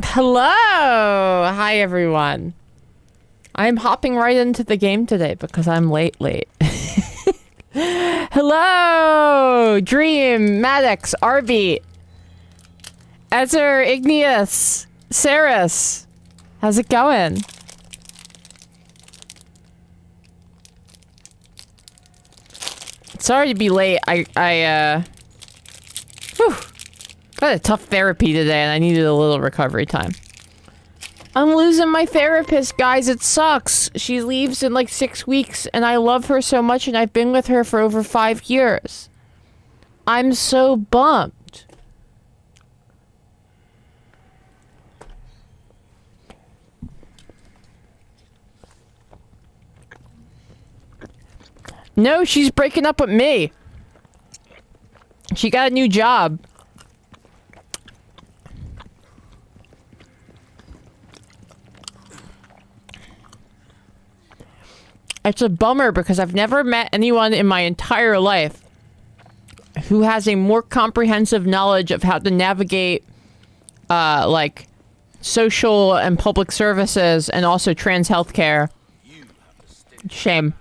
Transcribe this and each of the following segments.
Hello! Hi, everyone. I'm hopping right into the game today because I'm late. Hello! Dream, Maddox, Arby, Ezer, Igneous, Saris. How's it going? Sorry to be late. Whew. Got a tough therapy today and I needed a little recovery time. I'm losing my therapist, guys. It sucks. She leaves in like 6 weeks and I love her so much and I've been with her for over 5 years. I'm so bummed. No, she's breaking up with me. She got a new job. It's a bummer because I've never met anyone in my entire life who has a more comprehensive knowledge of how to navigate, like, social and public services and also trans healthcare. Shame.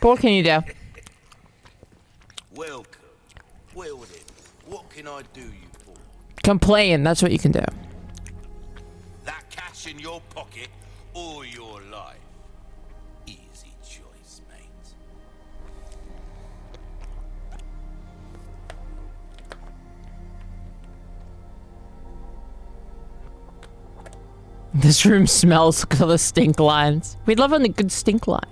But what can you do? Welcome. Well then, what can I do you for? Complain, that's what you can do. That cash in your pocket or your life? Easy choice, mate. This room smells because of the stink lines. We love a good stink line.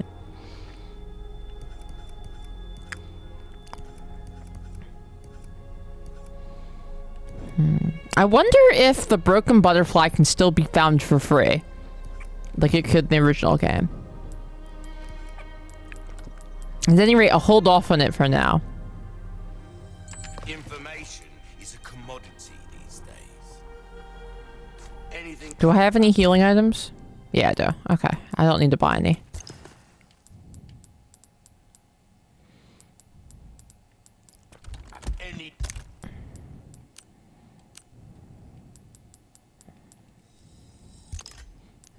I wonder if the broken butterfly can still be found for free. Like it could in the original game. At any rate, I'll hold off on it for now. Information is a commodity these days. Anything. Do I have any healing items? Yeah, I do. Okay. I don't need to buy any.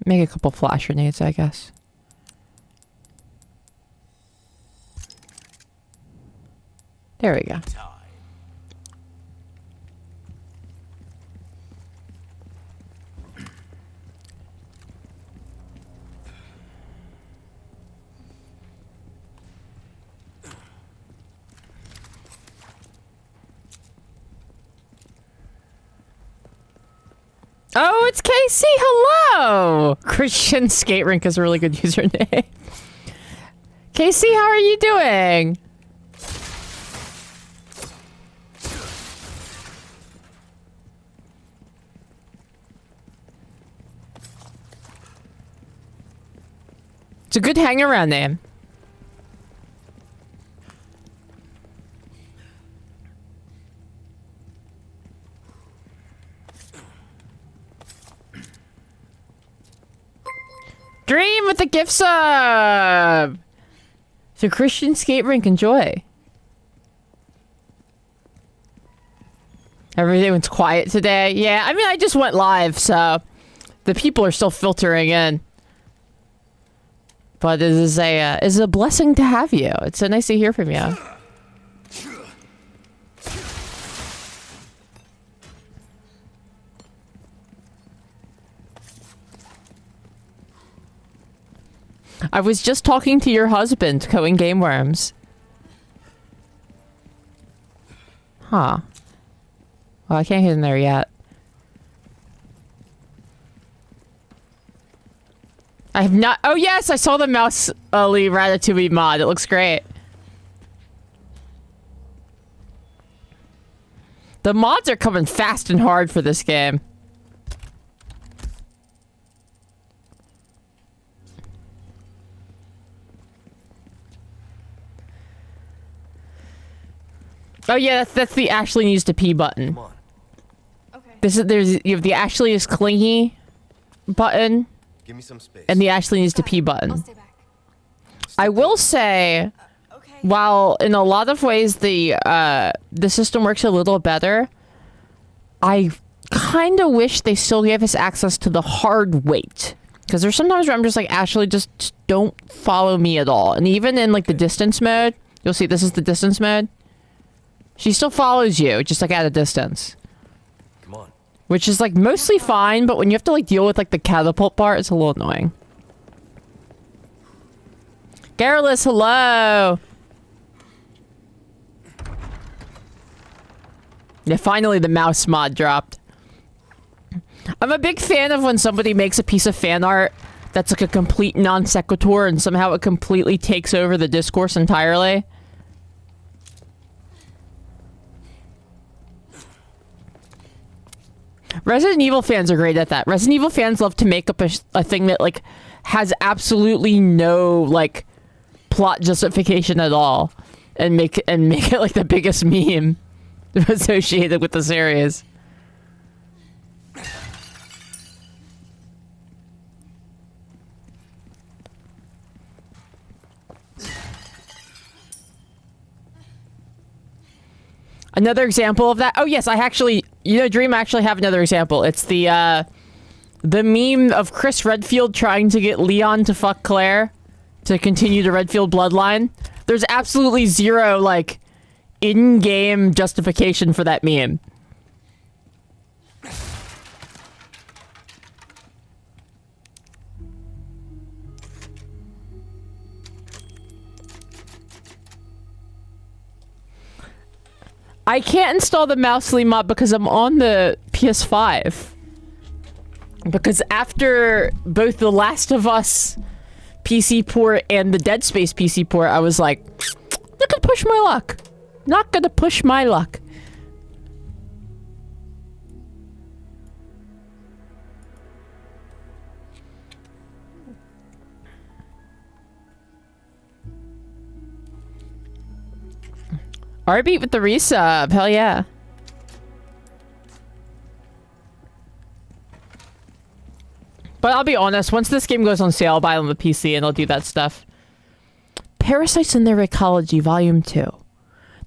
Make a couple flash grenades, I guess. There we go. Oh, it's Casey! Hello! Christian Skate Rink is a really good username. Casey, how are you doing? It's a good hang-around name. Dream with the gift sub! So Christian Skate Rink, enjoy. Everything's quiet today. Yeah, I mean, I just went live, so the people are still filtering in. But it is a blessing to have you. It's so nice to hear from you. I was just talking to your husband, Cohen Game Worms. Huh. Well, I can't get in there yet. I have not- oh yes, I saw the Mouse Ali Ratatouille mod. It looks great. The mods are coming fast and hard for this game. Oh yeah, that's the Ashley needs to pee button. Come on. Okay. You have the Ashley is clingy button. Give me some space. And the Ashley needs to pee button. I'll stay back. I will say, Okay. while in a lot of ways the system works a little better, I kind of wish they still gave us access to the hard wait. Because there's sometimes where I'm just like, Ashley, just don't follow me at all. And even in like the distance mode, you'll see this is the distance mode. She still follows you, just like at a distance. Come on. Which is like mostly fine, but when you have to like deal with like the catapult part, it's a little annoying. Garrulus, hello! Yeah, finally the mouse mod dropped. I'm a big fan of when somebody makes a piece of fan art that's like a complete non sequitur and somehow it completely takes over the discourse entirely. Resident Evil fans are great at that. Resident Evil fans love to make up a thing that like has absolutely no like plot justification at all and make it like the biggest meme associated with the series. Another example of that. Oh yes, I actually, you know, Dream, I actually have another example. It's the meme of Chris Redfield trying to get Leon to fuck Claire to continue the Redfield bloodline. There's absolutely zero like in-game justification for that meme. I can't install the Mousely mod because I'm on the PS5. Because after both the Last of Us PC port and the Dead Space PC port, I was like, not gonna push my luck. Not gonna push my luck. R-Beat with the resub. Hell yeah. But I'll be honest, once this game goes on sale, I'll buy it on the PC and I'll do that stuff. Parasites and their Ecology, Volume 2.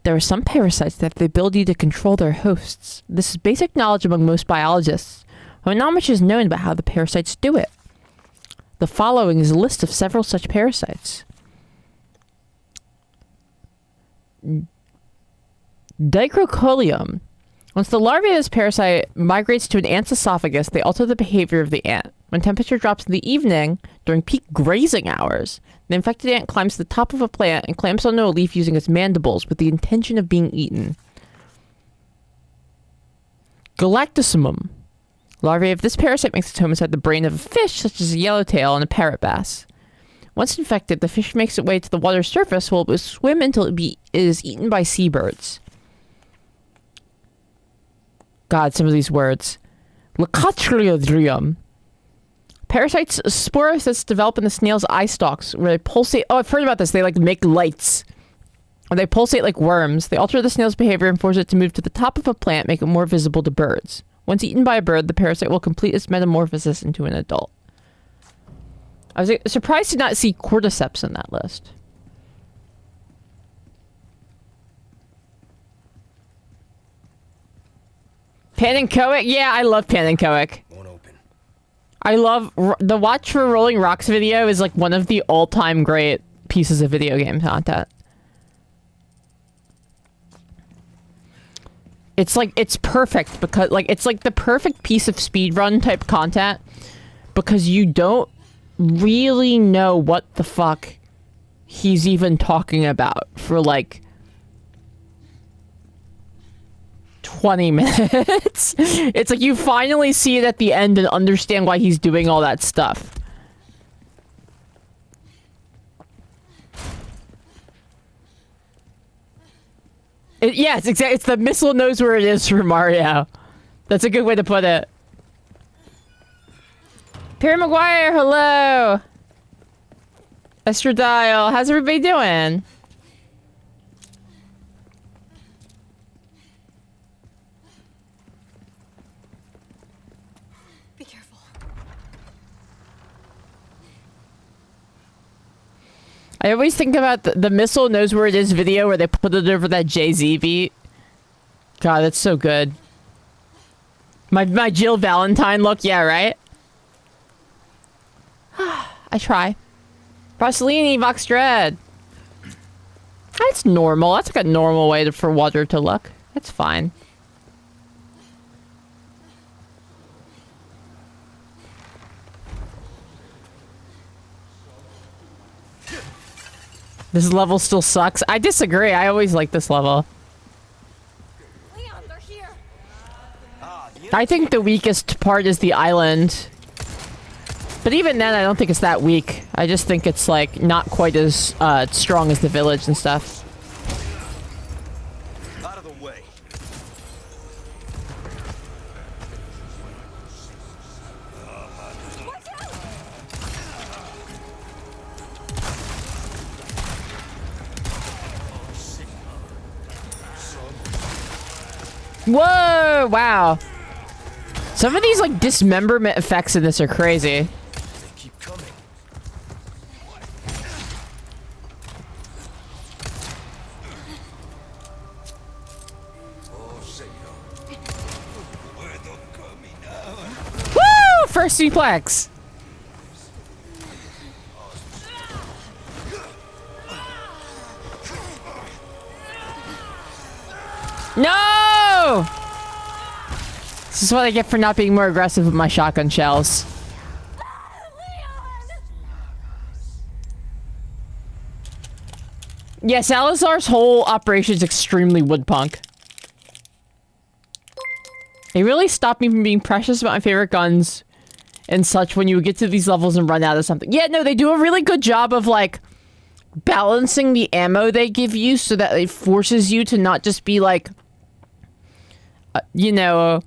There are some parasites that have the ability to control their hosts. This is basic knowledge among most biologists, but not much is known about how the parasites do it. The following is a list of several such parasites. Dicrocolium. Once the larvae of this parasite migrates to an ant's esophagus, they alter the behavior of the ant. When temperature drops in the evening, during peak grazing hours, the infected ant climbs to the top of a plant and clamps onto a leaf using its mandibles with the intention of being eaten. Galactosimum. Larvae of this parasite makes its home inside the brain of a fish, such as a yellowtail and a parrot bass. Once infected, the fish makes its way to the water's surface where it will swim until it is eaten by seabirds. God, some of these words. Lacotriodrium. Parasites, sporocysts develop in the snail's eye stalks where they pulsate. Oh, I've heard about this. They like make lights. Or they pulsate like worms. They alter the snail's behavior and force it to move to the top of a plant, make it more visible to birds. Once eaten by a bird, the parasite will complete its metamorphosis into an adult. I was surprised to not see cordyceps in that list. Panenkoic? Yeah, I love Panenkoic. Won't open. I love... The Watch for Rolling Rocks video is like one of the all-time great pieces of video game content. It's like, it's perfect because, like, it's like the perfect piece of speedrun type content because you don't really know what the fuck he's even talking about for like 20 minutes. It's like you finally see it at the end and understand why he's doing all that stuff. Yeah, it's exactly. It's the missile knows where it is for Mario. That's a good way to put it. Perry Maguire, hello. Estradiol, how's everybody doing? Be careful. I always think about the missile knows where it is video where they put it over that Jay-Z beat. God, that's so good. My Jill Valentine look, yeah, right? I try. Rossellini, Vox Dread. That's normal. That's like a normal way for water to look. That's fine. This level still sucks. I disagree. I always like this level. Leon, they're here. I think the weakest part is the island. But even then, I don't think it's that weak. I just think it's, like, not quite as strong as the village and stuff. Out of the way. Watch out! Whoa! Wow. Some of these, like, dismemberment effects in this are crazy. Keep coming. Woo! First suplex. No! This is what I get for not being more aggressive with my shotgun shells. Yeah, Salazar's whole operation is extremely woodpunk. It really stopped me from being precious about my favorite guns and such when you get to these levels and run out of something. Yeah, no, they do a really good job of, like, balancing the ammo they give you so that it forces you to not just be, like, you know,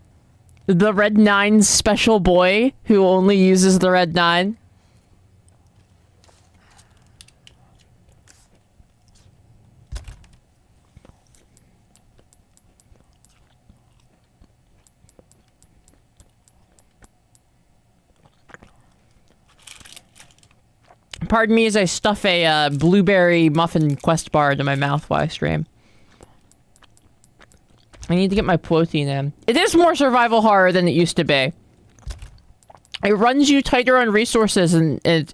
the Red 9 special boy who only uses the Red 9. Pardon me as I stuff a blueberry muffin quest bar into my mouth while I stream. I need to get my protein in. It is more survival horror than it used to be. It runs you tighter on resources and it...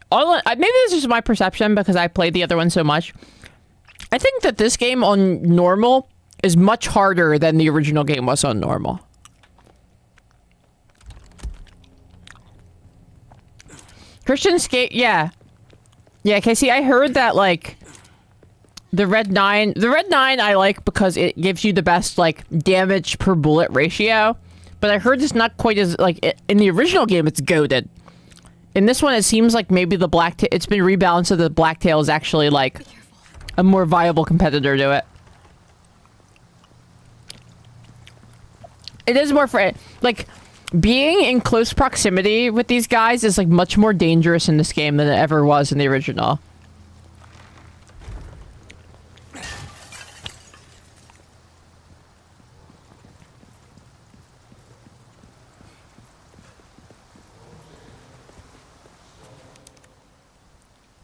maybe this is my perception because I played the other one so much. I think that this game on normal is much harder than the original game was on normal. Christian Skate, yeah. Yeah, Casey, I heard that, like, the Red 9 I like because it gives you the best, like, damage per bullet ratio. But I heard it's not quite as, like, in the original game, it's goated. In this one, it seems like maybe the it's been rebalanced so the Blacktail is actually, like, a more viable competitor to it. It is more for, like... Being in close proximity with these guys is, like, much more dangerous in this game than it ever was in the original.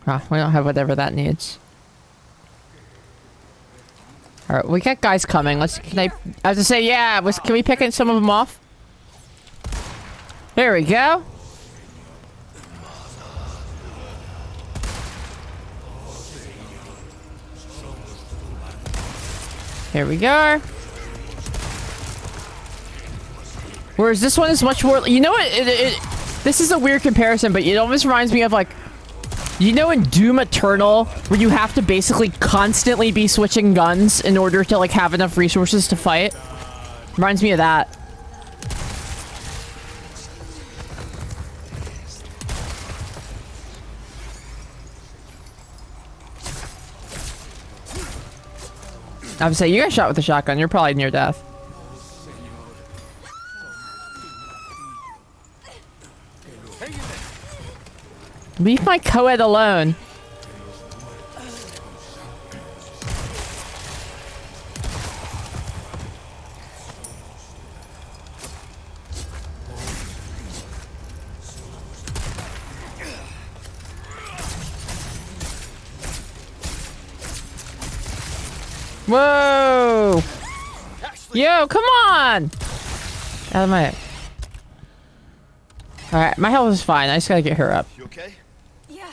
Huh, we don't have whatever that needs. Alright, we got guys coming. I have to say, yeah, can we pick some of them off? There we go. Here we go. Whereas this one is much more... You know what? This is a weird comparison, but it almost reminds me of, like... You know in Doom Eternal, where you have to basically constantly be switching guns in order to, like, have enough resources to fight? Reminds me of that. I would say, you got shot with a shotgun. You're probably near death. Leave my co-ed alone. Whoa! Yo, come on! Out of my... Alright, my health is fine. I just gotta get her up. You okay? Yeah.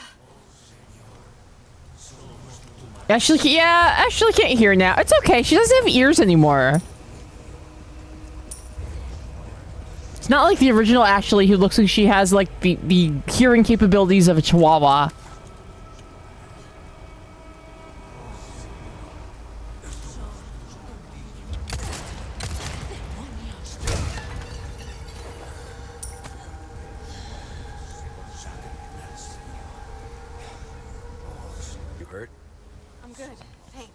Ashley, yeah, Ashley can't hear now. It's okay. She doesn't have ears anymore. It's not like the original Ashley who looks like she has, like, the hearing capabilities of a chihuahua. You hurt? I'm good. Thanks.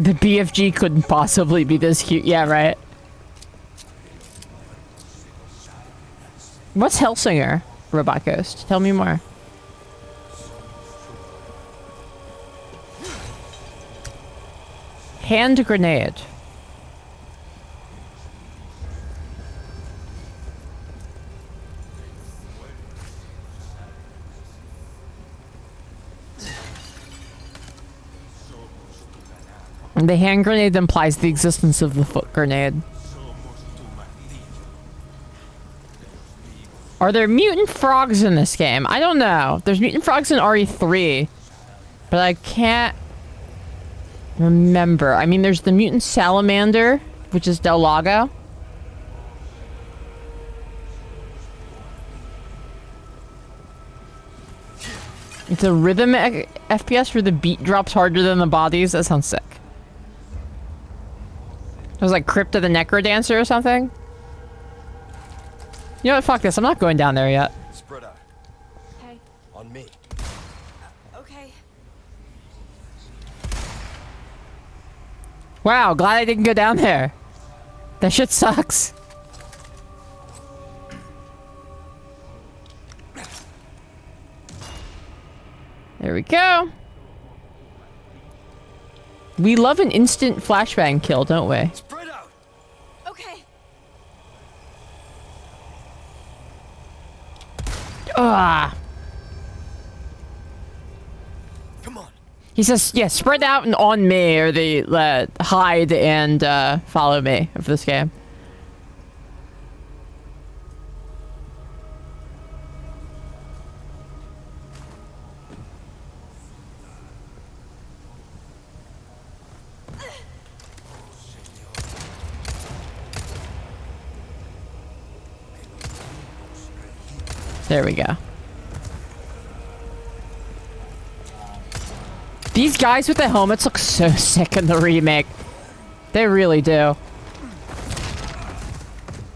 The BFG couldn't possibly be this cute. Yeah, right. What's Hellsinger, Robot Ghost? Tell me more. Hand grenade. The hand grenade implies the existence of the foot grenade. Are there mutant frogs in this game? I don't know. There's mutant frogs in RE3, but I can't remember. I mean, there's the mutant salamander, which is Del Lago. It's a rhythm FPS where the beat drops harder than the bodies. That sounds sick. It was like Crypt of the Necro Dancer or something. You know what? Fuck this. I'm not going down there yet. Spread out. Hey. On me. Okay. Wow, glad I didn't go down there. That shit sucks. There we go. We love an instant flashbang kill, don't we? Spread out. Okay. Ah. Come on. He says, yeah, spread out and on me, or the hide and follow me of this game. There we go. These guys with the helmets look so sick in the remake. They really do.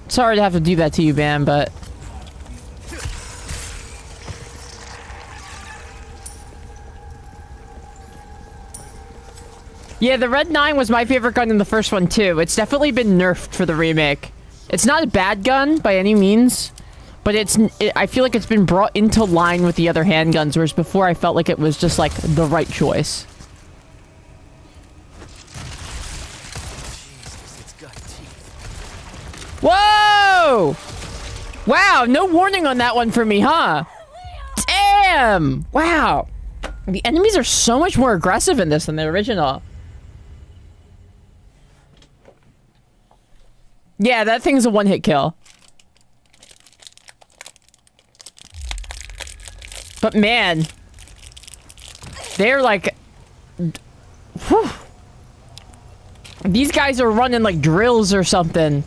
Sorry to have to do that to you, Bam, but... Yeah, the Red 9 was my favorite gun in the first one, too. It's definitely been nerfed for the remake. It's not a bad gun, by any means. But I feel like it's been brought into line with the other handguns, whereas before I felt like it was just, like, the right choice. Jesus, it's got teeth. Whoa! Wow, no warning on that one for me, huh? Damn! Wow. The enemies are so much more aggressive in this than the original. Yeah, that thing's a one-hit kill. But man, they're like, whew. These guys are running like drills or something.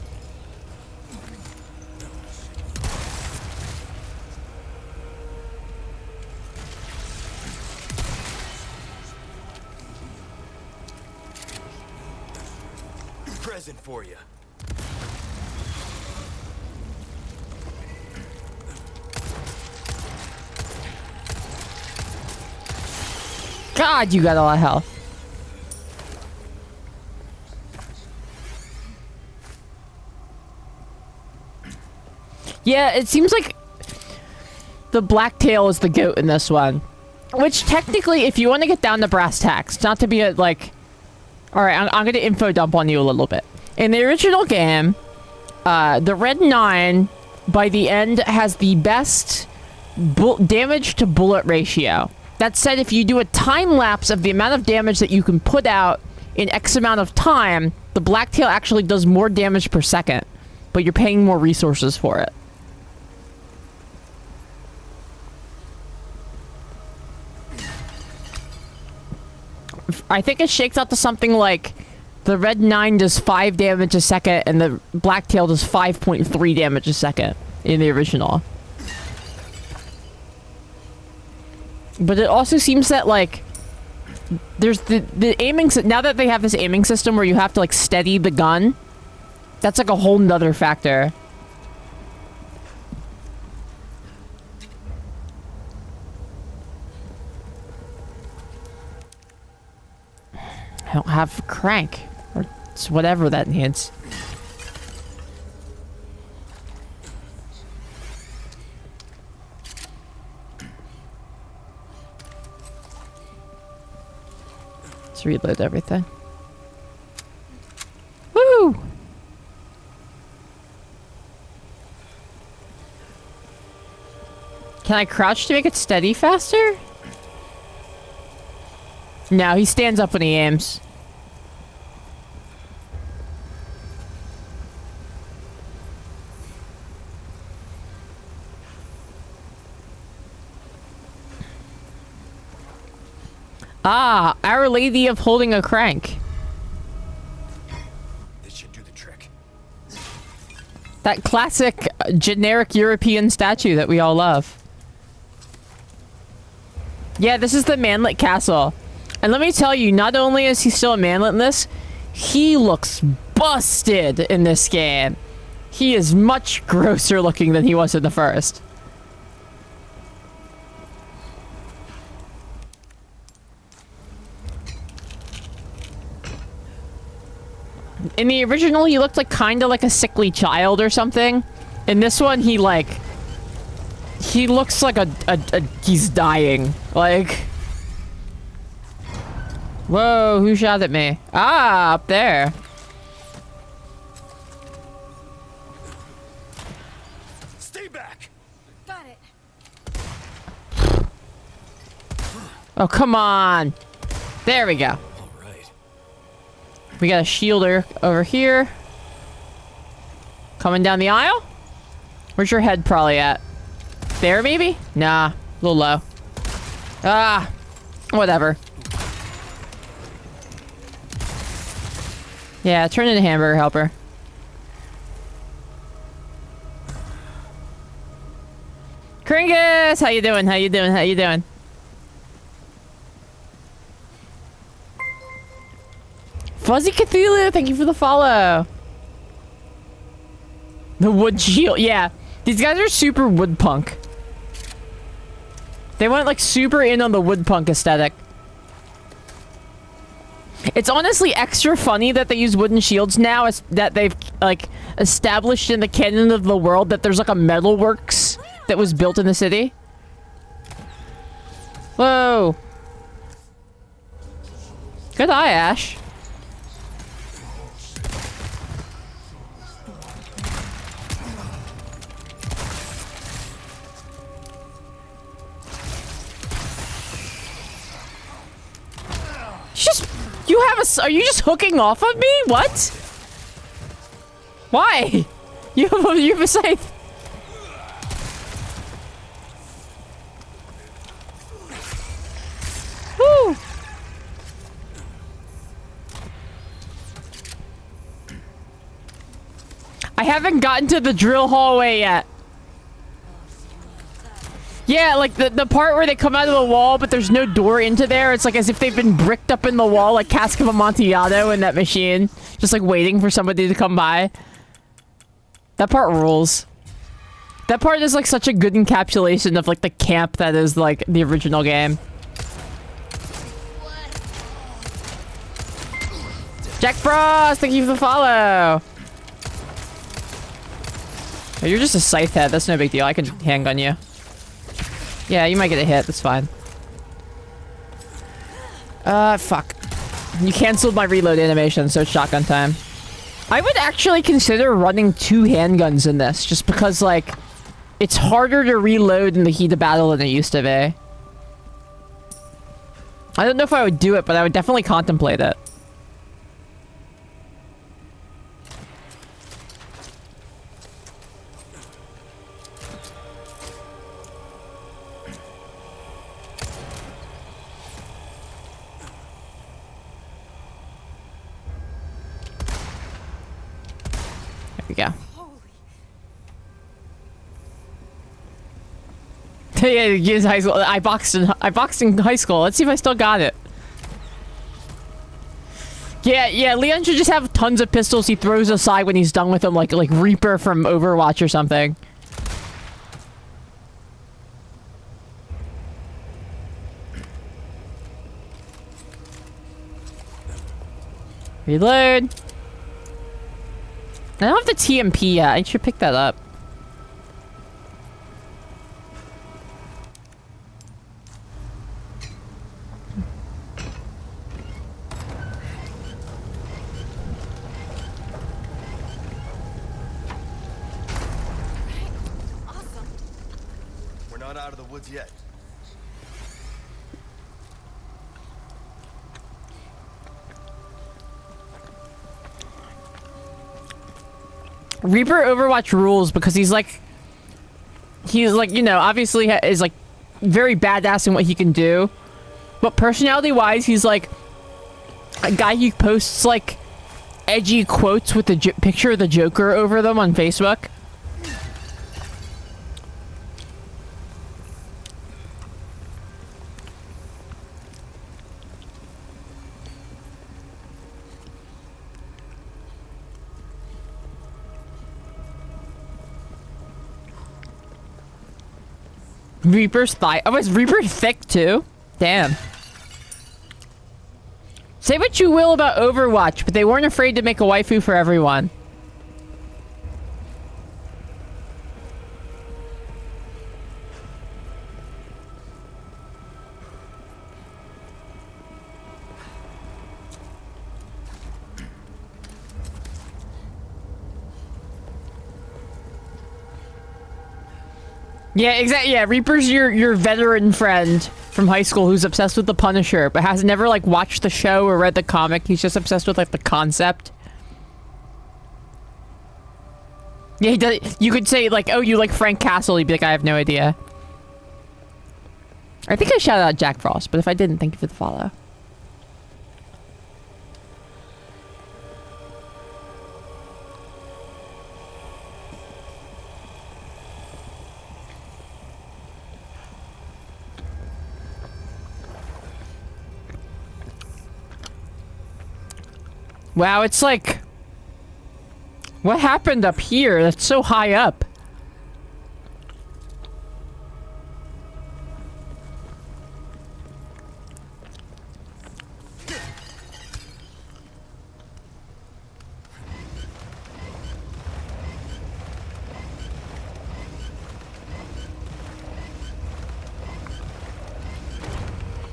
Present for you. God, you got a lot of health. Yeah, it seems like the Blacktail is the goat in this one. Which, technically, if you want to get down to brass tacks, not to be a, like... Alright, I'm going to info dump on you a little bit. In the original game, the Red 9, by the end, has the best damage to bullet ratio. That said, if you do a time lapse of the amount of damage that you can put out in X amount of time, the Blacktail actually does more damage per second, but you're paying more resources for it. I think it shakes out to something like the Red 9 does 5 damage a second and the Blacktail does 5.3 damage a second in the original. But it also seems that, like, there's the aiming... Now that they have this aiming system where you have to, like, steady the gun, that's, like, a whole nother factor. I don't have crank. Or it's whatever that needs. Let's reload everything. Woo! Can I crouch to make it steady faster? No, he stands up when he aims. Ah, Our Lady of Holding a Crank. This should do the trick. That classic, generic European statue that we all love. Yeah, this is the manlet castle. And let me tell you, not only is he still a manlet in this, he looks busted in this game. He is much grosser looking than he was in the first. In the original, he looked like kind of like a sickly child or something. In this one, he looks like he's dying. Like, whoa, who shot at me? Ah, up there. Stay back. Got it. Oh, come on. There we go. All right. We got a shielder over here. Coming down the aisle? Where's your head probably at? There, maybe? Nah, a little low. Ah, whatever. Yeah, turn into hamburger helper. Kringus, how you doing? How you doing? How you doing? Fuzzy Cthulhu, thank you for the follow. The wood shield, yeah. These guys are super wood punk. They went like super in on the wood punk aesthetic. It's honestly extra funny that they use wooden shields now, as that they've like established in the canon of the world that there's like a metalworks that was built in the city. Whoa. Good eye, Ash. You have a... Are you just hooking off of me? What? Why? You have a scythe. Woo. I haven't gotten to the drill hallway yet. Yeah, like the part where they come out of the wall, but there's no door into there. It's like as if they've been bricked up in the wall, like Cask of Amontillado in that machine. Just like waiting for somebody to come by. That part rules. That part is like such a good encapsulation of like the camp that is like the original game. Jack Frost, thank you for the follow. Oh, you're just a scythe head. That's no big deal. I can handgun you. Yeah, you might get a hit. That's fine. Fuck. You canceled my reload animation, so it's shotgun time. I would actually consider running 2 handguns in this, just because, like, it's harder to reload in the heat of battle than it used to be. I don't know if I would do it, but I would definitely contemplate it. There we go. Yeah, use high school. I boxed in high school. Let's see if I still got it. Yeah, Leon should just have tons of pistols he throws aside when he's done with them, like Reaper from Overwatch or something. Reload. I don't have the TMP yet. I should pick that up. Out of the woods yet. Reaper Overwatch rules because he's like, you know, obviously is like very badass in what he can do, but personality wise he's like a guy who posts like edgy quotes with the picture of the Joker over them on Facebook. Reaper's thigh. Oh, is Reaper thick too? Damn. Say what you will about Overwatch, but they weren't afraid to make a waifu for everyone. Yeah, exactly. Yeah, Reaper's your veteran friend from high school who's obsessed with the Punisher, but has never like watched the show or read the comic. He's just obsessed with like the concept. Yeah, he does. You could say like, "Oh, you like Frank Castle?" He'd be like, "I have no idea." I think I shouted out Jack Frost, but if I didn't, thank you for the follow. Wow, it's like... What happened up here? That's so high up.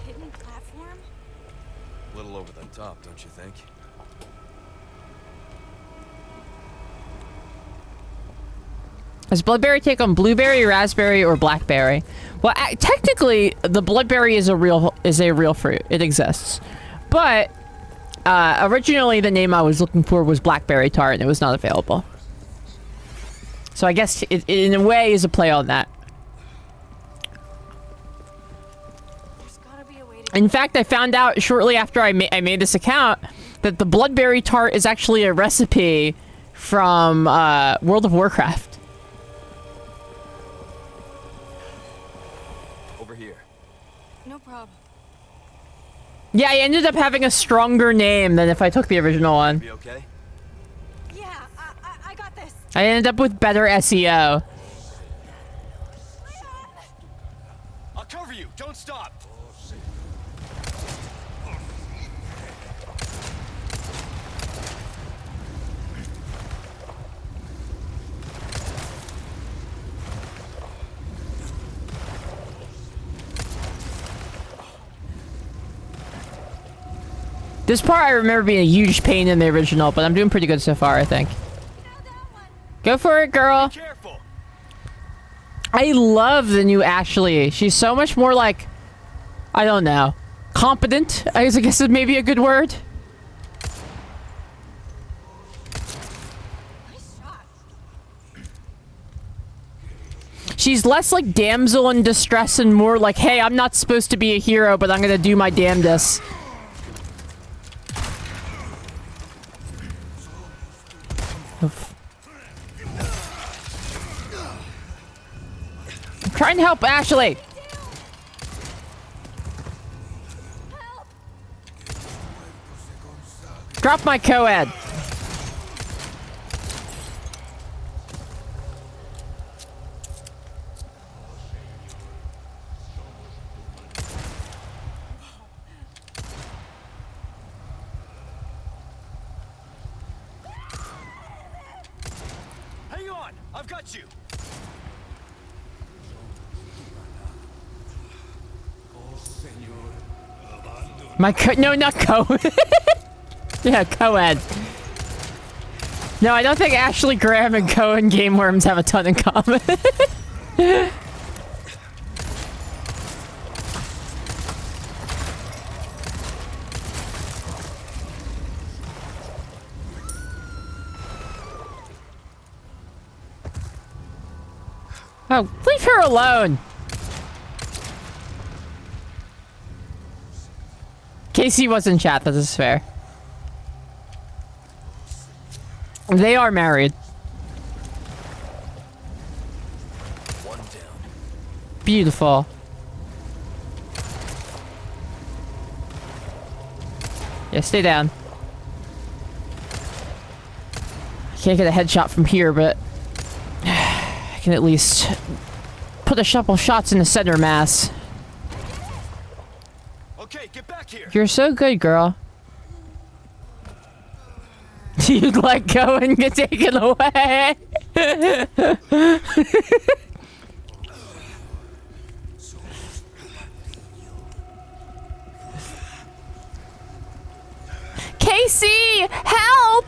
Hidden platform? A little over the top, don't you think? Does Bloodberry take on blueberry, raspberry, or blackberry? Well, technically, the Bloodberry is a real fruit. It exists, but originally the name I was looking for was blackberry tart, and it was not available. So I guess it in a way is a play on that. There's gotta be a way to... In fact, I found out shortly after I made this account that the Bloodberry tart is actually a recipe from World of Warcraft. No problem. Yeah, I ended up having a stronger name than if I took the original one. Be okay? Yeah, I got this. I ended up with better SEO. I'll cover you. Don't stop. This part I remember being a huge pain in the original, but I'm doing pretty good so far, I think. Go for it, girl. Careful. I love the new Ashley. She's so much more like, I don't know, competent, I guess is maybe a good word. Nice shot. She's less like damsel in distress and more like, hey, I'm not supposed to be a hero, but I'm gonna do my damnedest. Oof. I'm trying to help Ashley. Drop my co-ed. Hang on! I've got you! No, not co. Yeah, co-ed. No, I don't think Ashley Graham and Cohen Game Worms have a ton in common. Oh, leave her alone. Casey was in chat, that is fair. They are married. One down. Beautiful. Yeah, stay down. I can't get a headshot from here, but I can at least put a couple shots in the center mass. Okay, get back here! You're so good, girl. You'd let go and get taken away. Casey, help!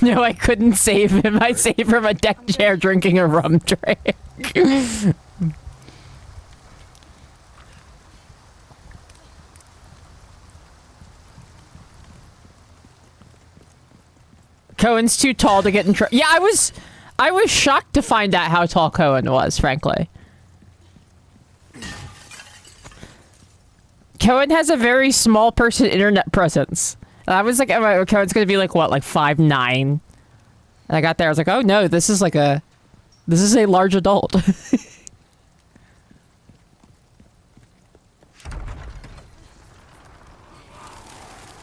No, I couldn't save him. I saved from a deck chair drinking a rum drink. Cohen's too tall to get in trouble. Yeah, I was shocked to find out how tall Cohen was, frankly. Cohen has a very small person internet presence. I was like, oh, Cohen's gonna be like, what, like 5'9"? And I got there, I was like, oh no, this is a large adult.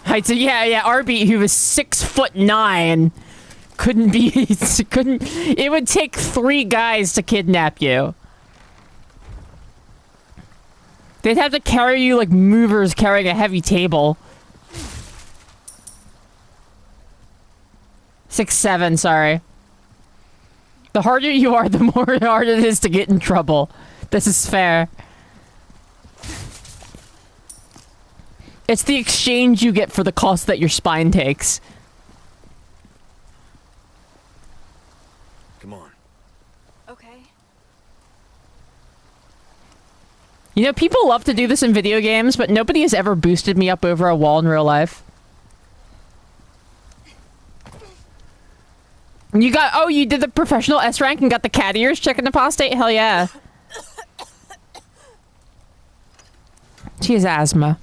I said, yeah, Arby, who was 6'9", it would take 3 guys to kidnap you. They'd have to carry you like movers carrying a heavy table. 6'7", sorry. The harder you are, the more hard it is to get in trouble. This is fair. It's the exchange you get for the cost that your spine takes. Come on. Okay. You know, people love to do this in video games, but nobody has ever boosted me up over a wall in real life. You got- oh, you did the professional S rank and got the cat ears checking the prostate? Hell yeah. She has asthma.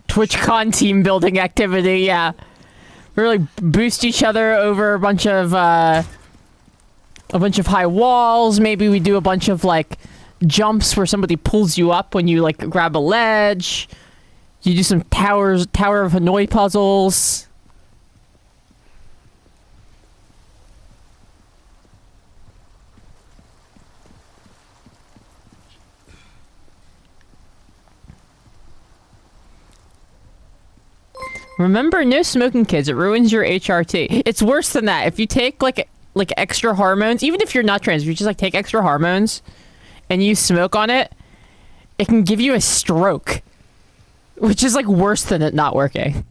TwitchCon team building activity, yeah. We really boost each other over a bunch of high walls. Maybe we do a bunch of like jumps where somebody pulls you up when you like grab a ledge. You do some Tower of Hanoi puzzles. Remember, no smoking, kids. It ruins your HRT. It's worse than that. If you take like extra hormones, even if you're not trans, if you just like take extra hormones and you smoke on it, it can give you a stroke, which is like worse than it not working.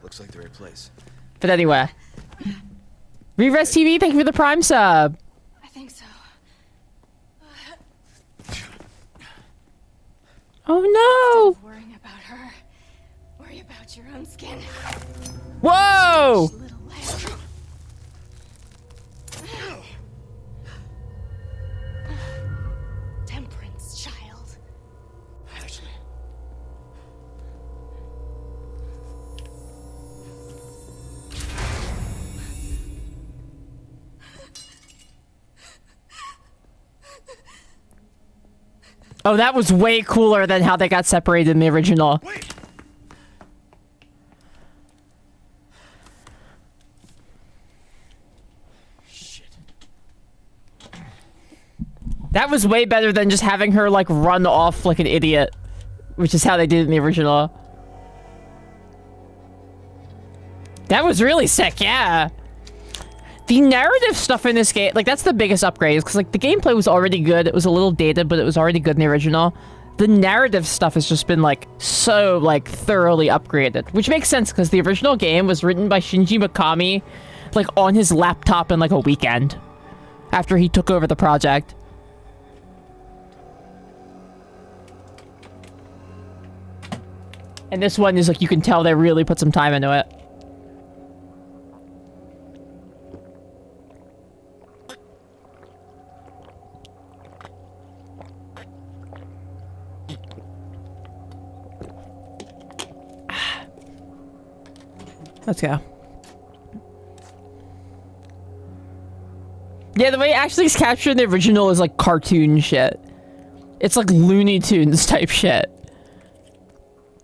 Looks like the right place. But anyway, Reres TV, thank you for the Prime sub. I think so. Oh no! Instead of worrying about her, worry about your own skin. Whoa! Little lamb. Temperance, child. Ashley. Oh, that was way cooler than how they got separated in the original. Wait. Shit. That was way better than just having her like run off like an idiot, which is how they did it in the original. That was really sick, yeah. The narrative stuff in this game, like that's the biggest upgrade, is because like the gameplay was already good. It was a little dated, but it was already good in the original. The narrative stuff has just been like so like thoroughly upgraded, which makes sense because the original game was written by Shinji Mikami like on his laptop in like a weekend after he took over the project. And this one is like, you can tell they really put some time into it. Let's go. Yeah, the way Ashley's captured in the original is like cartoon shit. It's like Looney Tunes type shit.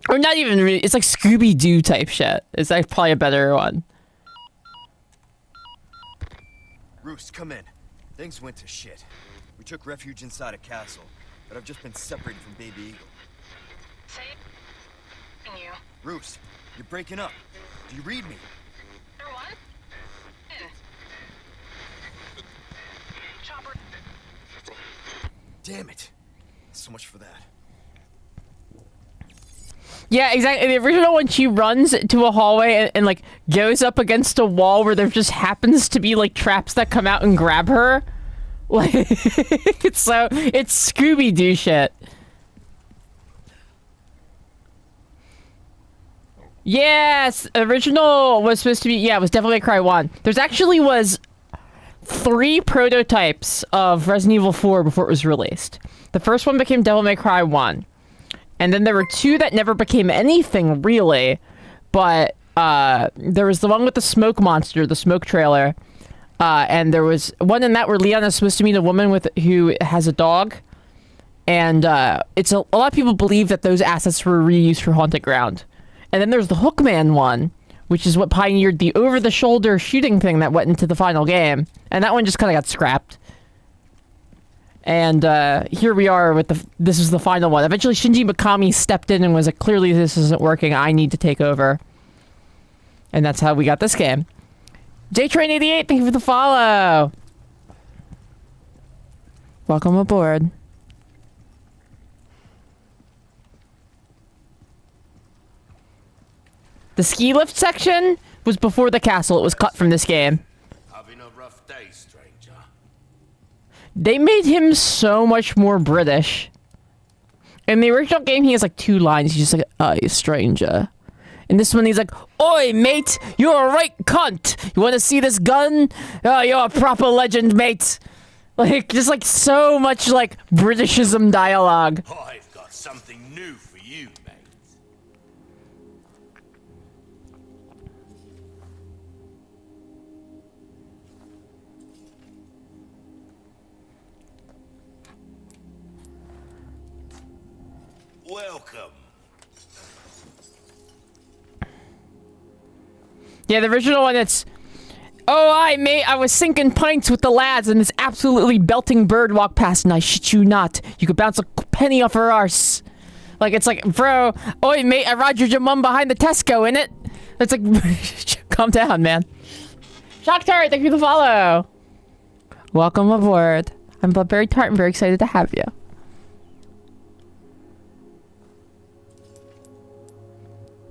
Or not even really, it's like Scooby-Doo type shit. It's like probably a better one. Roost, come in. Things went to shit. We took refuge inside a castle, but I've just been separated from Baby Eagle. Say you. Roost, you're breaking up. Do you read me? For what? Chopper. Damn it. So much for that. Yeah, exactly. The original one, she runs to a hallway and like goes up against a wall where there just happens to be like traps that come out and grab her. Like, it's Scooby-Doo shit. Yes, original was supposed to be, yeah, it was Devil May Cry 1. There's actually was 3 prototypes of Resident Evil 4 before it was released. The first one became Devil May Cry 1. And then there were 2 that never became anything, really. But there was the one with the smoke monster, the smoke trailer. And there was one in that where Leon is supposed to meet a woman who has a dog. And it's a lot of people believe that those assets were reused for Haunted Ground. And then there's the Hookman one, which is what pioneered the over-the-shoulder shooting thing that went into the final game. And that one just kind of got scrapped. And here we are with this is the final one. Eventually Shinji Mikami stepped in and was like, clearly this isn't working, I need to take over. And that's how we got this game. JTrain88, thank you for the follow. Welcome aboard. The ski lift section was before the castle. It was cut from this game. Having a rough day, stranger. They made him so much more British. In the original game, he has like 2 lines. He's just like, "Aye, stranger." In this one, he's like, "Oi, mate, you're a right cunt. You want to see this gun? Oh, you're a proper legend, mate." Like, just like so much like Britishism dialogue. I've got something new for you, mate. Welcome. Yeah, the original one, it's, "Oh, mate, I was sinking pints with the lads, and this absolutely belting bird walked past, and I shit you not, you could bounce a penny off her arse." Like, it's like, "Bro, oi, mate, I rogered your mum behind the Tesco, innit?" It's like, calm down, man. Shock Tart, thank you for the follow. Welcome aboard. I'm Bloodberry Tart and very excited to have you.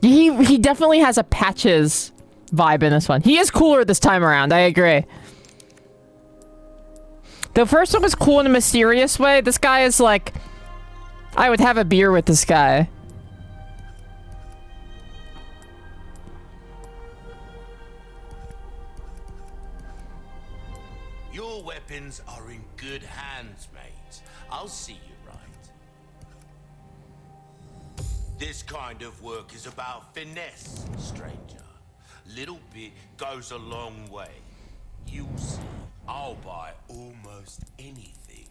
He definitely has a Patches vibe in this one. He is cooler this time around, I agree. The first one was cool in a mysterious way. This guy is like... I would have a beer with this guy. Your weapons are in good hands, mate. I'll see you right. This kind of work is about finesse, stranger. Little bit goes a long way. You'll see. I'll buy almost anything.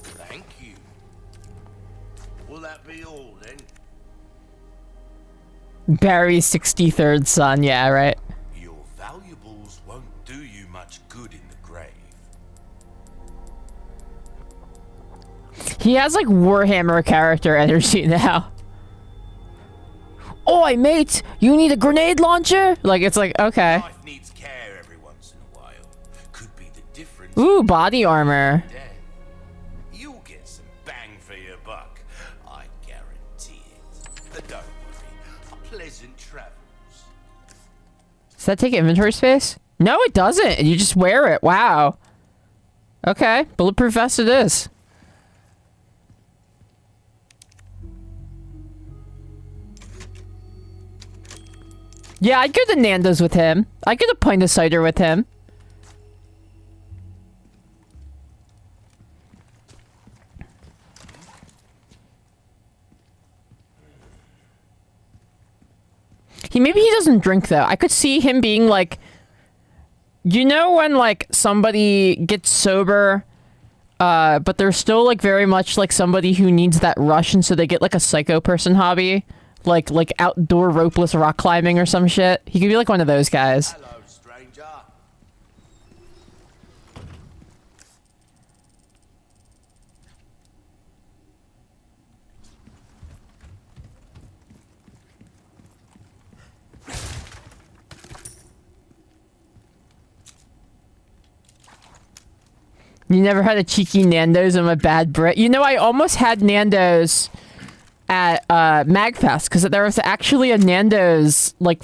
Thank you. Will that be all then? Barry's 63rd son, yeah, right? Your valuables won't do you much good in the grave. He has like Warhammer character energy now. Oi, mate! You need a grenade launcher? Like, it's like, okay. Life needs care every once in a while. Could be the difference. Ooh, body armor. Death. You'll get some bang for your buck. I guarantee it. But don't worry. Pleasant travels. Does that take inventory space? No, it doesn't. You just wear it. Wow. Okay. Bulletproof vest it is. Yeah, I'd go to Nando's with him. I'd get a pint of cider with him. Maybe he doesn't drink though. I could see him being like, you know, when like somebody gets sober, but they're still like very much like somebody who needs that rush, and so they get like a psycho person hobby, like outdoor ropeless rock climbing or some shit. He could be like one of those guys. Hello, stranger. You never had a cheeky Nando's? I'm a bad Brit. You know, I almost had Nando's at Magfest, because there was actually a Nando's like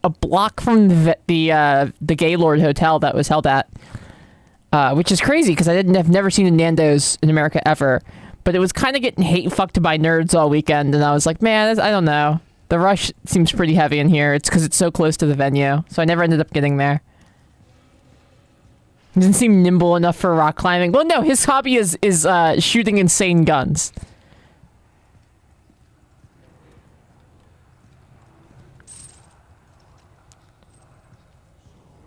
a block from the Gaylord Hotel that was held at, which is crazy because I've never seen a Nando's in America ever. But it was kind of getting hate fucked by nerds all weekend, and I was like, man, I don't know. The rush seems pretty heavy in here. It's because it's so close to the venue, so I never ended up getting there. He doesn't seem nimble enough for rock climbing. Well, no, his hobby is shooting insane guns.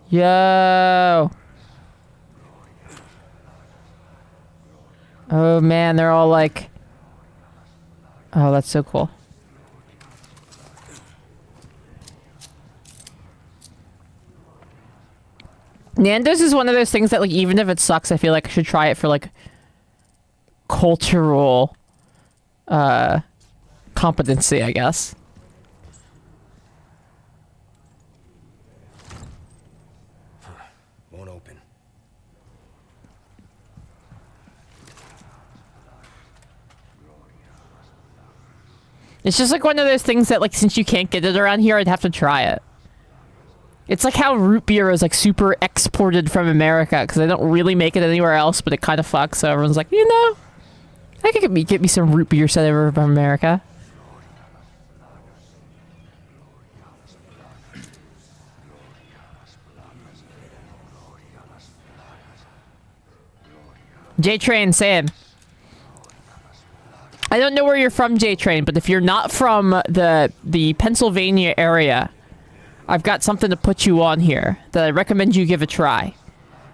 Yo. Oh man, they're all like... Oh, that's so cool. Nando's is one of those things that, like, even if it sucks, I feel like I should try it for, like, cultural, competency, I guess. Won't open. It's just, like, one of those things that, like, since you can't get it around here, I'd have to try it. It's like how root beer is like super exported from America because they don't really make it anywhere else, but it kind of fucks. So everyone's like, you know, I could get me some root beer sent over from America. J-Train, same. I don't know where you're from, J-Train, but if you're not from the Pennsylvania area, I've got something to put you on here that I recommend you give a try.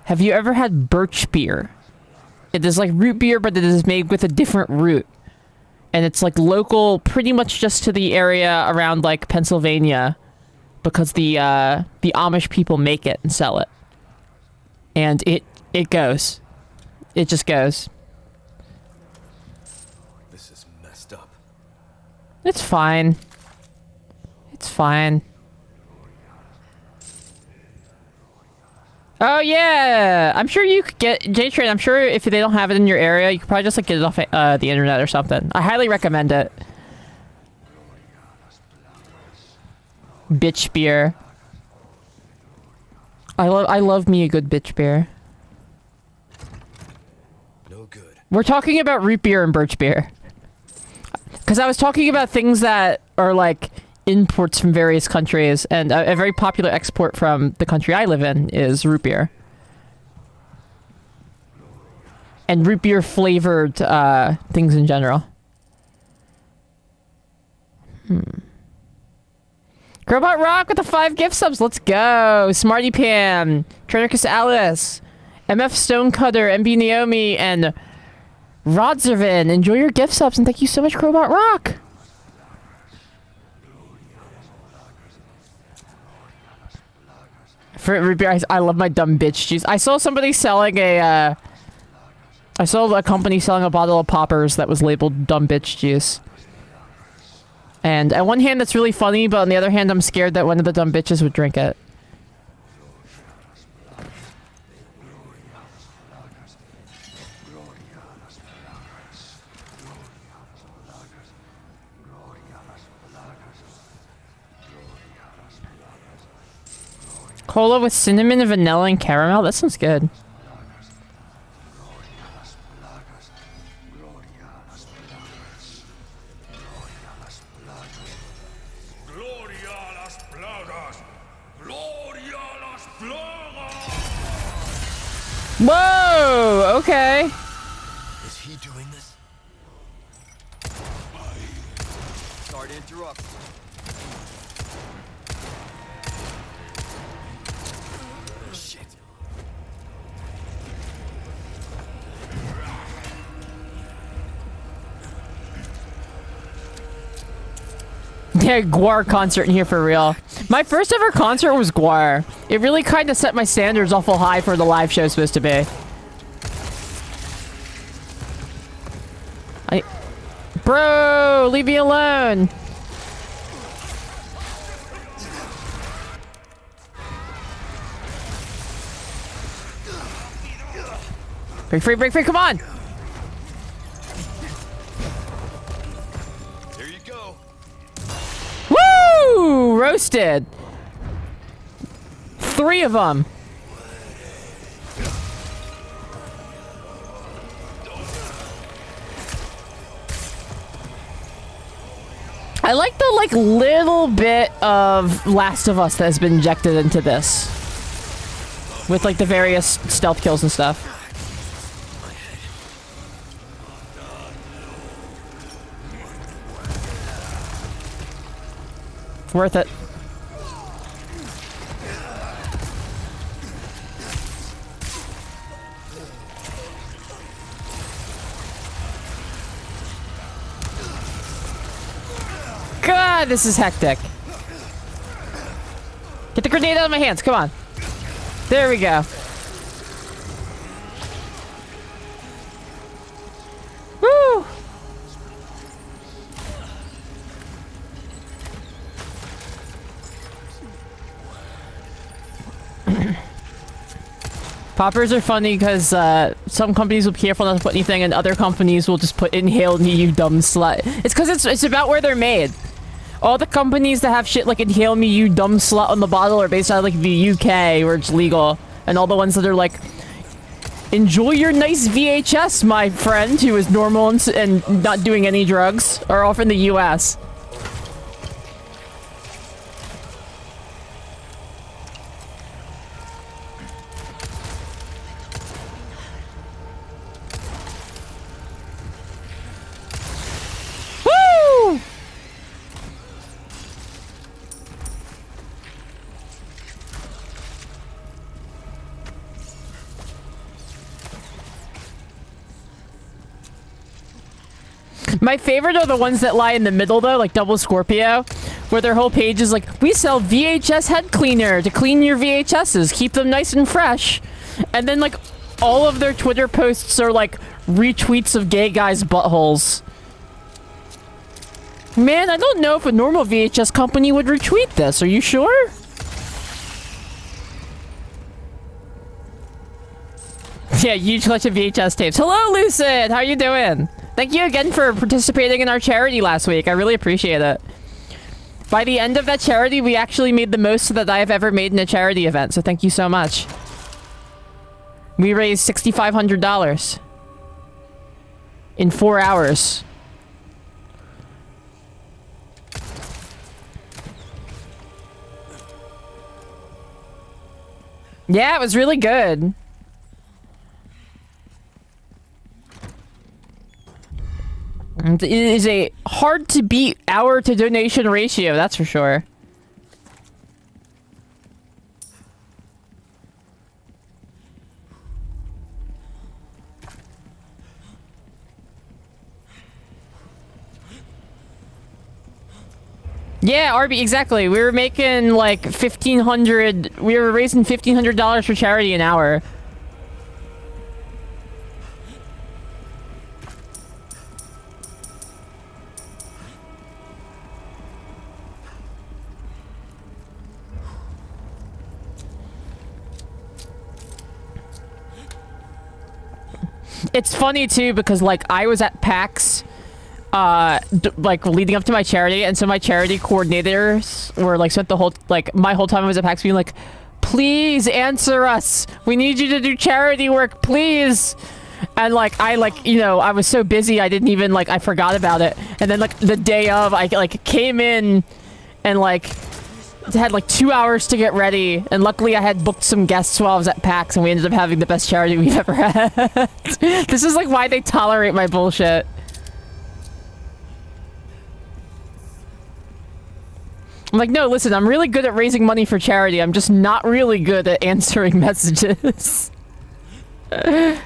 Have you ever had birch beer? It is like root beer, but it is made with a different root. And it's like local pretty much just to the area around like Pennsylvania because the Amish people make it and sell it. And it goes. It just goes. It's fine. It's fine. Oh yeah! I'm sure you could get J-Train. I'm sure if they don't have it in your area, you could probably just like get it off the internet or something. I highly recommend it. Bitch beer. I love me a good bitch beer. No good. We're talking about root beer and birch beer. Because I was talking about things that are like imports from various countries, and a very popular export from the country I live in is root beer. And root beer flavored things in general. Robot Rock with the 5 gift subs. Let's go. Smarty Pam, Trinicus Alice, MF Stonecutter, MB Naomi, and Rodzervin. Enjoy your gift subs and thank you so much, Robot Rock. For root beer, I love my dumb bitch juice. I saw somebody selling a, I saw a company selling a bottle of poppers that was labeled dumb bitch juice. And on one hand, that's really funny, but on the other hand, I'm scared that one of the dumb bitches would drink it. Cola with cinnamon, vanilla, and caramel? That sounds good. Whoa! Okay. Is he doing this? Sorry to interrupt. Shit. Yeah, Guar concert in here for real. My first ever concert was Guar. It really kind of set my standards awful high for the live show supposed to be. Bro, leave me alone. Break free, break free, come on! There you go. Woo! Roasted. 3 of them. I like the little bit of Last of Us that has been injected into this. With like the various stealth kills and stuff. It's worth it. God, this is hectic. Get the grenade out of my hands, come on. There we go. Woo! Poppers are funny because some companies will be careful not to put anything and other companies will just put inhale me, you dumb slut. It's because it's about where they're made. All the companies that have shit like inhale me, you dumb slut on the bottle are based out of like the UK where it's legal. And all the ones that are like, enjoy your nice VHS, my friend, who is normal and not doing any drugs, are all from the US. Woo! My favorite are the ones that lie in the middle though, like Double Scorpio, where their whole page is like, we sell VHS head cleaner to clean your VHSs, keep them nice and fresh. And then like all of their Twitter posts are like retweets of gay guys' buttholes. Man, I don't know if a normal VHS company would retweet this. Are you sure? Yeah, huge collection of VHS tapes. Hello, Lucid! How you doing? Thank you again for participating in our charity last week. I really appreciate it. By the end of that charity, we actually made the most that I've ever made in a charity event, so thank you so much. We raised $6,500 in 4 hours. Yeah, it was really good. And it is a hard to beat hour to donation ratio, that's for sure. Yeah, RB, exactly. We were making like 1,500. We were raising $1,500 for charity an hour. It's funny too because like I was at PAX like leading up to my charity, and so my charity coordinators were like spent the whole like my whole time I was at PAX being like, please answer us, we need you to do charity work, please. And like I like, you know, I was so busy I didn't even like, I forgot about it. And then like the day of, I like came in and like had like 2 hours to get ready, and luckily I had booked some guests while I was at PAX, and we ended up having the best charity we've ever had. This is like why they tolerate my bullshit. I'm like, no, listen, I'm really good at raising money for charity. I'm just not really good at answering messages. I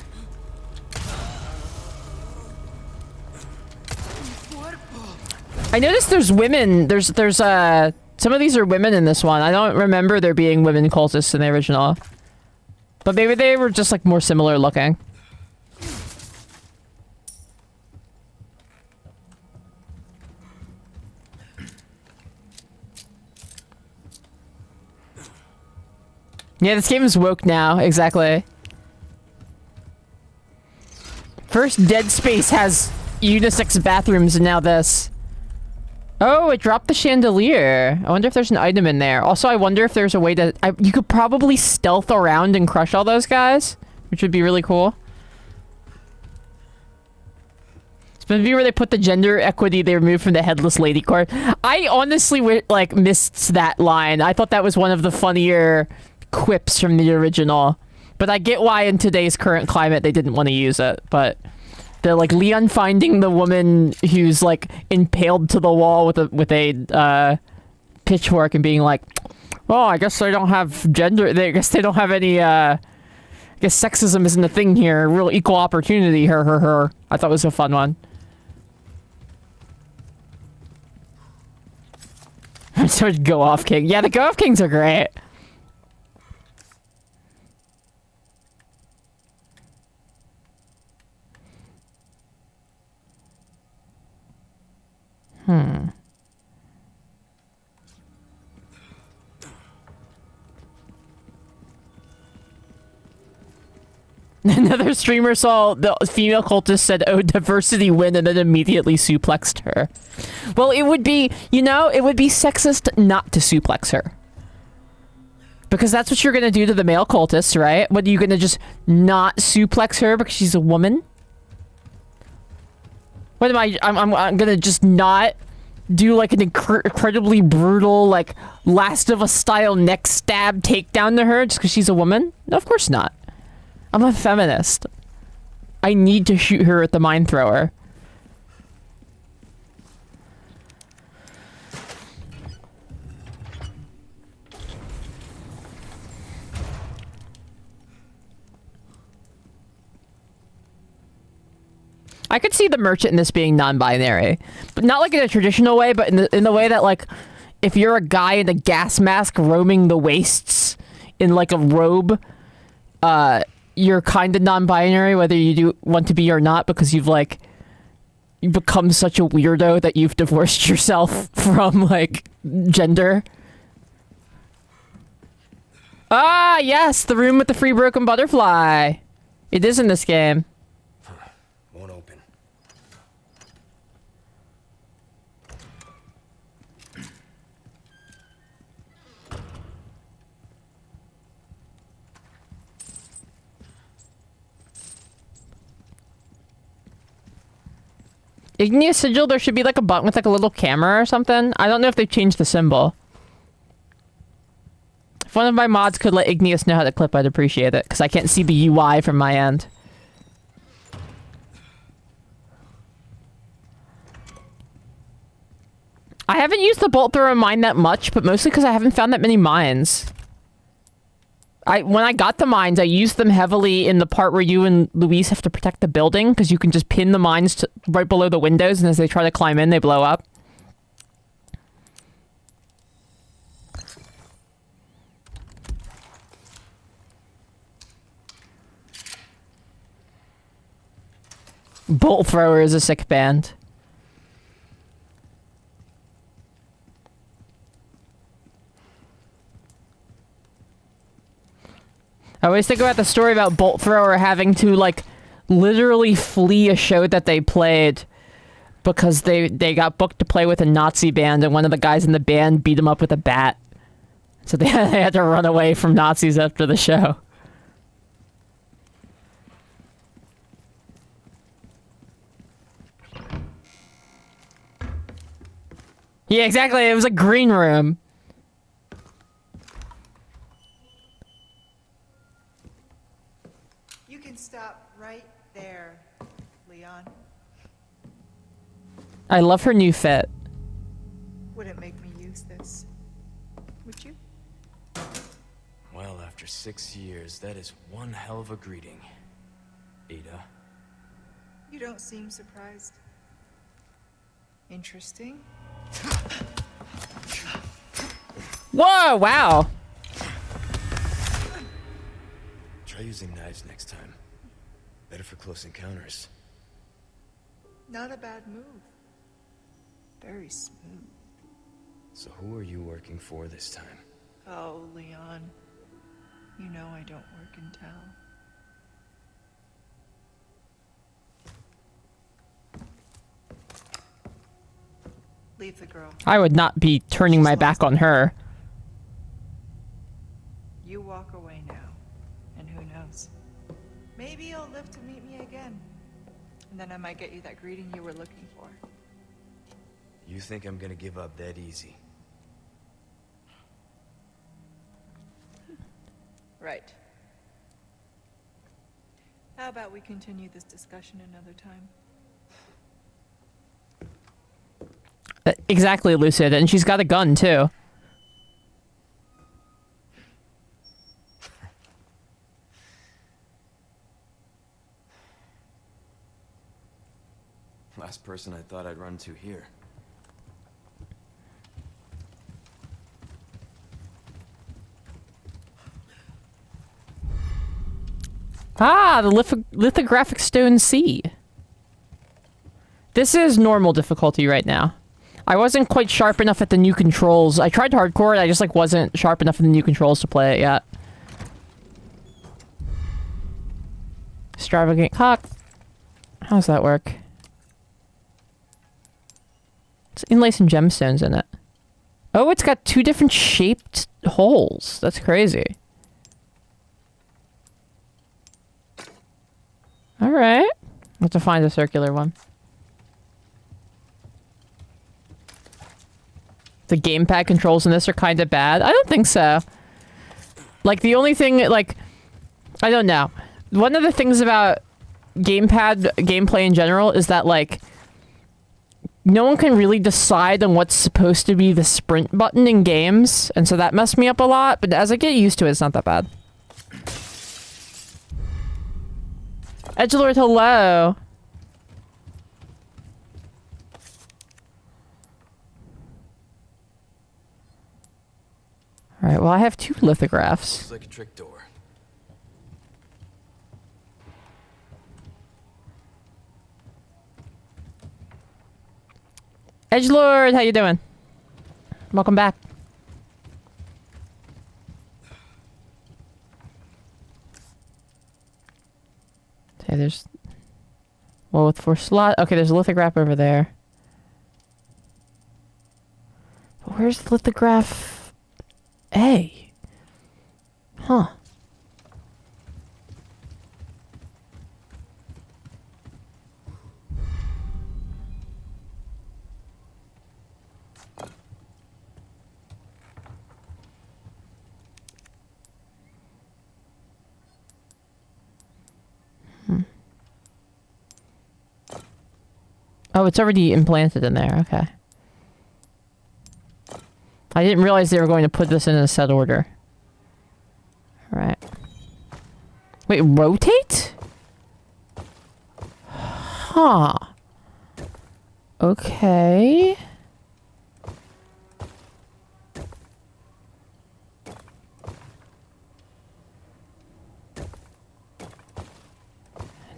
noticed there's women. There's some of these are women in this one. I don't remember there being women cultists in the original. But maybe they were just like more similar looking. Yeah, this game is woke now, exactly. First Dead Space has unisex bathrooms, and now this. Oh, it dropped the chandelier. I wonder if there's an item in there. Also, I wonder if there's a way to... you could probably stealth around and crush all those guys, which would be really cool. It's maybe where they put the gender equity they removed from the Headless Lady card. I honestly like missed that line. I thought that was one of the funnier quips from the original, but I get why in today's current climate they didn't want to use it. But the like Leon finding the woman who's like impaled to the wall with a pitchfork and being like, "Oh, I guess they don't have gender. I guess they don't have any. I guess sexism isn't a thing here. Real equal opportunity." Her. I thought it was a fun one. So much Go Off King. Yeah, the Go Off Kings are great. Another streamer saw the female cultist said, "Oh, diversity win," and then immediately suplexed her. Well, it would be, you know, it would be sexist not to suplex her. Because that's what you're gonna do to the male cultist, right? What, are you gonna just not suplex her because she's a woman? What am I'm gonna just not do like an incredibly brutal, like, Last of Us style neck stab takedown to her just because she's a woman? No, of course not. I'm a feminist. I need to shoot her at the mine thrower. I could see the merchant in this being non-binary, but not like in a traditional way, but in the way that, like, if you're a guy in a gas mask roaming the wastes in like a robe, you're kind of non-binary, whether you do want to be or not, because you've like you become such a weirdo that you've divorced yourself from, like, gender. Ah, yes, the room with the free broken butterfly. It is in this game. Won't open. Igneous Sigil, there should be like a button with like a little camera or something. I don't know if they've changed the symbol. If one of my mods could let Igneous know how to clip, I'd appreciate it, because I can't see the UI from my end. I haven't used the bolt thrower mine that much, but mostly because I haven't found that many mines. When I got the mines, I used them heavily in the part where you and Luis have to protect the building, because you can just pin the mines right below the windows, and as they try to climb in, they blow up. Bolt Thrower is a sick band. I always think about the story about Bolt Thrower having to, like, literally flee a show that they played because they got booked to play with a Nazi band, and one of the guys in the band beat him up with a bat. So they had to run away from Nazis after the show. Yeah, exactly. It was a green room. You can stop right there, Leon. I love her new fit. Wouldn't make me use this, would you? Well, after 6 years, that is one hell of a greeting, Ada. You don't seem surprised. Interesting. Whoa, wow. Try using knives next time. Better for close encounters. Not a bad move. Very smooth. So who are you working for this time? Oh, Leon. You know I don't work in town. Leave the girl. I would not be turning my back on her. You walk away now, and who knows? Maybe you'll live to meet me again. And then I might get you that greeting you were looking for. You think I'm gonna give up that easy? Right. How about we continue this discussion another time? Exactly, Lucid. And she's got a gun, too. Last person I thought I'd run to here. Ah, the lithographic stone C. This is normal difficulty right now. I wasn't quite sharp enough at the new controls. I tried hardcore, I just like wasn't sharp enough in the new controls to play it yet. Extravagant cock. How does that work? It's inlay some gemstones in it. Oh, it's got 2 different shaped holes. That's crazy. Alright. I have to find a circular one. The gamepad controls in this are kind of bad. I don't think so. Like, the only thing, like... I don't know. One of the things about gamepad gameplay in general is that, like... no one can really decide on what's supposed to be the sprint button in games, and so that messed me up a lot, but as I get used to it, it's not that bad. Edgelord, hello! Alright, well I have 2 lithographs. Looks like a trick door. Edgelord, how you doing? Welcome back. Okay, there's... Well, with 4 slot... Okay, there's a lithograph over there. But where's lithograph A? Huh. Oh, it's already implanted in there. Okay. I didn't realize they were going to put this in a set order. Right. Wait, rotate? Huh. Okay.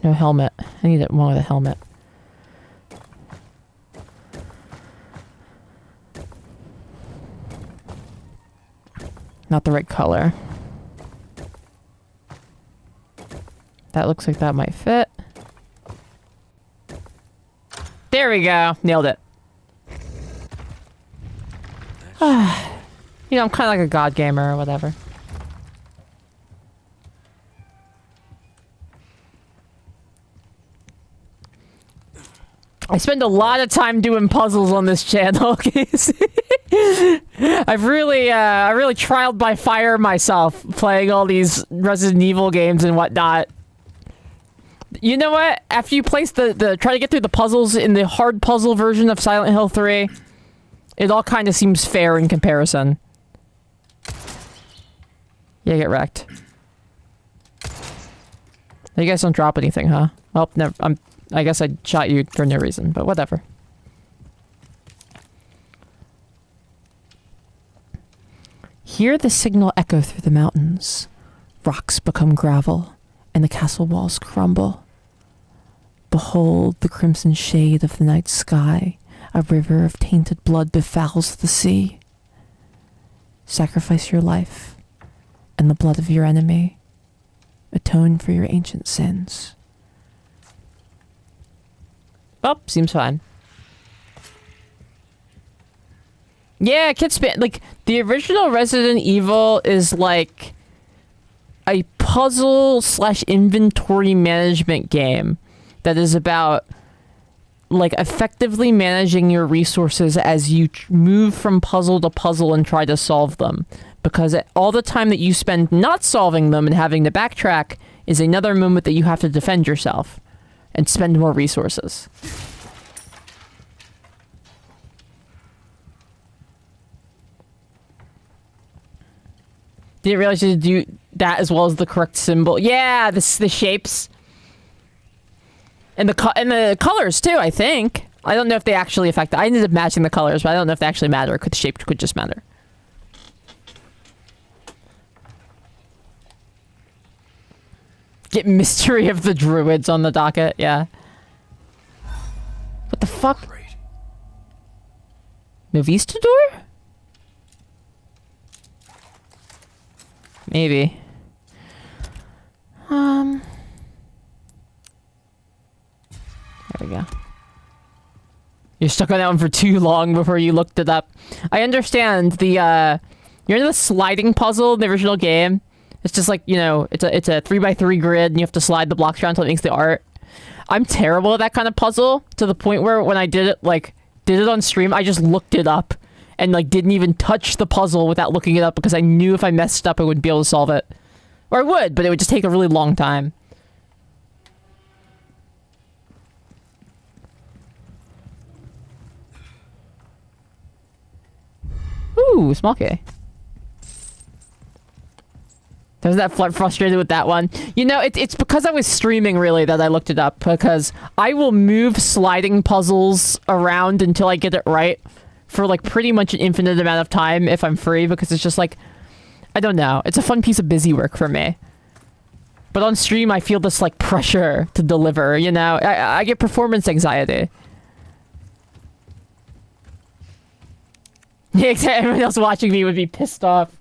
No helmet. I need one with a helmet. Not the right color. That looks like that might fit. There we go. Nailed it. You know, I'm kind of like a god gamer or whatever. I spend a lot of time doing puzzles on this channel. I really trialed by fire myself playing all these Resident Evil games and whatnot. You know what? After you place try to get through the puzzles in the hard puzzle version of Silent Hill 3, it all kind of seems fair in comparison. Yeah, get wrecked. You guys don't drop anything, huh? Well, never. I guess I shot you for no reason, but whatever. Hear the signal echo through the mountains. Rocks become gravel, and the castle walls crumble. Behold the crimson shade of the night sky. A river of tainted blood befouls the sea. Sacrifice your life, and the blood of your enemy. Atone for your ancient sins. Oh, seems fine. Yeah, like, the original Resident Evil is like a puzzle / inventory management game that is about like effectively managing your resources as you move from puzzle to puzzle and try to solve them. Because all the time that you spend not solving them and having to backtrack is another moment that you have to defend yourself and spend more resources. Didn't realize you had to do that as well as the correct symbol. Yeah, the shapes. And the colors too, I think. I don't know if they actually affect it. I ended up matching the colors, but I don't know if they actually matter. The shape could just matter. Get Mystery of the Druids on the docket, yeah. What the fuck? Novistador? Maybe. There we go. You're stuck on that one for too long before you looked it up. I understand the, you're in the sliding puzzle in the original game. It's just like, you know, it's a 3x3 grid and you have to slide the blocks around until it makes the art. I'm terrible at that kind of puzzle to the point where when I did it on stream, I just looked it up and like didn't even touch the puzzle without looking it up because I knew if I messed up I wouldn't be able to solve it. Or I would, but it would just take a really long time. Ooh, small K. I was that frustrated with that one. You know, it's because I was streaming, really, that I looked it up. Because I will move sliding puzzles around until I get it right for, like, pretty much an infinite amount of time if I'm free. Because it's just, like, I don't know. It's a fun piece of busy work for me. But on stream, I feel this, like, pressure to deliver, you know? I get performance anxiety. Yeah, exactly. Everyone else watching me would be pissed off.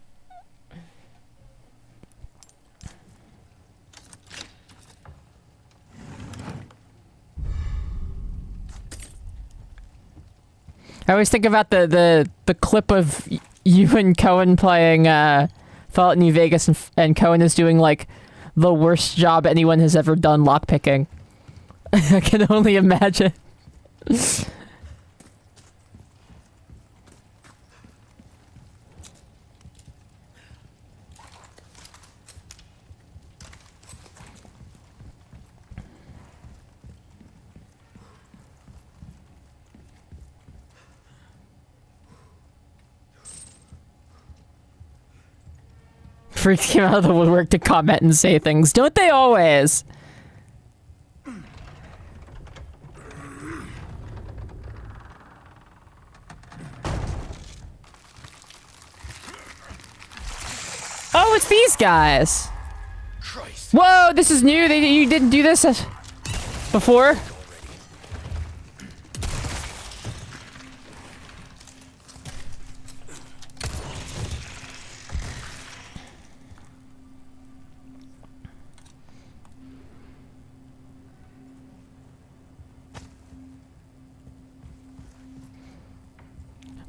I always think about the clip of you and Cohen playing Fallout New Vegas, and Cohen is doing like the worst job anyone has ever done lockpicking. I can only imagine. Freaks came out of the woodwork to comment and say things. Don't they always? Oh, it's these guys. Christ. Whoa, this is new. You didn't do this before?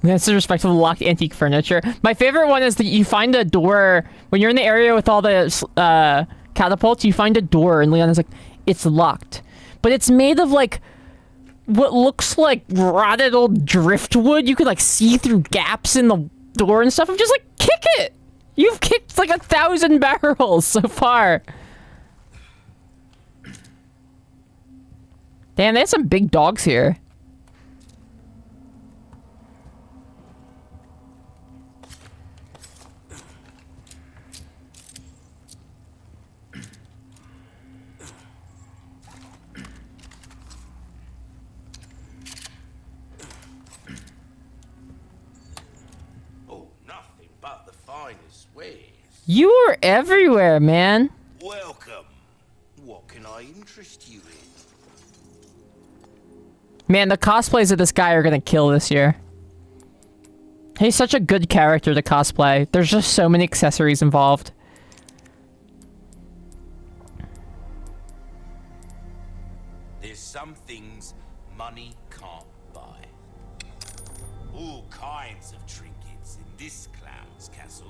That's the respectable locked antique furniture. My favorite one is that you find a door when you're in the area with all the catapults. You find a door, and Leon is like, "It's locked," but it's made of like what looks like rotted old driftwood. You could like see through gaps in the door and stuff. I'm just like, kick it. You've kicked like 1,000 barrels so far. Damn, they have some big dogs here. You are everywhere, man. Welcome. What can I interest you in? Man, the cosplays of this guy are gonna kill this year. He's such a good character to cosplay. There's just so many accessories involved. There's some things money can't buy. All kinds of trinkets in this clown's castle.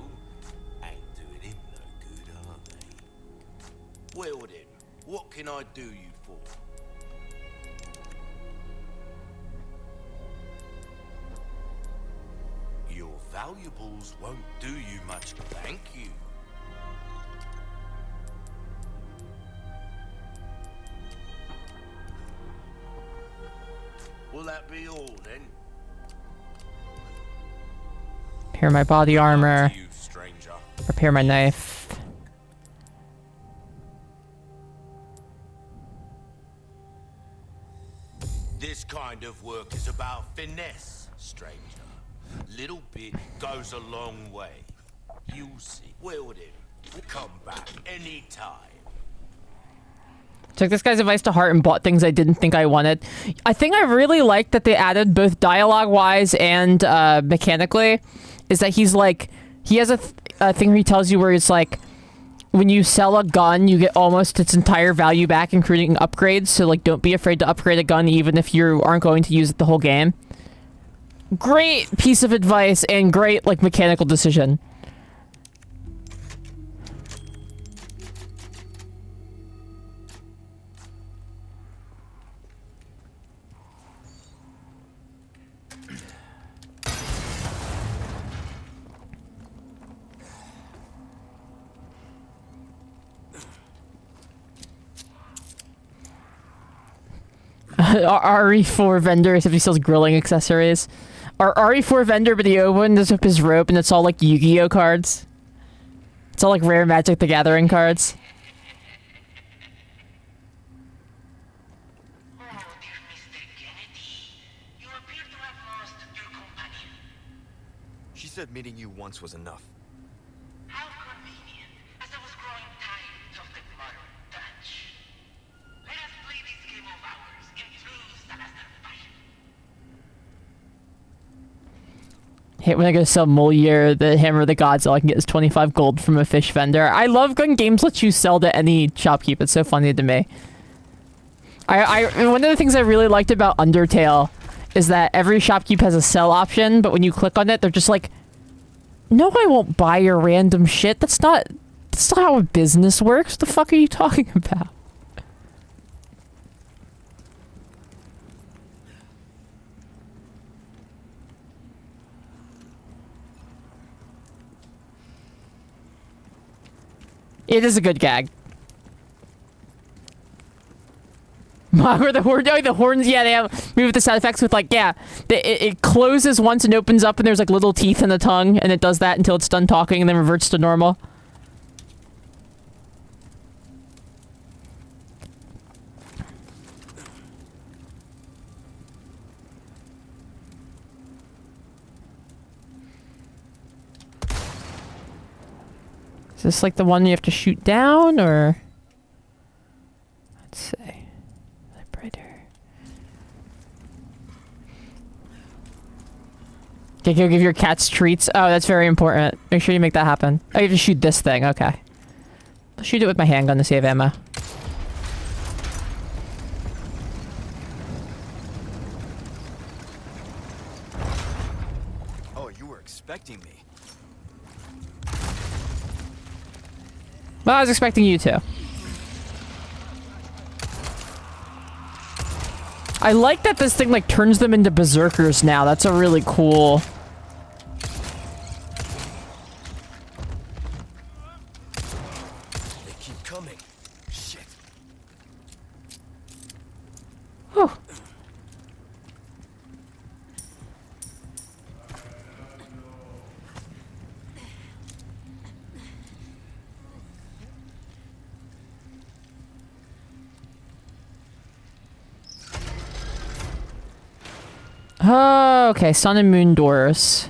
Ain't doing him no good, are they? Well then, what can I do you for? Your valuables won't do you much, thank you. Will that be all then? Repair my body armor. You, stranger. Repair my knife. This kind of work is about finesse, stranger. Little bit goes a long way. You'll see. Well then, come back anytime. Took this guy's advice to heart and bought things I didn't think I wanted. I think I really liked that they added both dialogue-wise and mechanically. Is that he's like, he has a thing where he tells you where it's like, when you sell a gun, you get almost its entire value back, including upgrades. So like, don't be afraid to upgrade a gun even if you aren't going to use it the whole game. Great piece of advice and great like mechanical decision. RE4 vendor, except he sells grilling accessories. Our RE4 vendor, but he opens up his rope and it's all like Yu-Gi-Oh cards. It's all like rare Magic the Gathering cards. Oh, dear Mr. Kennedy. You appear to have lost your companion. She said meeting you once was enough. How convenient, as I was growing tired of the modern Dutch. Let us play this game of ours in true Salazar fashion. Hate when I go to sell Moliere, the Hammer of the Gods, all I can get is 25 gold from a fish vendor. I love when games let you sell to any shopkeep. It's so funny to me. One of the things I really liked about Undertale is that every shopkeep has a sell option, but when you click on it, they're just like, no, I won't buy your random shit. That's not how a business works. What the fuck are you talking about? It is a good gag. Or the horn, oh, the horns, yeah, they have move the sound effects with like, yeah, it closes once and opens up and there's like little teeth in the tongue and it does that until it's done talking and then reverts to normal. Is this like the one you have to shoot down or? Let's see. Okay, go give your cats treats. Oh, that's very important. Make sure you make that happen. Oh, you have to shoot this thing. Okay. I'll shoot it with my handgun to save ammo. Oh, you were expecting me. Well, I was expecting you to. I like that this thing like turns them into berserkers now. That's a really cool... They keep coming. Shit. Whew. Oh, okay. Sun and Moon doors.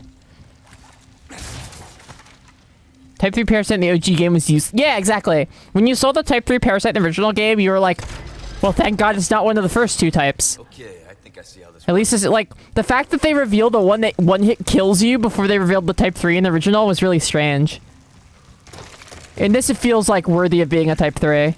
Type 3 parasite in the OG game was used. Yeah, exactly. When you saw the Type 3 parasite in the original game, you were like, well, thank God it's not one of the first two types. Okay, I think I see how this At least it's like, the fact that they revealed the one that one hit kills you before they revealed the Type 3 in the original was really strange. In this, it feels like worthy of being a Type 3.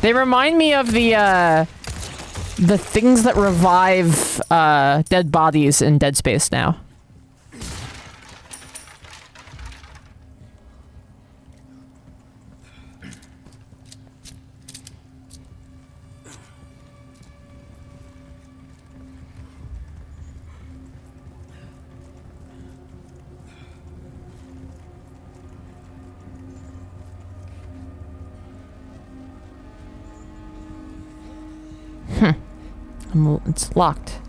They remind me of the things that revive dead bodies in Dead Space now. It's locked.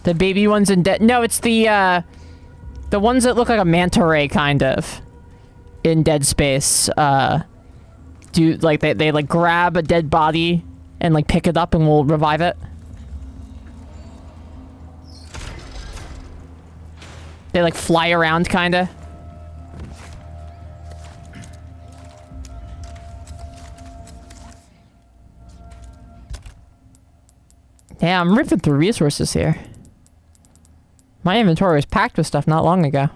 The baby ones in Dead... No, it's the ones that look like a manta ray, kind of. In Dead Space. Do, like, they like, grab a dead body and, like, pick it up and we'll revive it. They, like, fly around, kinda. Yeah, I'm ripping through resources here. My inventory was packed with stuff not long ago.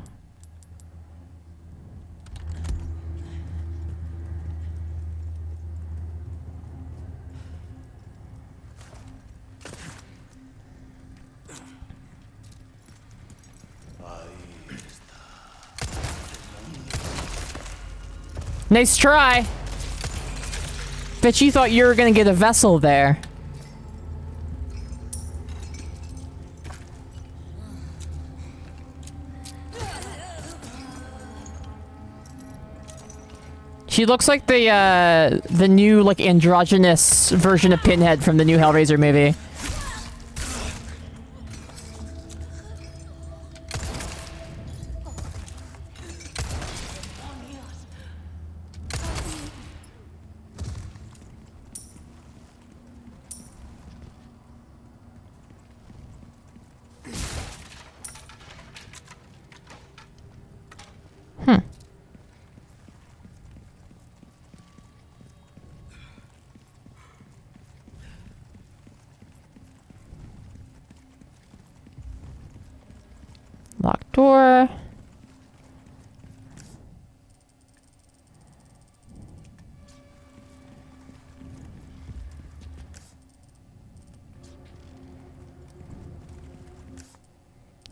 Nice try. Bet you thought you were gonna get a vessel there. She looks like the new, like, androgynous version of Pinhead from the new Hellraiser movie. door.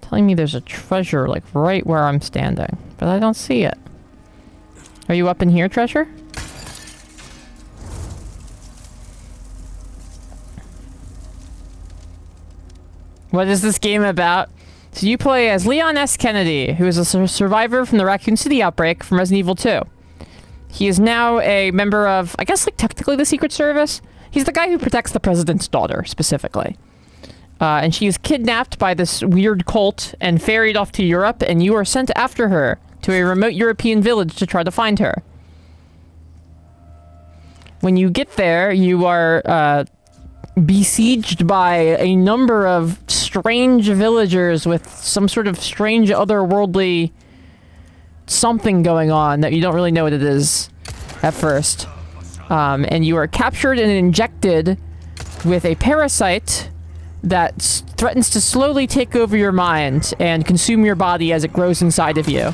Telling me there's a treasure, like, right where I'm standing. But I don't see it. Are you up in here, treasure? What is this game about? So you play as Leon S. Kennedy, who is a survivor from the Raccoon City outbreak from Resident Evil 2. He is now a member of, I guess, like, technically the Secret Service. He's the guy who protects the president's daughter, specifically. And she is kidnapped by this weird cult and ferried off to Europe, and you are sent after her to a remote European village to try to find her. When you get there, you are besieged by a number of strange villagers with some sort of strange otherworldly something going on that you don't really know what it is at first. And you are captured and injected with a parasite that threatens to slowly take over your mind and consume your body as it grows inside of you.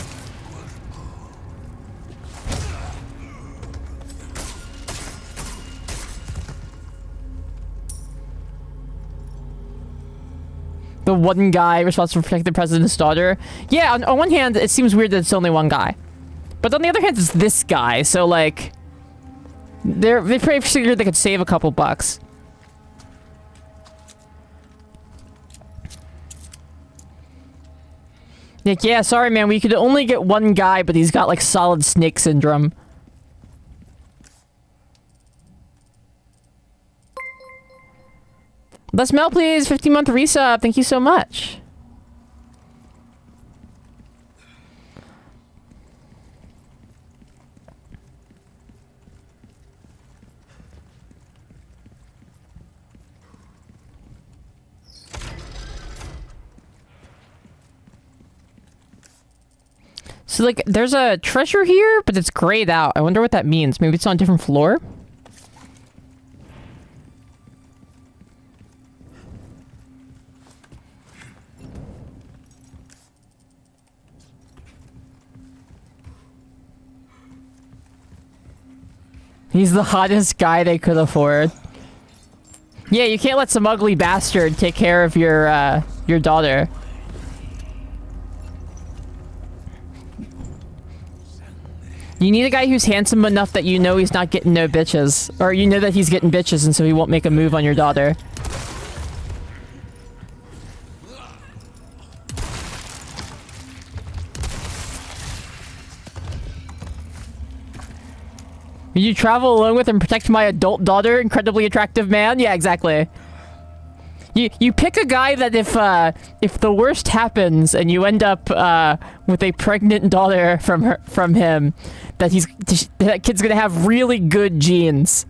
The one guy responsible for protecting the president's daughter. Yeah, on one hand, it seems weird that it's only one guy. But on the other hand, it's this guy, so like... They probably figured they could save a couple bucks. Like, yeah, sorry man, we could only get one guy, but he's got like solid snake syndrome. Les Mel, please, 15-month resub, thank you so much. So, like, there's a treasure here, but it's grayed out. I wonder what that means. Maybe it's on a different floor? He's the hottest guy they could afford. Yeah, you can't let some ugly bastard take care of your daughter. You need a guy who's handsome enough that you know he's not getting no bitches. Or you know that he's getting bitches and so he won't make a move on your daughter. You travel alone with and protect my adult daughter, incredibly attractive man? Yeah, exactly. You pick a guy that if the worst happens and you end up with a pregnant daughter from him, that kid's gonna have really good genes.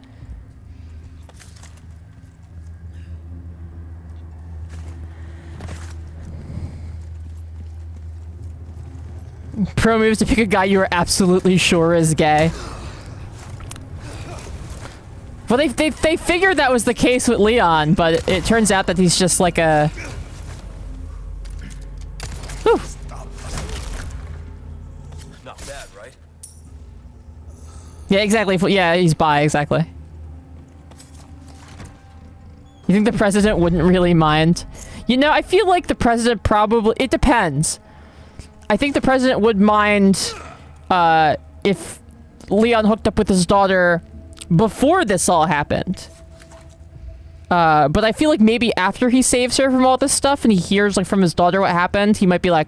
Pro moves to pick a guy you are absolutely sure is gay. Well, they figured that was the case with Leon, but it turns out that he's just like a... Whew. Not bad, right? Yeah, exactly. Yeah, he's bi, exactly. You think the president wouldn't really mind? You know, I feel like the president probably... It depends. I think the president would mind if Leon hooked up with his daughter before this all happened. But I feel like maybe after he saves her from all this stuff and he hears like from his daughter what happened, he might be like,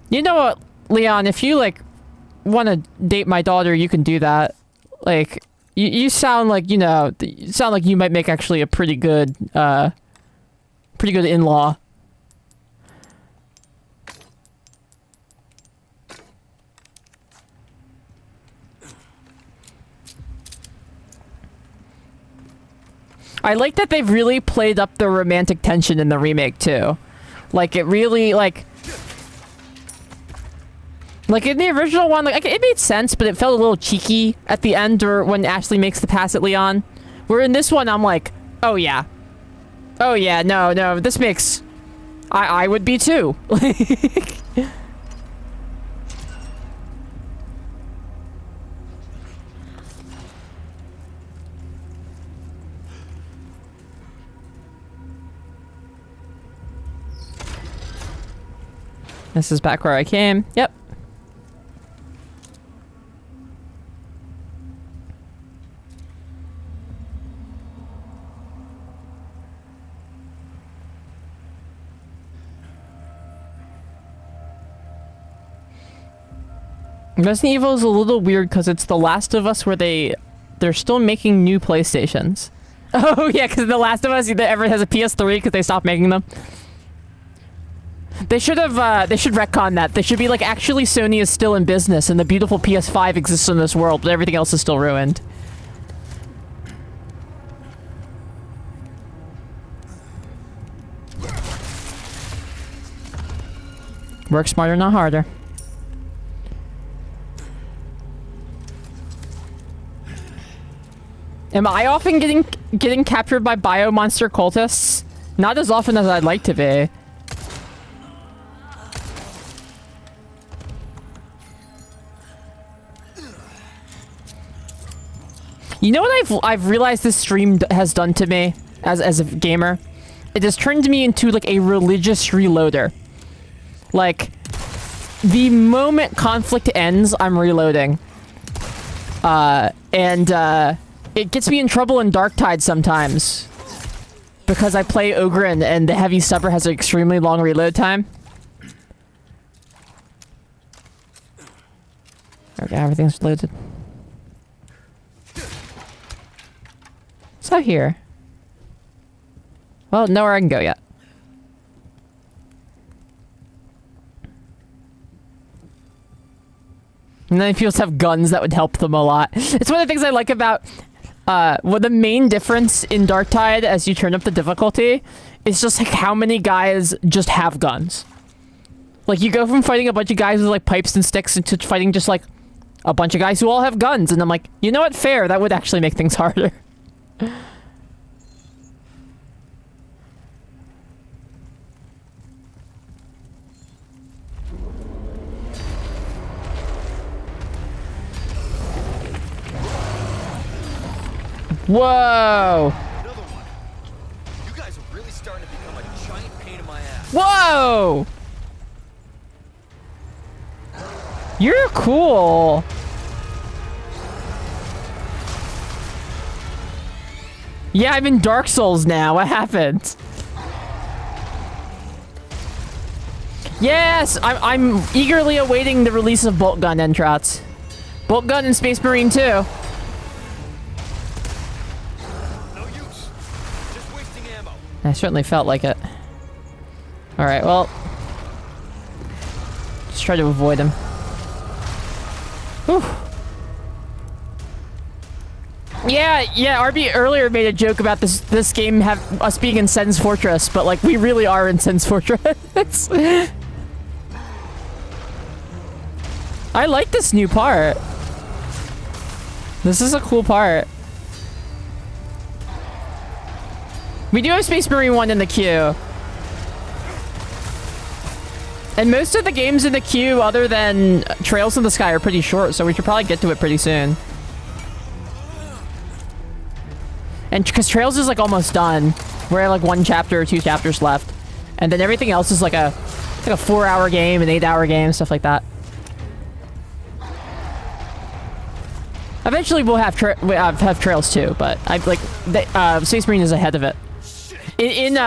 you know what, Leon, if you like want to date my daughter, you can do that. Like, you sound like, you know, you sound like you might make actually a pretty good in-law. I like that they've really played up the romantic tension in the remake, too. Like, it really, like in the original one, like, it made sense, but it felt a little cheeky at the end, or when Ashley makes the pass at Leon. Where in this one, I'm like, oh yeah. Oh yeah, no, this makes... I would be too. This is back where I came. Yep. Resident Evil is a little weird because it's The Last of Us where they're still making new PlayStations. Oh yeah, because The Last of Us everyone has a PS3 because they stopped making them. They should retcon that. They should be like, actually Sony is still in business and the beautiful PS5 exists in this world, but everything else is still ruined. Work smarter, not harder. Am I often getting captured by biomonster cultists? Not as often as I'd like to be. You know what I've realized this stream has done to me as a gamer? It has turned me into like a religious reloader. Like, the moment conflict ends, I'm reloading. It gets me in trouble in Darktide sometimes. Because I play Ogren and the Heavy Stubber has an extremely long reload time. Okay, everything's loaded. What's out here? Well, nowhere I can go yet. And then if you just have guns, that would help them a lot. It's one of the things I like about... well, the main difference in Darktide as you turn up the difficulty is just like how many guys just have guns. Like, you go from fighting a bunch of guys with like pipes and sticks into fighting just like a bunch of guys who all have guns. And I'm like, you know what? Fair. That would actually make things harder. Whoa! Another one. You guys are really starting to become a giant pain in my ass. Whoa! You're cool. Yeah, I'm in Dark Souls now. What happened? Yes, I'm eagerly awaiting the release of Bolt Gun Entrats. Bolt Gun and Space Marine 2. No use. Just wasting ammo. I certainly felt like it. Alright, well. Just try to avoid him. Whew. Yeah, RB earlier made a joke about this game have us being in Sen's Fortress, but like we really are in Sen's Fortress. I like this new part. This is a cool part. We do have Space Marine 1 in the queue. And most of the games in the queue other than Trails in the Sky are pretty short, so we should probably get to it pretty soon. And because Trails is like almost done. We're at like 1 chapter or 2 chapters left. And then everything else is like a 4-hour game, an 8-hour game, stuff like that. Eventually we'll have Trails too, but I like Space Marine is ahead of it. In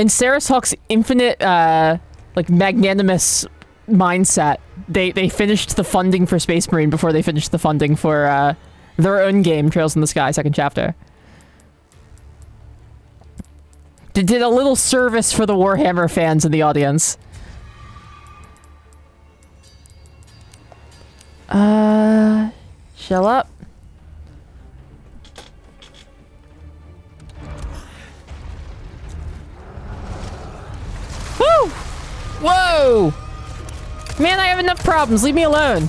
Sarah Hawk's infinite like magnanimous mindset, they finished the funding for Space Marine before they finished the funding for their own game, Trails in the Sky, 2nd chapter. They did a little service for the Warhammer fans in the audience. Shell up. Woo! Whoa! Man, I have enough problems. Leave me alone.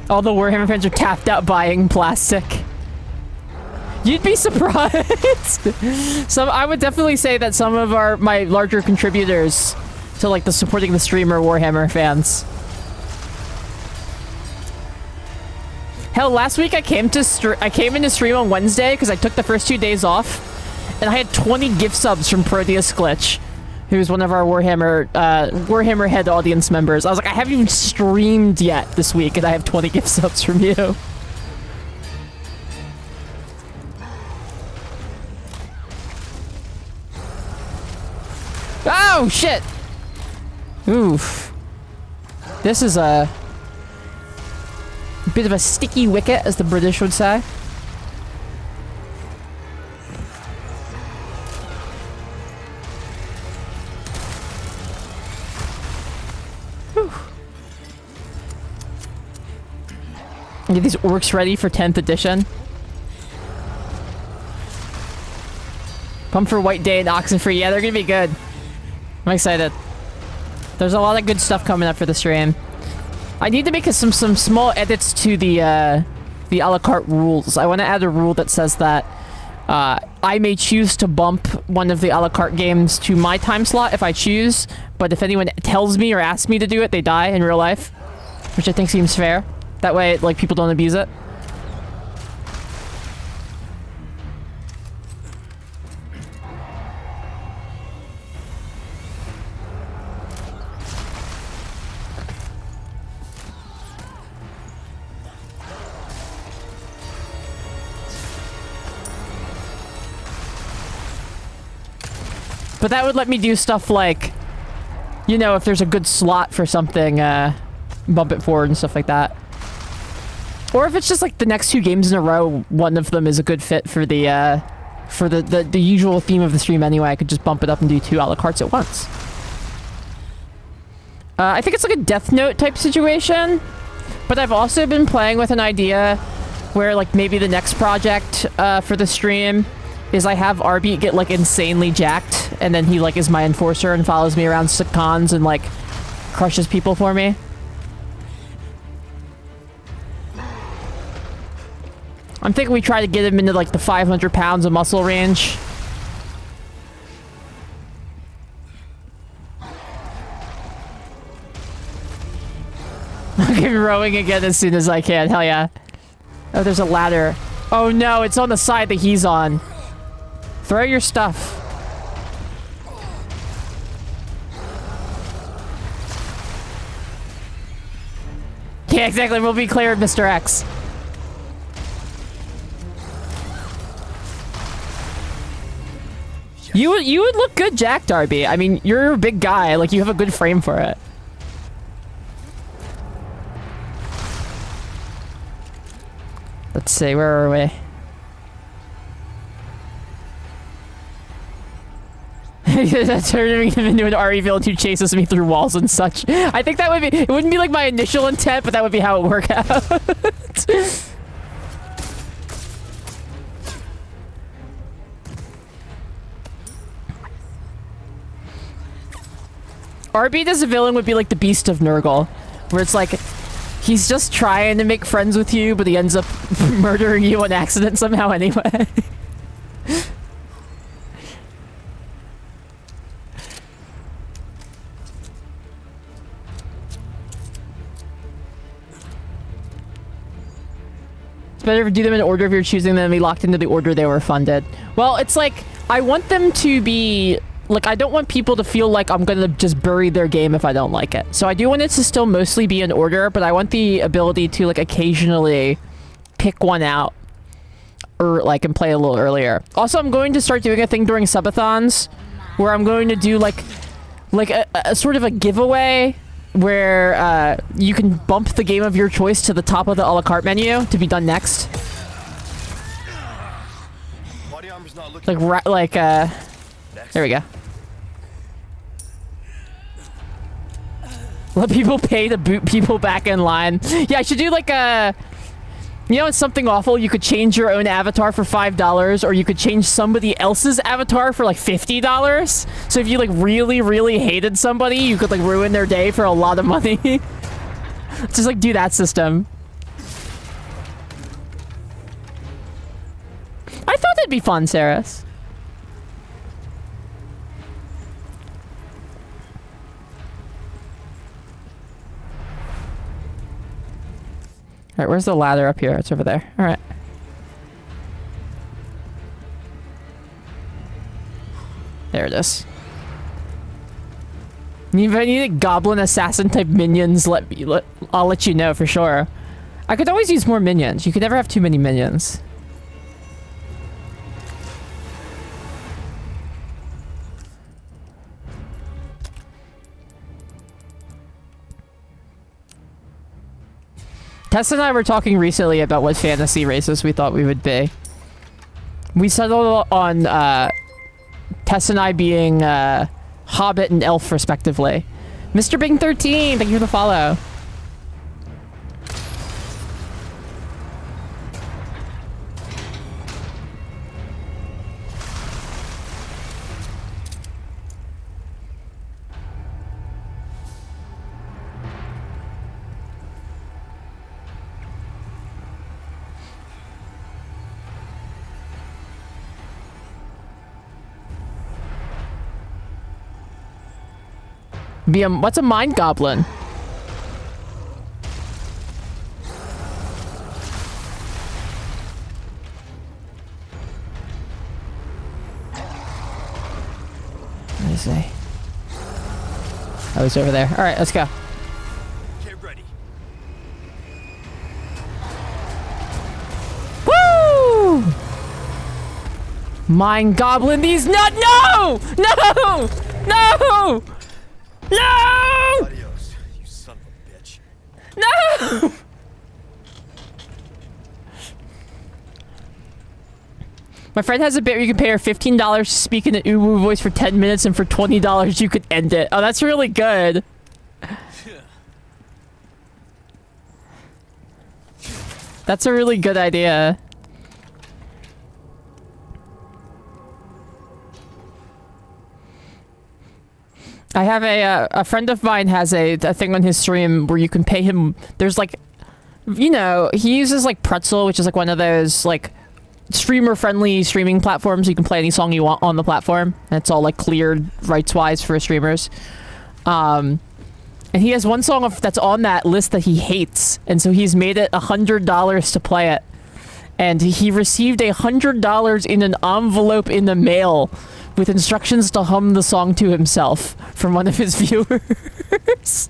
All the Warhammer fans are tapped out buying plastic. You'd be surprised. I would definitely say that some of my larger contributors to like the supporting the streamer Warhammer fans. Hell, last week I came into stream on Wednesday because I took the first 2 days off, and I had 20 gift subs from Proteus Glitch, who's one of our Warhammer head audience members. I was like, I haven't even streamed yet this week, and I have 20 gift subs from you. Oh, shit! Oof. This is a bit of a sticky wicket, as the British would say. Whew. Get these orcs ready for 10th edition. Pump for White Day and Oxenfree. Yeah, they're gonna be good. I'm excited. There's a lot of good stuff coming up for the stream. I need to make some small edits to the a la carte rules. I want to add a rule that says that I may choose to bump one of the a la carte games to my time slot if I choose, but if anyone tells me or asks me to do it, they die in real life, which I think seems fair. That way, like, people don't abuse it. But that would let me do stuff like, you know, if there's a good slot for something, bump it forward and stuff like that. Or if it's just like the next 2 games in a row, one of them is a good fit for the usual theme of the stream anyway, I could just bump it up and do 2 a la cartes at once. I think it's like a Death Note type situation, but I've also been playing with an idea where, like, maybe the next project for the stream is I have Arby get, like, insanely jacked, and then he, like, is my enforcer and follows me around sick cons and, like, crushes people for me. I'm thinking we try to get him into, like, the 500 pounds of muscle range. I'll get rowing again as soon as I can. Hell yeah. Oh, there's a ladder. Oh no, it's on the side that he's on. Throw your stuff. Yeah, exactly. We'll be clear, Mr. X. You would look good, Jack Darby. I mean, you're a big guy. Like, you have a good frame for it. Let's see, where are we? Turning him into an RE villain who chases me through walls and such. I think that would be... It wouldn't be like my initial intent, but that would be how it would work out. Arby as a villain would be like the Beast of Nurgle, where it's like he's just trying to make friends with you, but he ends up murdering you on accident somehow anyway. It's better to do them in order if you're choosing them and be locked into the order they were funded. Well, it's like, I want them to be... Like, I don't want people to feel like I'm gonna just bury their game if I don't like it. So I do want it to still mostly be in order, but I want the ability to, like, occasionally pick one out. Or, like, and play a little earlier. Also, I'm going to start doing a thing during subathons, where I'm going to do, like a sort of a giveaway, where, you can bump the game of your choice to the top of the a la carte menu to be done next. There we go. Let people pay to boot people back in line. Yeah, I should do like a... You know, it's something awful. You could change your own avatar for $5, or you could change somebody else's avatar for like $50. So if you like really, really hated somebody, you could like ruin their day for a lot of money. Just like do that system. I thought that'd be fun, Saris. Alright, where's the ladder up here? It's over there. Alright. There it is. If I need goblin assassin type minions, I'll let you know for sure. I could always use more minions. You could never have too many minions. Tess and I were talking recently about what fantasy races we thought we would be. We settled on Tess and I being Hobbit and Elf respectively. Mr. Bing 13, thank you for the follow. What's a mind goblin? What is he? Oh, he's over there. All right, let's go. Get ready. Woo! Mind goblin these nut. No! No! No! No! Adios, you son of a bitch. No! My friend has a bit where you can pay her $15 to speak in an uwu voice for 10 minutes, and for $20 you could end it. Oh, that's really good. That's a really good idea. I have a friend of mine has a thing on his stream where you can pay him. There's like, you know, he uses like Pretzel, which is like one of those like streamer friendly streaming platforms. You can play any song you want on the platform, and it's all like cleared rights wise for streamers. And he has one song that's on that list that he hates, and so he's made it $100 to play it. And he received $100 in an envelope in the mail with instructions to hum the song to himself from one of his viewers.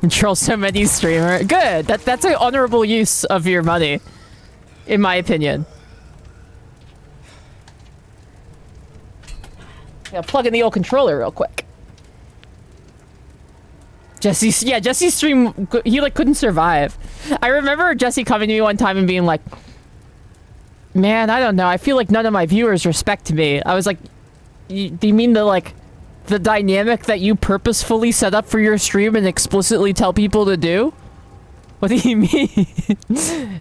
Control so many streamer. Good. That's an honorable use of your money, in my opinion. Yeah, plug in the old controller real quick. Jesse's stream, he like couldn't survive. I remember Jesse coming to me one time and being like, "Man, I don't know. I feel like none of my viewers respect me." I was like, "Do you mean the dynamic that you purposefully set up for your stream and explicitly tell people to do? What do you mean?"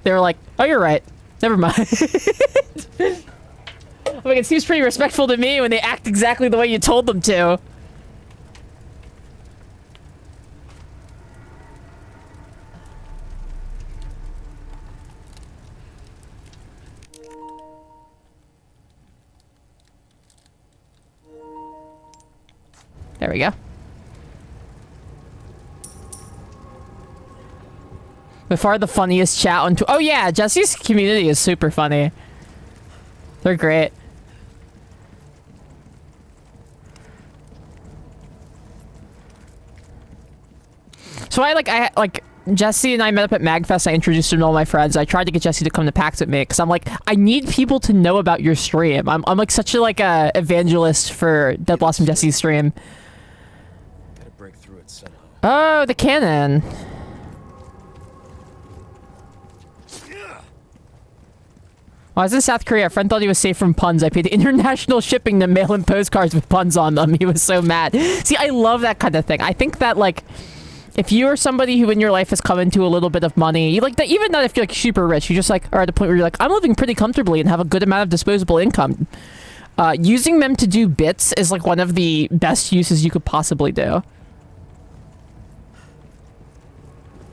They were like, "Oh, you're right. Never mind." Like, it seems pretty respectful to me when they act exactly the way you told them to. There we go. By far the funniest chat on oh yeah, Jesse's community is super funny. They're great. So I like Jesse and I met up at MagFest. I introduced him to all my friends. I tried to get Jesse to come to PAX with me because I'm like, I need people to know about your stream. I'm like such a a evangelist for Dead Blossom Jesse's stream. Gotta break through it somehow. Oh, the cannon. When I was in South Korea, a friend thought he was safe from puns. I paid international shipping to mail him postcards with puns on them. He was so mad. See, I love that kind of thing. I think that if you are somebody who in your life has come into a little bit of money, you like that, even not if you're like super rich, you just like are at a point where you're like, I'm living pretty comfortably and have a good amount of disposable income. Using them to do bits is like one of the best uses you could possibly do.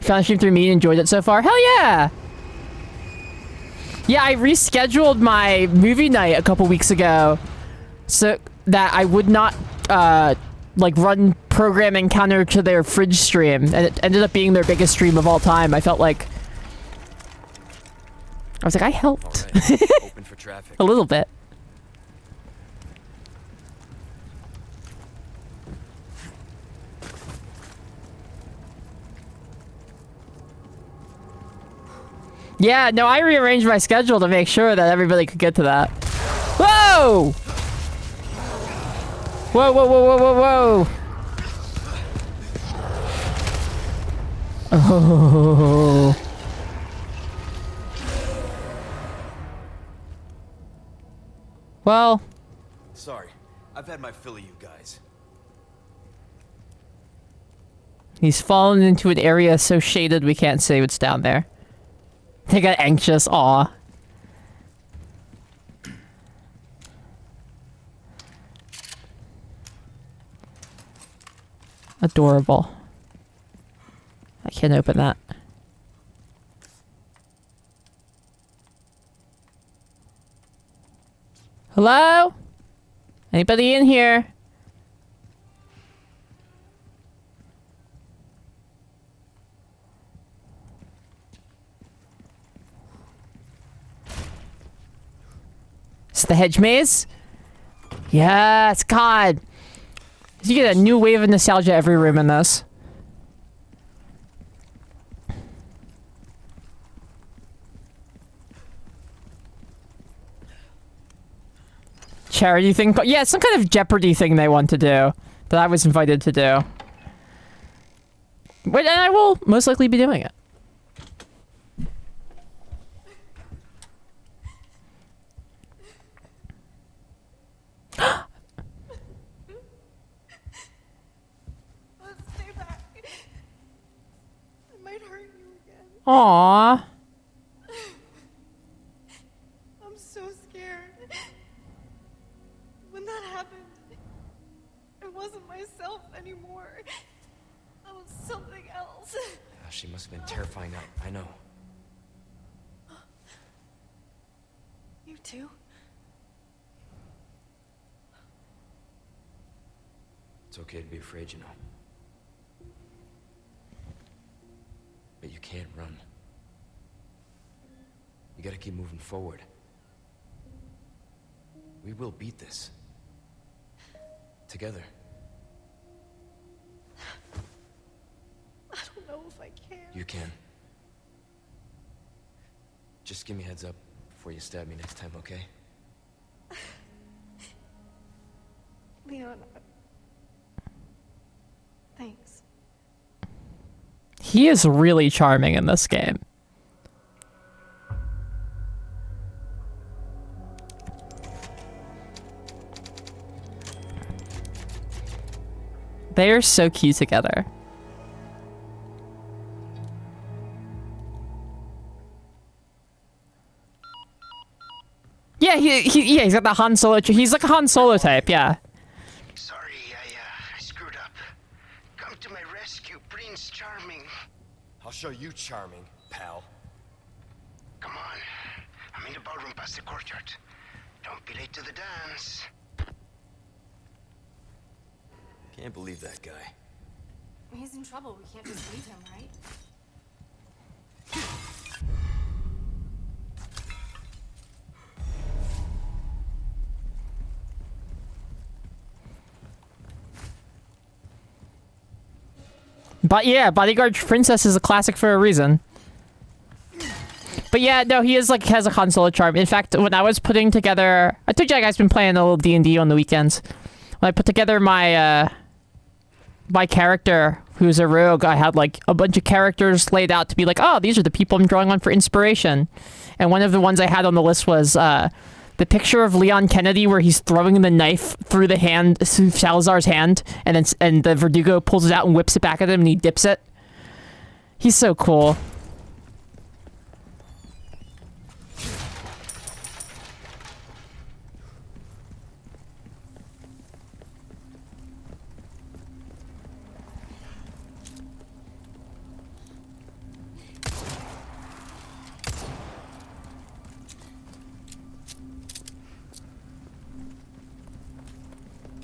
Found a stream through me and enjoyed it so far? Hell yeah! Yeah, I rescheduled my movie night a couple weeks ago so that I would not like run programming counter to their fridge stream, and it ended up being their biggest stream of all time. I felt like I was like, I helped. Right. Open for traffic. A little bit. Yeah, no, I rearranged my schedule to make sure that everybody could get to that. Whoa! Whoa, whoa, whoa, whoa, whoa, whoa! Oh. Well. Sorry, I've had my fill of you guys. He's fallen into an area so shaded we can't see what's down there. They got anxious. Aw. Adorable. I can't open that. Hello? Anybody in here? It's the hedge maze? Yes, God. You get a new wave of nostalgia every room in this. Charity thing? Yeah, some kind of Jeopardy thing they want to do that I was invited to do. But and I will most likely be doing it. Aww. I'm so scared. When that happened, I wasn't myself anymore. I was something else. She must have been terrifying. I know. You too? It's okay to be afraid, you know. But you can't run. You gotta keep moving forward. We will beat this. Together. I don't know if I can. You can. Just give me a heads up before you stab me next time, okay? Leon, thanks. He is really charming in this game. They are so cute together. Yeah, he's got the Han Solo. He's like a Han Solo type, yeah. Sorry, I screwed up. Come to my rescue, Prince Charming. I'll show you charming, pal. Come on. I'm in the ballroom past the courtyard. Don't be late to the dance. Can't believe that guy. He's in trouble. We can't just leave him, right? But yeah, Bodyguard Princess is a classic for a reason. But yeah, no, he is like has a Han Solo charm. In fact, when I was putting together, I told you guys been playing a little D&D on the weekends. When I put together my my character who's a rogue, I had like a bunch of characters laid out to be like, oh, these are the people I'm drawing on for inspiration. And one of the ones I had on the list was the picture of Leon Kennedy where he's throwing the knife through the hand, through Salazar's hand, and then the Verdugo pulls it out and whips it back at him and he dips it. He's so cool.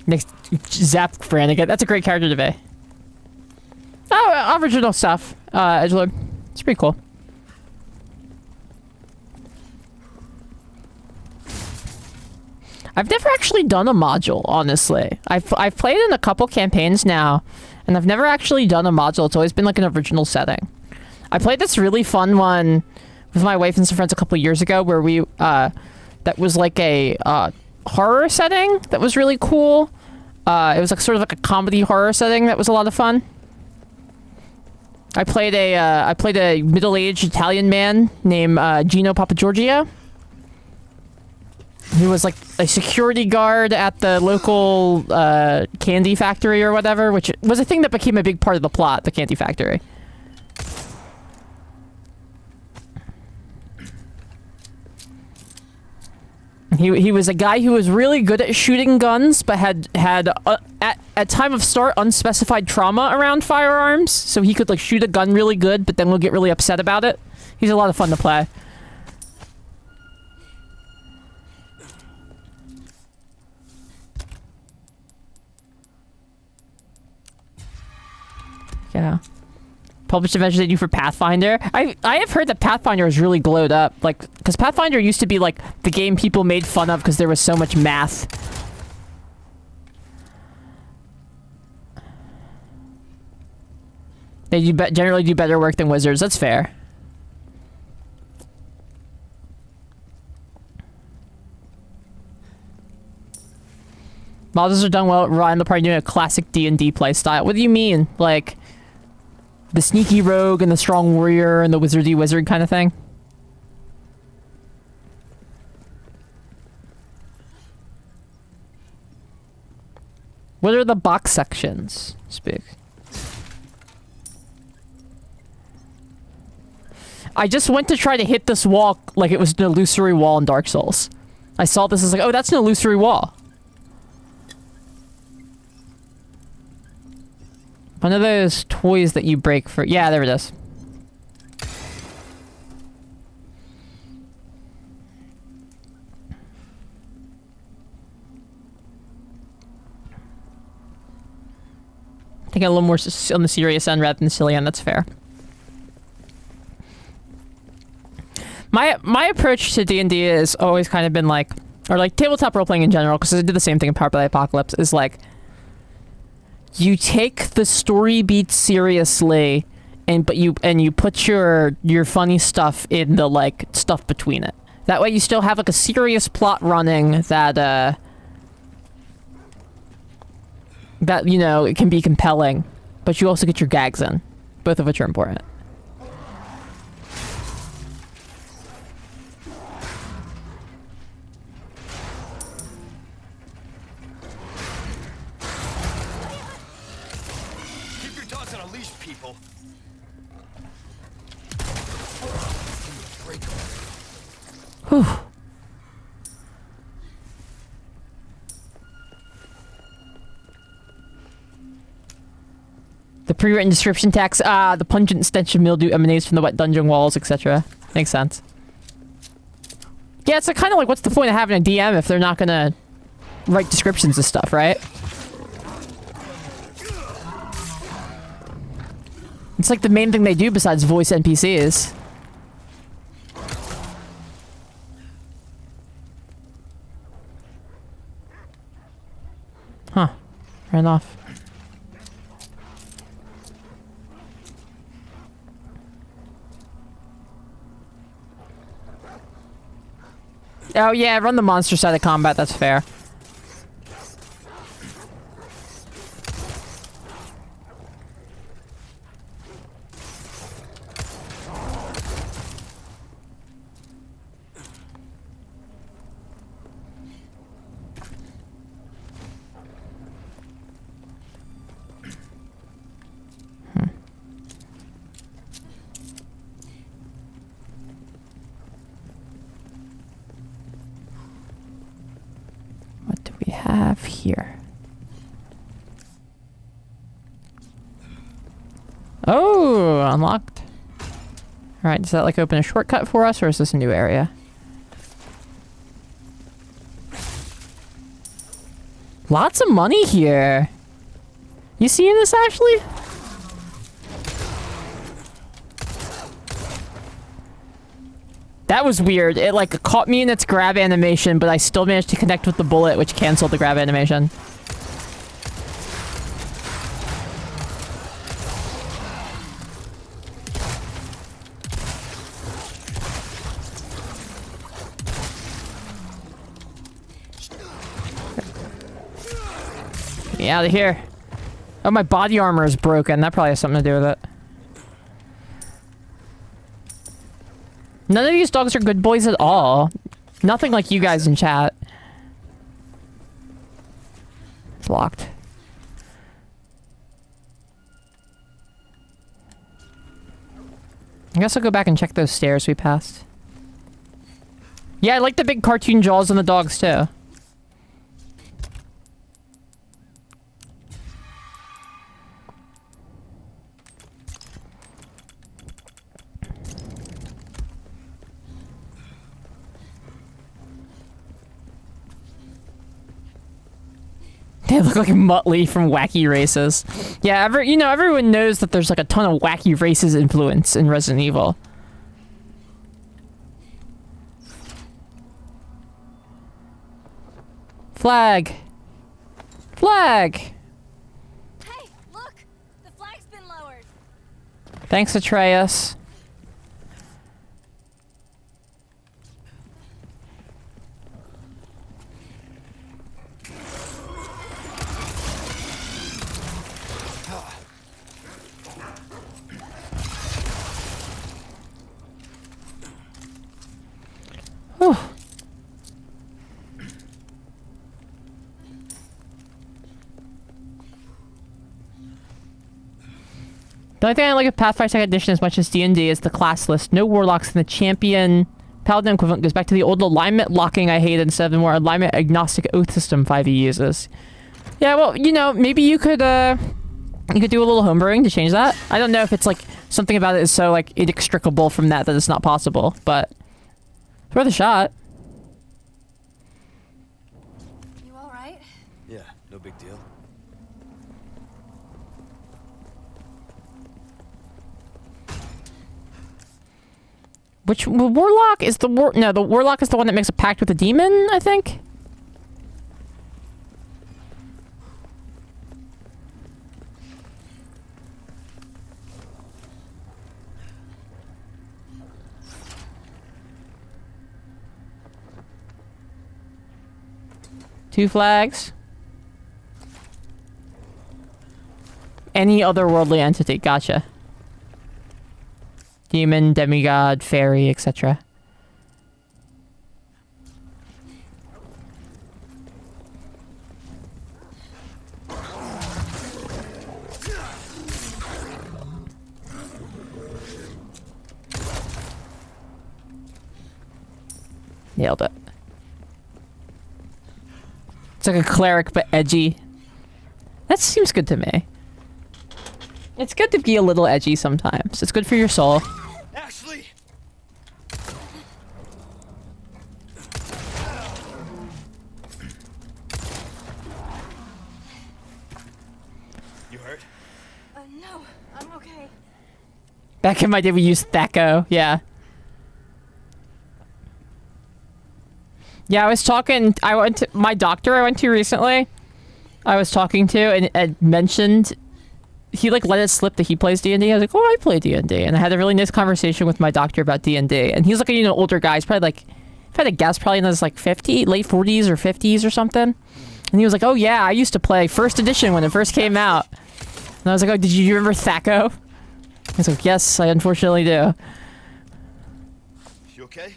Next, Zap Brannigan. That's a great character to be. Oh, original stuff. Edgelord. It's pretty cool. I've never actually done a module, honestly. I've played in a couple campaigns now, and I've never actually done a module. It's always been like an original setting. I played this really fun one with my wife and some friends a couple years ago, where we that was like a horror setting that was really cool. It was like sort of like a comedy horror setting that was a lot of fun. I played a middle-aged Italian man named Gino Papagiorgio. He was like a security guard at the local candy factory or whatever, which was a thing that became a big part of the plot, the candy factory. He was a guy who was really good at shooting guns, but had at time of start unspecified trauma around firearms, so he could like shoot a gun really good, but then we'll get really upset about it. He's a lot of fun to play. Yeah. Published eventually new for Pathfinder. I have heard that Pathfinder is really glowed up, like, because Pathfinder used to be like the game people made fun of because there was so much math. They generally do better work than Wizards. That's fair. Models are done well. Ryan, they're probably doing a classic D&D play style. What do you mean, like? The sneaky rogue and the strong warrior and the wizardy wizard kind of thing? What are the box sections? Speak. I just went to try to hit this wall like it was an illusory wall in Dark Souls. I saw this as like, oh, that's an illusory wall. One of those toys that you break for... Yeah, there it is. Taking a little more on the serious end rather than the silly end, that's fair. My approach to D&D has always kind of been like... Or like tabletop role-playing in general, because I did the same thing in Powered by the Apocalypse, is like... You take the story beats seriously, but you put your funny stuff in the like stuff between it. That way you still have like a serious plot running that you know, it can be compelling, but you also get your gags in, both of which are important. Whew. The pre-written description text, the pungent stench of mildew emanates from the wet dungeon walls, etc. Makes sense. Yeah, it's kind of like, what's the point of having a DM if they're not gonna write descriptions of stuff, right? It's like the main thing they do besides voice NPCs. Huh. Ran off. Oh yeah, run the monster side of combat, that's fair. Ooh, unlocked. Alright, does that like open a shortcut for us, or is this a new area? Lots of money here. You seeing this, Ashley? That was weird. It like caught me in its grab animation, but I still managed to connect with the bullet, which canceled the grab animation. Get me out of here. Oh, my body armor is broken. That probably has something to do with it. None of these dogs are good boys at all. Nothing like you guys in chat. It's locked. I guess I'll go back and check those stairs we passed. Yeah, I like the big cartoon jaws on the dogs too. They look like Muttley from Wacky Races. Yeah, everyone knows that there's like a ton of Wacky Races influence in Resident Evil. Flag. Flag. Hey, look! The flag's been lowered. Thanks, Atreus. Whew. The only thing I like of Pathfinder 2nd Edition as much as D&D is the class list. No warlocks, and the champion paladin equivalent goes back to the old alignment locking I hate instead of the more alignment agnostic oath system 5e uses. Yeah, well, maybe you could do a little homebrewing to change that. I don't know if it's like something about it is so like inextricable from that it's not possible, but it's worth a shot. You alright? Yeah, no big deal. Which warlock is the no, the warlock is the one that makes a pact with the demon, I think. Two flags. Any otherworldly entity, gotcha. Demon, demigod, fairy, etc. Nailed it. It's like a cleric, but edgy. That seems good to me. It's good to be a little edgy sometimes. It's good for your soul. Ashley! You hurt? No, I'm okay. Back in my day, we used Thaco. Yeah. Yeah, I was talking. My doctor I went to recently. I was talking to and mentioned. He like let it slip that he plays D&D. I was like, oh, I play D&D, and I had a really nice conversation with my doctor about D&D. And he's like an older guy. He's probably like, if I had to guess, probably in his like late 40s or 50s or something. And he was like, oh yeah, I used to play first edition when it first came out. And I was like, oh, did you remember Thaco? He's like, yes, I unfortunately do. You okay?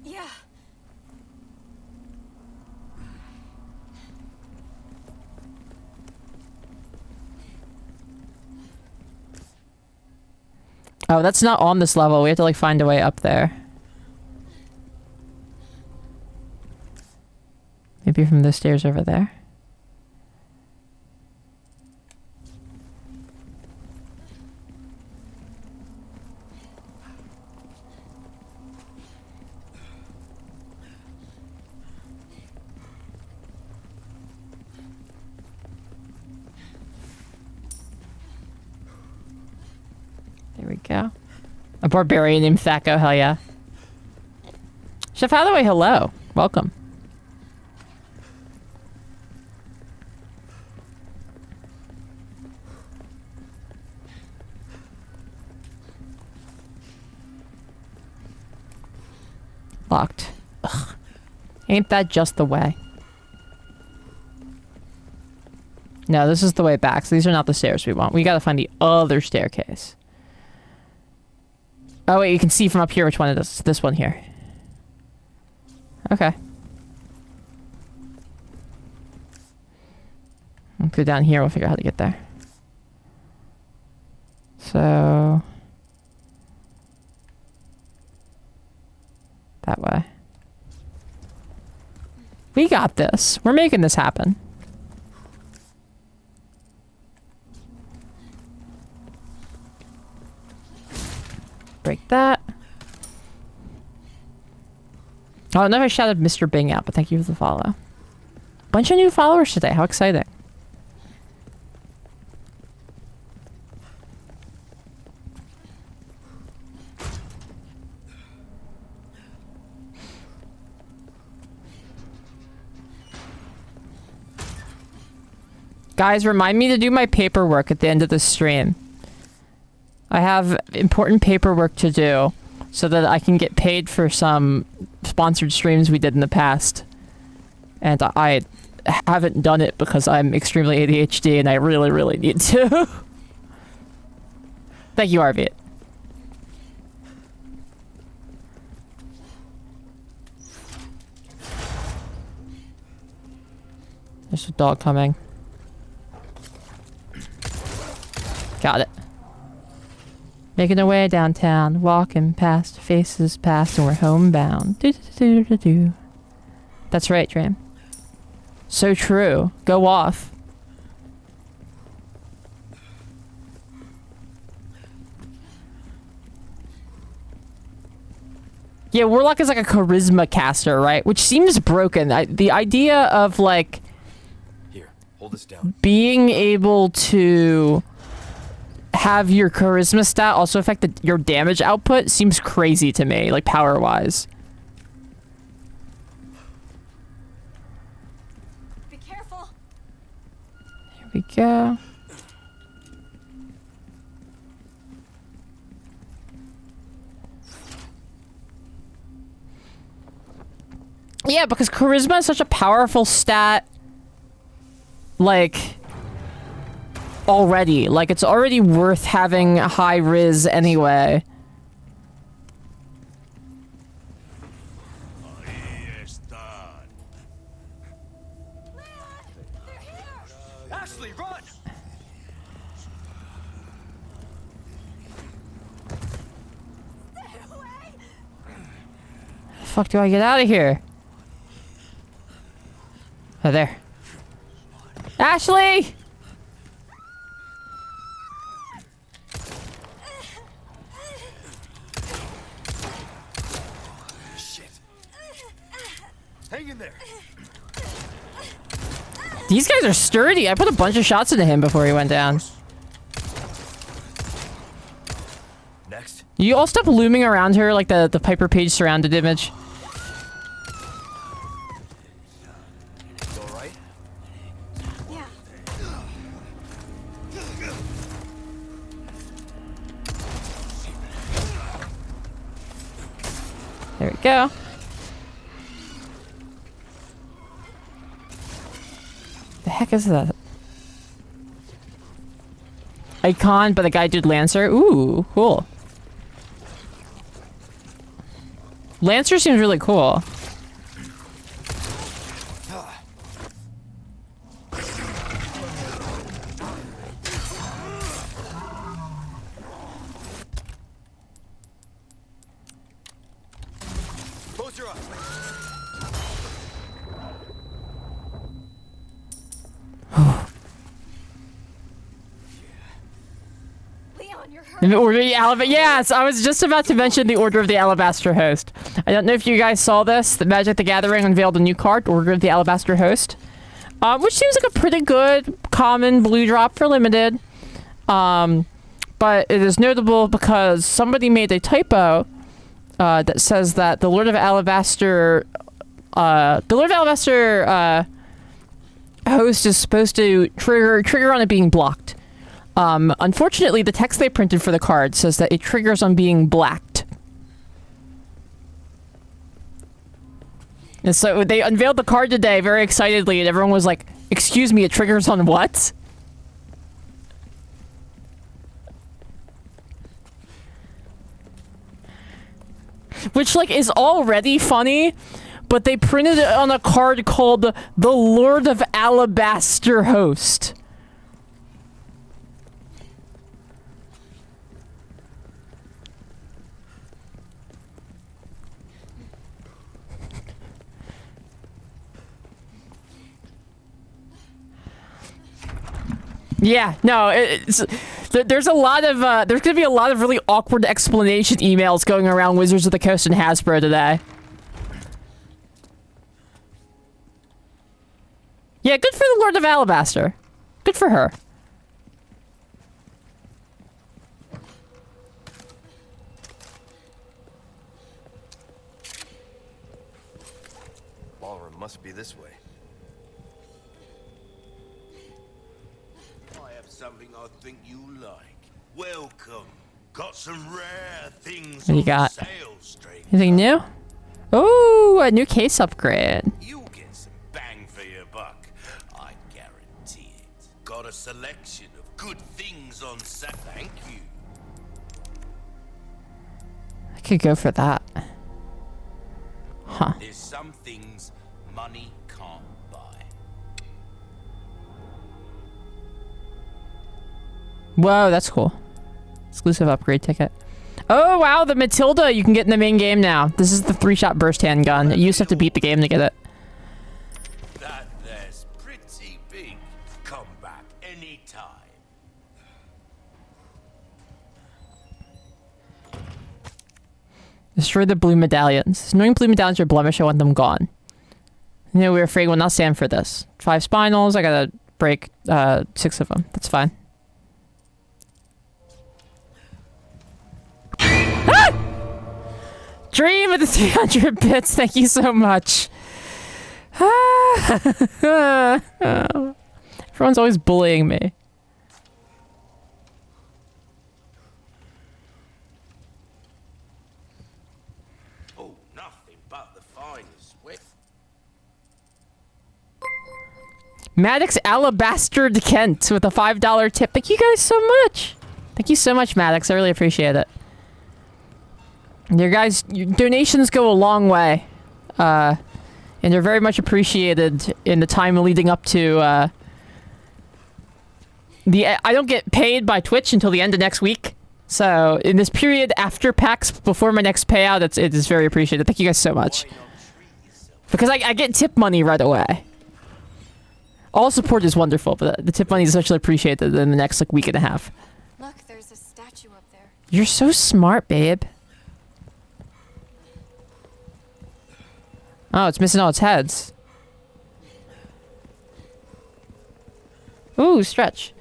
Yeah. Oh, that's not on this level. We have to like find a way up there. Maybe from the stairs over there. There we go. A barbarian named Thaco, hell yeah. Chef Hathaway, hello. Welcome. Locked. Ugh. Ain't that just the way? No, this is the way back. So these are not the stairs we want. We gotta find the other staircase. Oh wait, you can see from up here which one it is. It's this one here. Okay. Let's go down here. We'll figure out how to get there. So... that way. We got this. We're making this happen. Break that. Oh, I don't know if I shouted Mr. Bing out, but thank you for the follow. Bunch of new followers today. How exciting. Guys, remind me to do my paperwork at the end of the stream. I have important paperwork to do so that I can get paid for some sponsored streams we did in the past. And I haven't done it because I'm extremely ADHD and I really, really need to. Thank you, Arvid. There's a dog coming. Got it. Making our way downtown, walking past, faces past, and we're homebound. Do, do, do, do, do. That's right, Dream. So true. Go off. Yeah, Warlock is like a charisma caster, right? Which seems broken. The idea of like... Here, hold this down. Being able to... have your charisma stat also affect your damage output seems crazy to me, like power-wise. Be careful. Here we go. Yeah, because charisma is such a powerful stat. Like... already. Like, it's already worth having a high riz anyway. Ashley, run! How the fuck do I get out of here? Oh, there. Ashley! Hang in there. These guys are sturdy. I put a bunch of shots into him before he went down. Next. You all stop looming around her like the Piper Page surrounded image. All right? Yeah. There we go. The heck is that? Icon, but the guy did Lancer. Ooh, cool. Lancer seems really cool. Close your eyes. Leon, you're hurt. The Order of the Alabaster. Yes, I was just about to mention the Order of the Alabaster Host. I don't know if you guys saw this. The Magic the Gathering unveiled a new card, Order of the Alabaster Host, which seems like a pretty good common blue drop for limited. but it is notable because somebody made a typo that says that the Lord of Alabaster host is supposed to trigger on it being blocked. Unfortunately, the text they printed for the card says that it triggers on being blacked. And so they unveiled the card today very excitedly, and everyone was like, "Excuse me, it triggers on what?" Which, like, is already funny, but they printed it on a card called the Lord of Alabaster Host. Yeah, no, there's a lot of, there's gonna be a lot of really awkward explanation emails going around Wizards of the Coast and Hasbro today. Yeah, good for the Lord of Alabaster. Good for her. Ballroom must be this way. I have something I think you like. Welcome. Got some rare things What do you on got? sale, stranger. Anything new? Oh, a new case upgrade. You'll get some bang for your buck. I guarantee it. Got a selection of good things on sale. Thank you. I could go for that. Huh. There's some things money can't buy. Whoa, that's cool. Exclusive upgrade ticket. Oh, wow, the Matilda you can get in the main game now. This is the 3-shot burst handgun. You used to have to beat the game to get it. That there's pretty big. Come back anytime. Destroy the blue medallions. Knowing blue medallions are blemish, I want them gone. You know, we were afraid we'll not stand for this. 5 spinals, I gotta break 6 of them. That's fine. Ah! Dream of the 300 bits, thank you so much. Everyone's always bullying me. Oh, nothing but the finest. Maddox Alabaster Kent with a $5 tip. Thank you guys so much. Thank you so much, Maddox. I really appreciate it. Your donations go a long way. And they're very much appreciated in the time leading up to, I don't get paid by Twitch until the end of next week. So, in this period after PAX, before my next payout, it is very appreciated. Thank you guys so much. Because I get tip money right away. All support is wonderful, but the tip money is especially appreciated in the next, like, week and a half. Look, there's a statue up there. You're so smart, babe. Oh, it's missing all its heads. Ooh, stretch.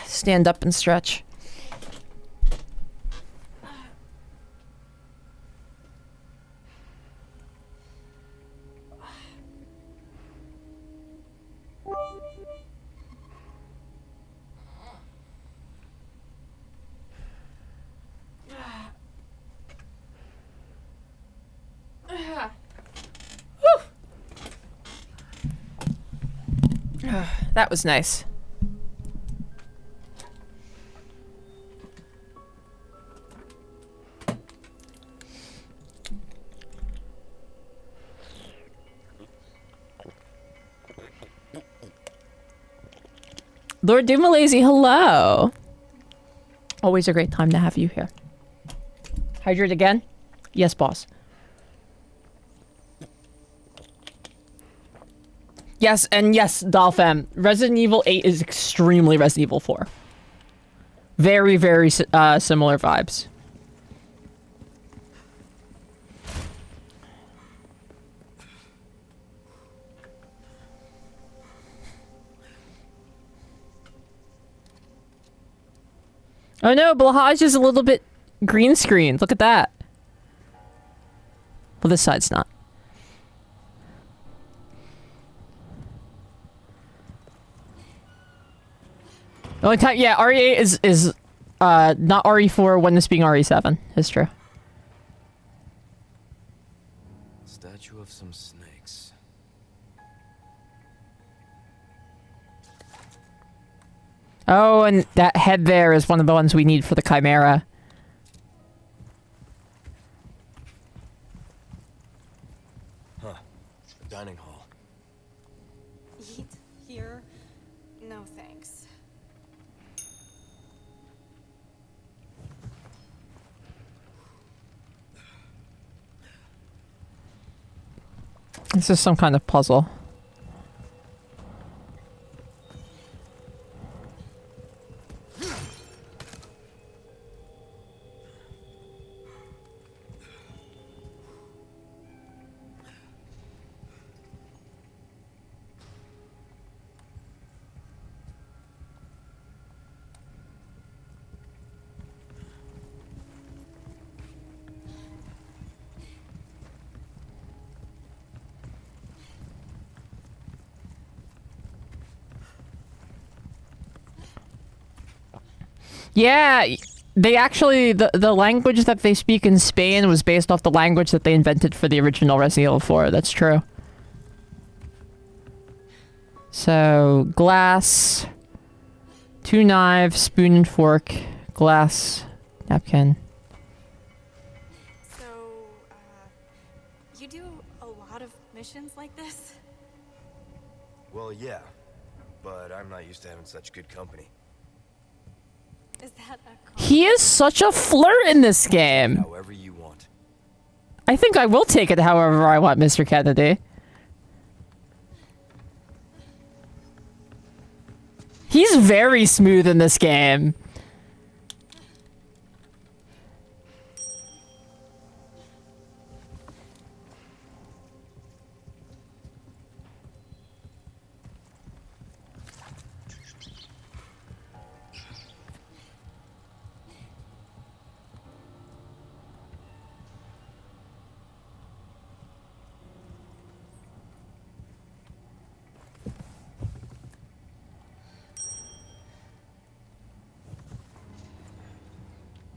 Stand up and stretch. That was nice. Lord Doomalazy, hello. Always a great time to have you here. Hydrate again? Yes, boss. Yes, and yes, Dolphin. Resident Evil 8 is extremely Resident Evil 4. Very, very similar vibes. Oh no, Blahaj is a little bit green screened. Look at that. Well, this side's not. The only time, yeah, RE8 is not RE4 when this being RE7. It's true. Statue of some snakes. Oh, and that head there is one of the ones we need for the Chimera. Huh. Dining hall. Eat here? No thanks. This is some kind of puzzle. Yeah, they actually, the language that they speak in Spain was based off the language that they invented for the original Resident Evil 4. That's true. So, glass, 2 knives, spoon and fork, glass, napkin. So, you do a lot of missions like this? Well, yeah. But I'm not used to having such good company. Is that a He is such a flirt in this game. However you want. I think I will take it however I want, Mr. Kennedy. He's very smooth in this game.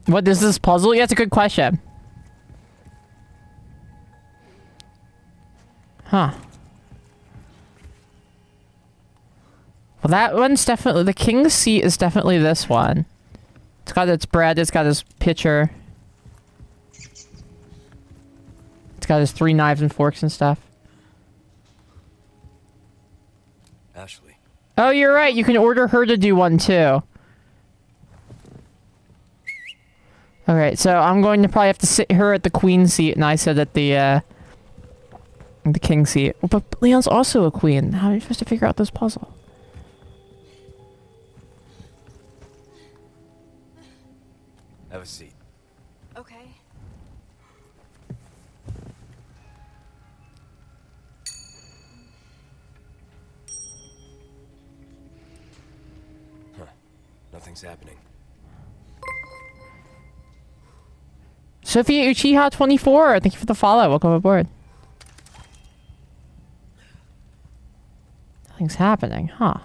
What is this puzzle? Yeah, it's a good question. Huh. Well, that one's definitely... The king's seat is definitely this one. It's got its bread, it's got his pitcher. It's got his 3 knives and forks and stuff. Ashley. Oh, you're right. You can order her to do one, too. Alright, so I'm going to probably have to sit her at the queen seat, and I sit at the king seat. Oh, but Leon's also a queen. How are you supposed to figure out this puzzle? Have a seat. Okay. Huh. Nothing's happening. Sophia Uchiha 24, thank you for the follow. Welcome aboard. Nothing's happening, huh?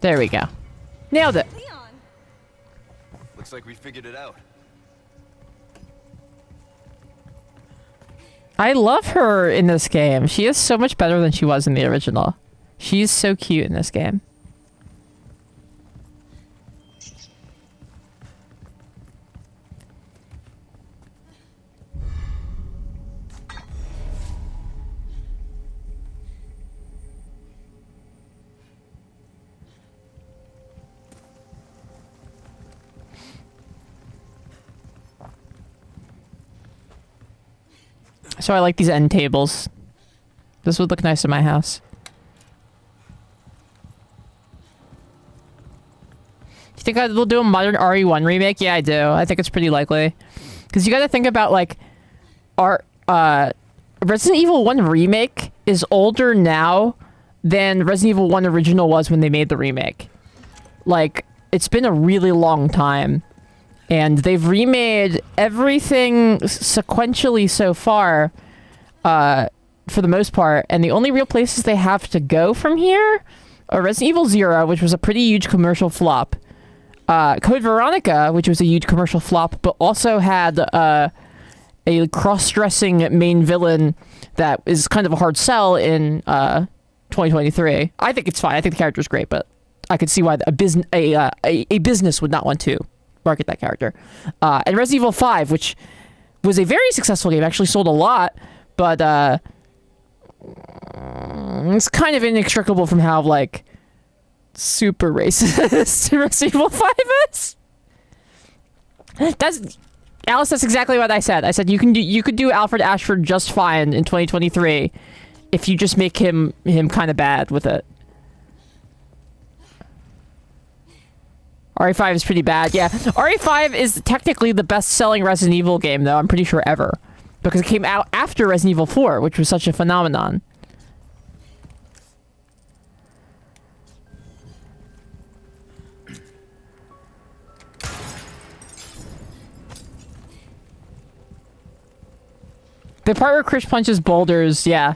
There we go. Nailed it. Leon! Looks like we figured it out. I love her in this game. She is so much better than she was in the original. She's so cute in this game. So I like these end tables. This would look nice in my house. You think they'll do a modern RE1 remake? Yeah, I do. I think it's pretty likely. Because you got to think about, like, Resident Evil 1 Remake is older now than Resident Evil 1 Original was when they made the remake. Like, it's been a really long time. And they've remade everything sequentially so far, for the most part. And the only real places they have to go from here are Resident Evil 0, which was a pretty huge commercial flop. Code Veronica, which was a huge commercial flop, but also had a cross-dressing main villain that is kind of a hard sell in 2023. I think it's fine. I think the character's great, but I could see why a business would not want to market that character. And Resident Evil 5, which was a very successful game, actually sold a lot, but it's kind of inextricable from how, like, super racist Resident Evil 5 is. Alice, that's exactly what I said. I said you could do Alfred Ashford just fine in 2023 if you just make him kind of bad with it. RE5 is pretty bad, yeah. RE5 is technically the best-selling Resident Evil game, though, I'm pretty sure ever. Because it came out after Resident Evil 4, which was such a phenomenon. The part where Chris punches boulders, yeah.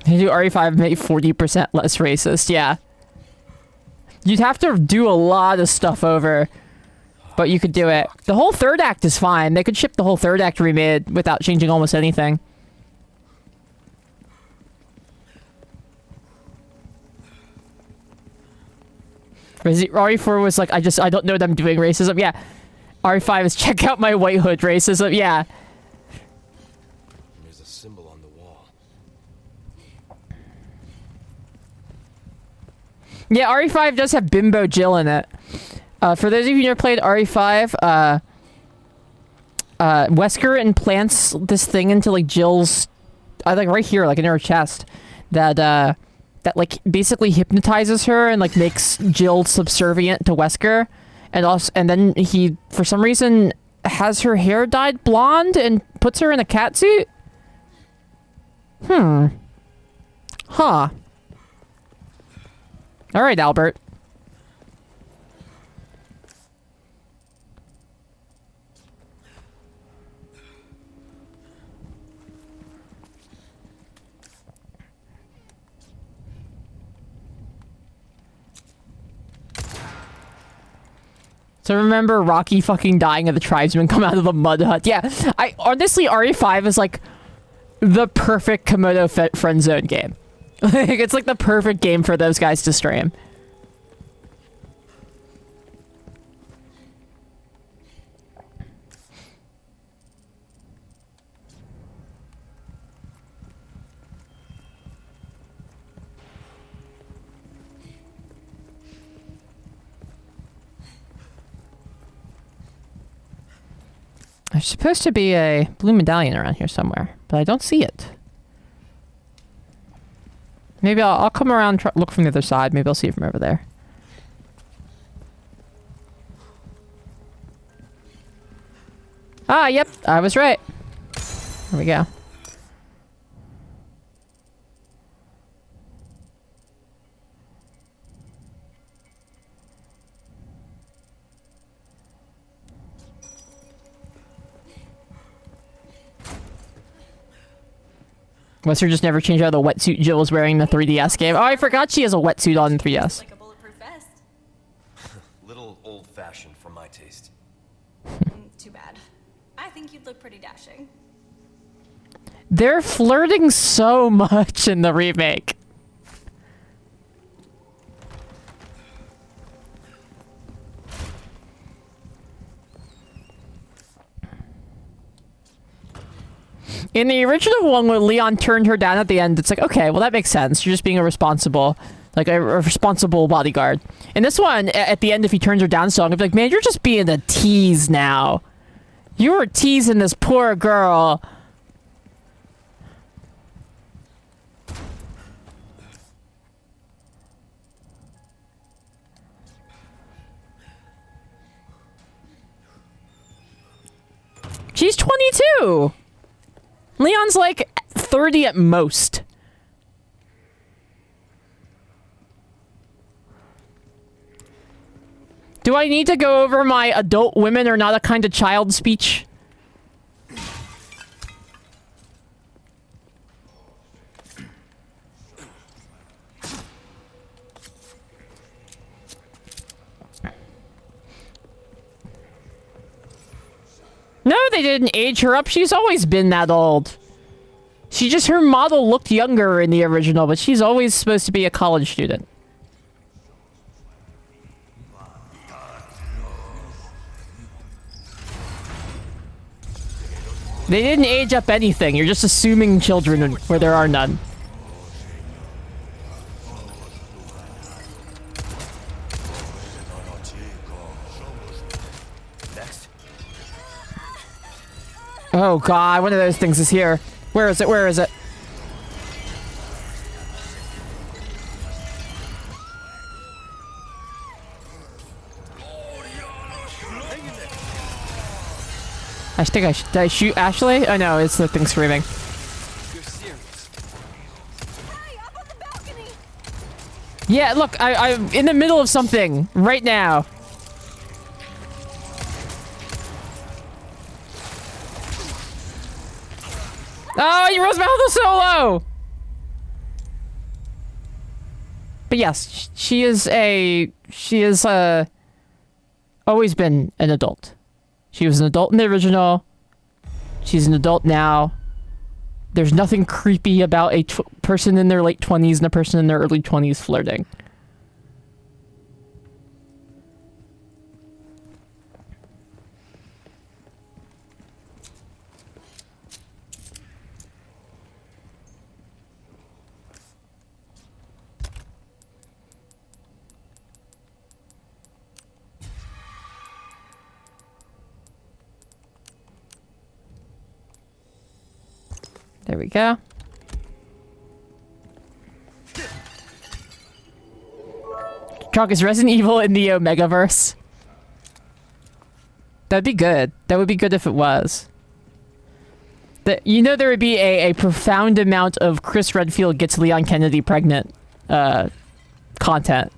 You do RE5 make 40% less racist, yeah. You'd have to do a lot of stuff over, but you could do it. The whole third act is fine. They could ship the whole third act remade without changing almost anything. RE4 was like, I don't know them doing racism. Yeah. RE5 is check out my white hood racism. Yeah. There's a symbol on the wall. Yeah, RE5 does have Bimbo Jill in it. For those of you who never played RE5, Wesker implants this thing into, like, Jill's, like, right here, like, in her chest, that like basically hypnotizes her and, like, makes Jill subservient to Wesker, and then he, for some reason, has her hair dyed blonde and puts her in a catsuit. Huh. All right, Albert. So remember Rocky fucking dying and the tribesmen come out of the mud hut. Yeah, honestly, RE5 is like the perfect Komodo friend zone game. Like, it's like the perfect game for those guys to stream. There's supposed to be a blue medallion around here somewhere, but I don't see it. Maybe I'll come around, look from the other side. Maybe I'll see it from over there. Ah, yep, I was right. There we go. Wesker just never changed out of the wetsuit Jill was wearing in the 3DS game. Oh, I forgot she has a wetsuit on in 3DS. Like a bulletproof vest. Little old-fashioned for my taste. Too bad. I think you'd look pretty dashing. They're flirting so much in the remake. In the original one, when Leon turned her down at the end, it's like, okay, well, that makes sense. You're just being a responsible bodyguard. In this one, at the end, if he turns her down so, I'm gonna be like, man, you're just being a tease now. You were teasing this poor girl. She's 22. Leon's like 30 at most. Do I need to go over my adult women are not a kind of child speech? No, they didn't age her up. She's always been that old. Her model looked younger in the original, but she's always supposed to be a college student. They didn't age up anything. You're just assuming children where there are none. Oh god, one of those things is here. Where is it? Where is it? I think I should. Did I shoot Ashley? Oh no, it's the thing screaming. You're serious. Hey, up on the balcony! Yeah, look, I'm in the middle of something right now. Oh, you rose my health so low! But yes, she is always been an adult. She was an adult in the original. She's an adult now. There's nothing creepy about a person in their late 20s and a person in their early 20s flirting. There we go. Chalk, is Resident Evil in the Omegaverse? That'd be good. That would be good if it was. You know there would be a profound amount of Chris Redfield gets Leon Kennedy pregnant content.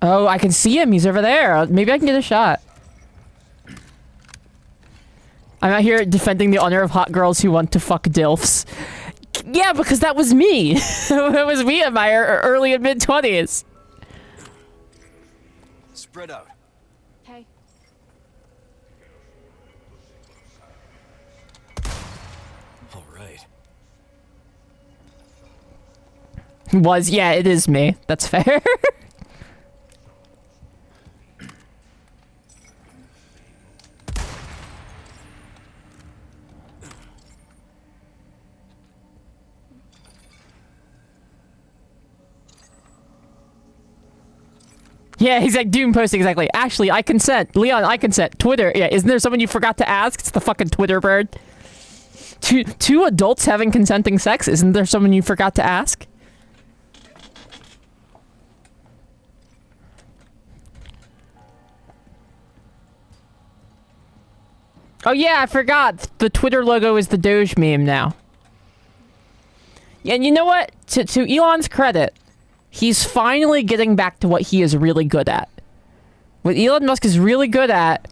Oh, I can see him. He's over there. Maybe I can get a shot. I'm out here defending the honor of hot girls who want to fuck DILFs. Yeah, because that was me. That was me in my early and mid-20s. Spread out. Hey. All right. Yeah, it is me. That's fair. Yeah, he's like Doom posting exactly. Ashley, I consent. Leon, I consent. Twitter. Yeah, isn't there someone you forgot to ask? It's the fucking Twitter bird. Two adults having consenting sex. Isn't there someone you forgot to ask? Oh yeah, I forgot. The Twitter logo is the Doge meme now. And you know what? To Elon's credit, he's finally getting back to what he is really good at. What Elon Musk is really good at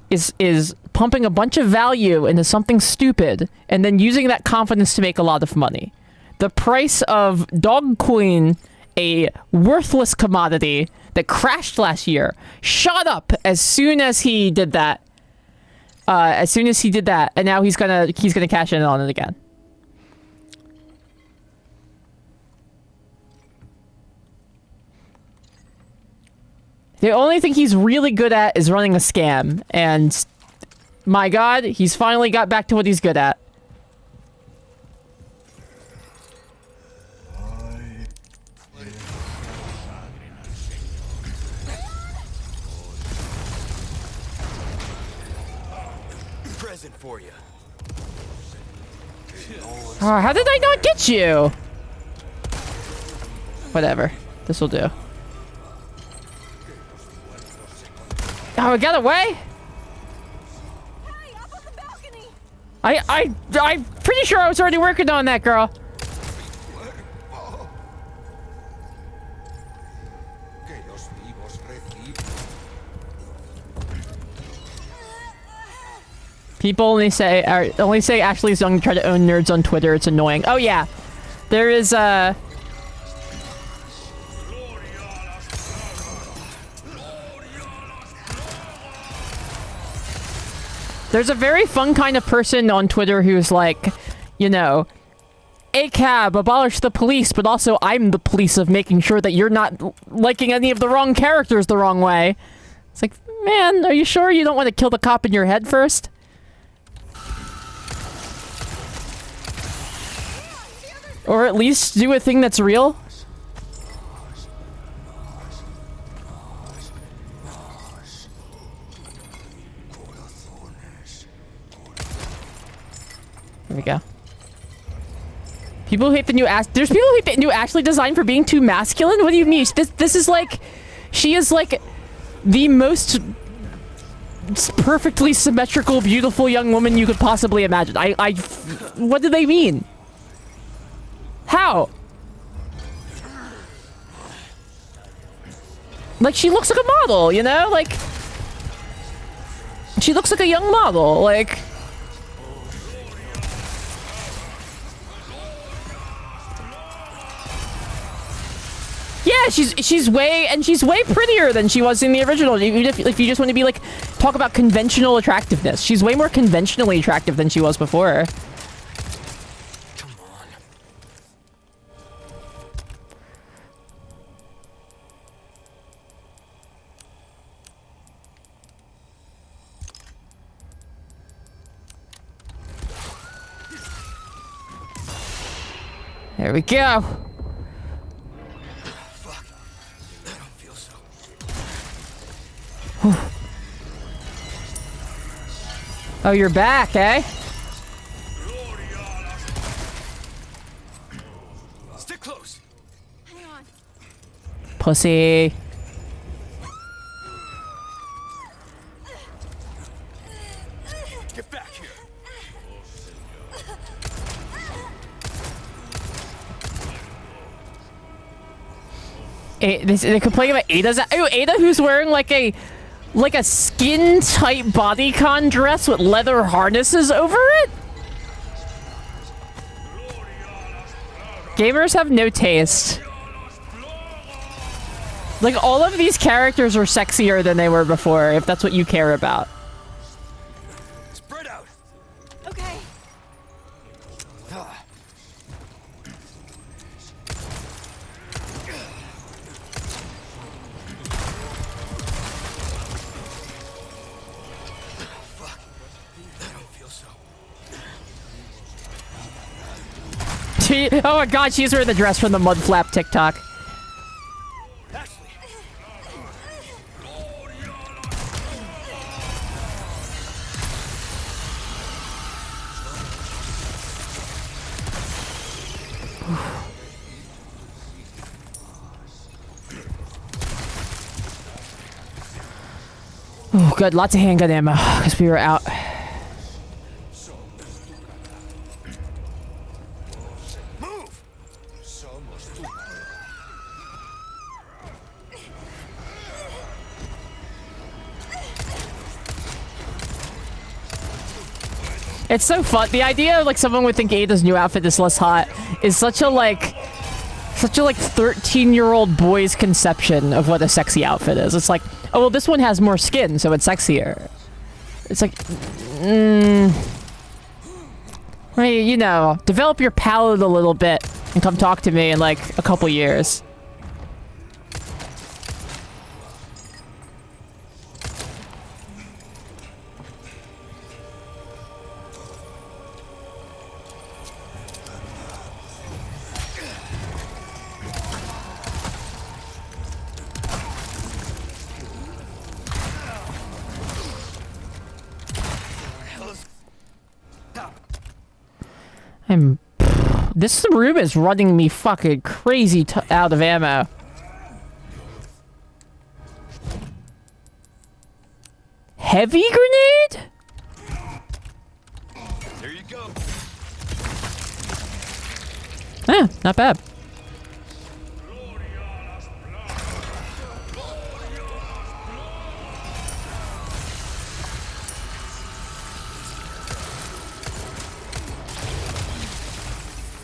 is pumping a bunch of value into something stupid and then using that confidence to make a lot of money. The price of Dogecoin, a worthless commodity that crashed last year, shot up as soon as he did that. And now he's gonna cash in on it again. The only thing he's really good at is running a scam, and my god, he's finally got back to what he's good at. Present for you. Oh, how did I not get you? Whatever. This will do. Oh, it got away? I'm pretty sure I was already working on that, girl. People only say Ashley's young to try to own nerds on Twitter. It's annoying. Oh yeah, there is there's a very fun kind of person on Twitter who's like, you know, ACAB, abolish the police, but also I'm the police of making sure that you're not liking any of the wrong characters the wrong way. It's like, man, are you sure you don't want to kill the cop in your head first? Or at least do a thing that's real? There we go. People hate the new There's people who hate the new Ashley design for being too masculine? What do you mean? This is like... She is like the most perfectly symmetrical, beautiful young woman you could possibly imagine. What do they mean? How? Like, she looks like a model, you know? Like... She looks like a young model, like... Yeah, she's way prettier than she was in the original. Even if you just want to be like, talk about conventional attractiveness. She's way more conventionally attractive than she was before. Come on. There we go. Oh, you're back, eh? Stick close. Hang on. Pussy. Get back here. They complain about Ada's. Oh, Ada, who's wearing like a skin tight bodycon dress with leather harnesses over it? Gamers have no taste. Like, all of these characters are sexier than they were before, if that's what you care about. Spread out. Okay. Oh my god, she's wearing the dress from the Mud Flap TikTok. Oh, good. Lots of handgun ammo, because we were out. It's so fun. The idea of like someone would think Ada's new outfit is less hot is such a like 13-year-old boy's conception of what a sexy outfit is. It's like, oh well, this one has more skin, so it's sexier. It's like, right, you know, develop your palate a little bit and come talk to me in like a couple years. This room is running me fucking crazy out of ammo. Heavy grenade? There you Not bad.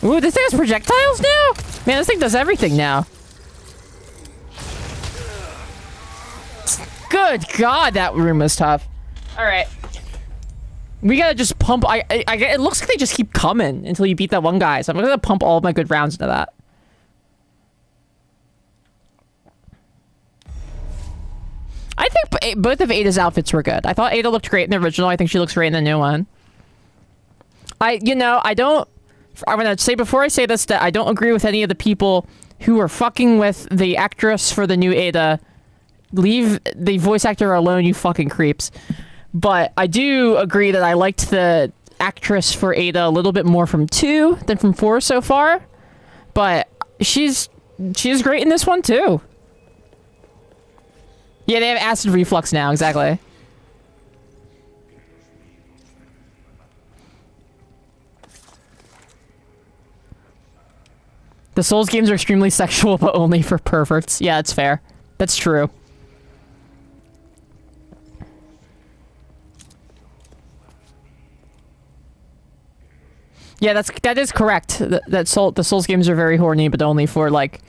Ooh, this thing has projectiles now? Man, this thing does everything now. Good God, that room was tough. Alright. We gotta just pump... it looks like they just keep coming until you beat that one guy. So I'm gonna pump all of my good rounds into that. I think both of Ada's outfits were good. I thought Ada looked great in the original. I think she looks great in the new one. I don't... I'm gonna say before I say this that I don't agree with any of the people who are fucking with the actress for the new Ada. Leave the voice actor alone, you fucking creeps. But I do agree that I liked the actress for Ada a little bit more from 2 than from 4 so far. But she's great in this one too. Yeah, they have acid reflux now, exactly. The Souls games are extremely sexual, but only for perverts. Yeah, it's fair. That's true. Yeah, that is correct. The Souls games are very horny, but only for like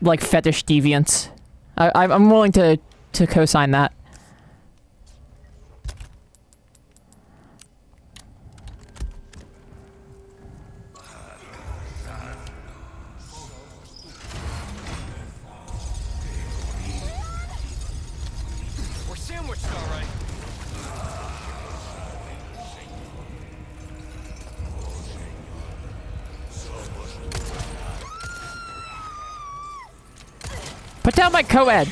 fetish deviants. I'm willing to co-sign that. We're sandwiched, all right. Put down my co-ed.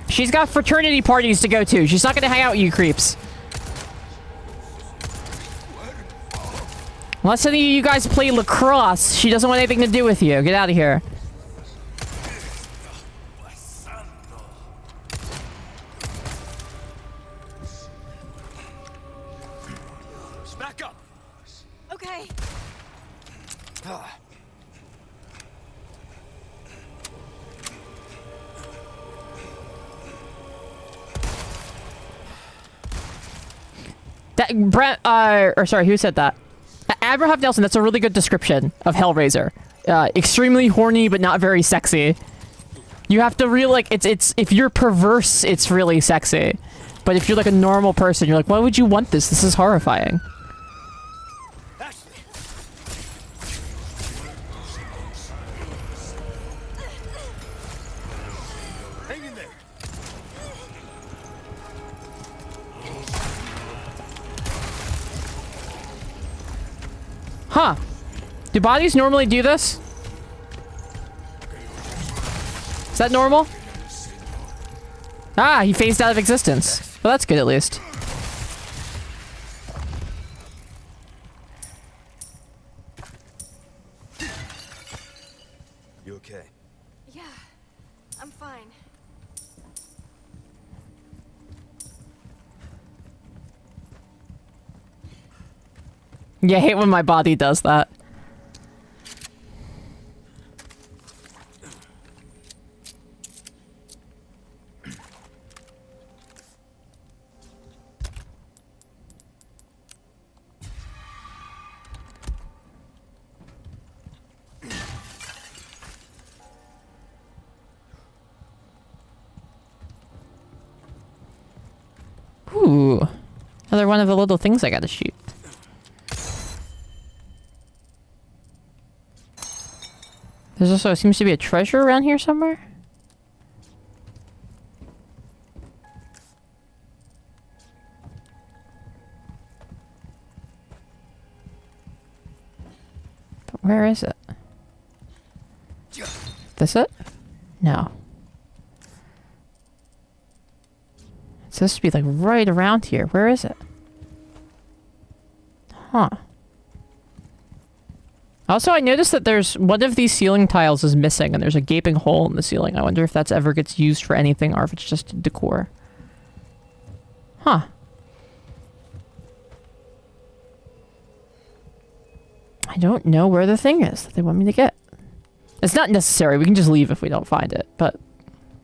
She's got fraternity parties to go to. She's not gonna hang out with you creeps. Unless any of you guys play lacrosse, she doesn't want anything to do with you. Get out of here. Back up. Okay. That Brent, or sorry, who said that? Abraham Nelson. That's a really good description of Hellraiser. Extremely horny, but not very sexy. You have to really like it's if you're perverse, it's really sexy. But if you're like a normal person, you're like, why would you want this? This is horrifying. Hang in there. Huh. Do bodies normally do this? Is that normal? Ah, he phased out of existence. Well, that's good at least. You okay? Yeah, I'm fine. Yeah, I hate when my body does that. Ooh. Another one of the little things I gotta shoot. There's also, seems to be a treasure around here somewhere. But where is it? This it? No. It's supposed to be like right around here. Where is it? Huh. Also, I noticed that there's one of these ceiling tiles is missing and there's a gaping hole in the ceiling. I wonder if that's ever gets used for anything or if it's just decor. Huh. I don't know where the thing is that they want me to get. It's not necessary. We can just leave if we don't find it. But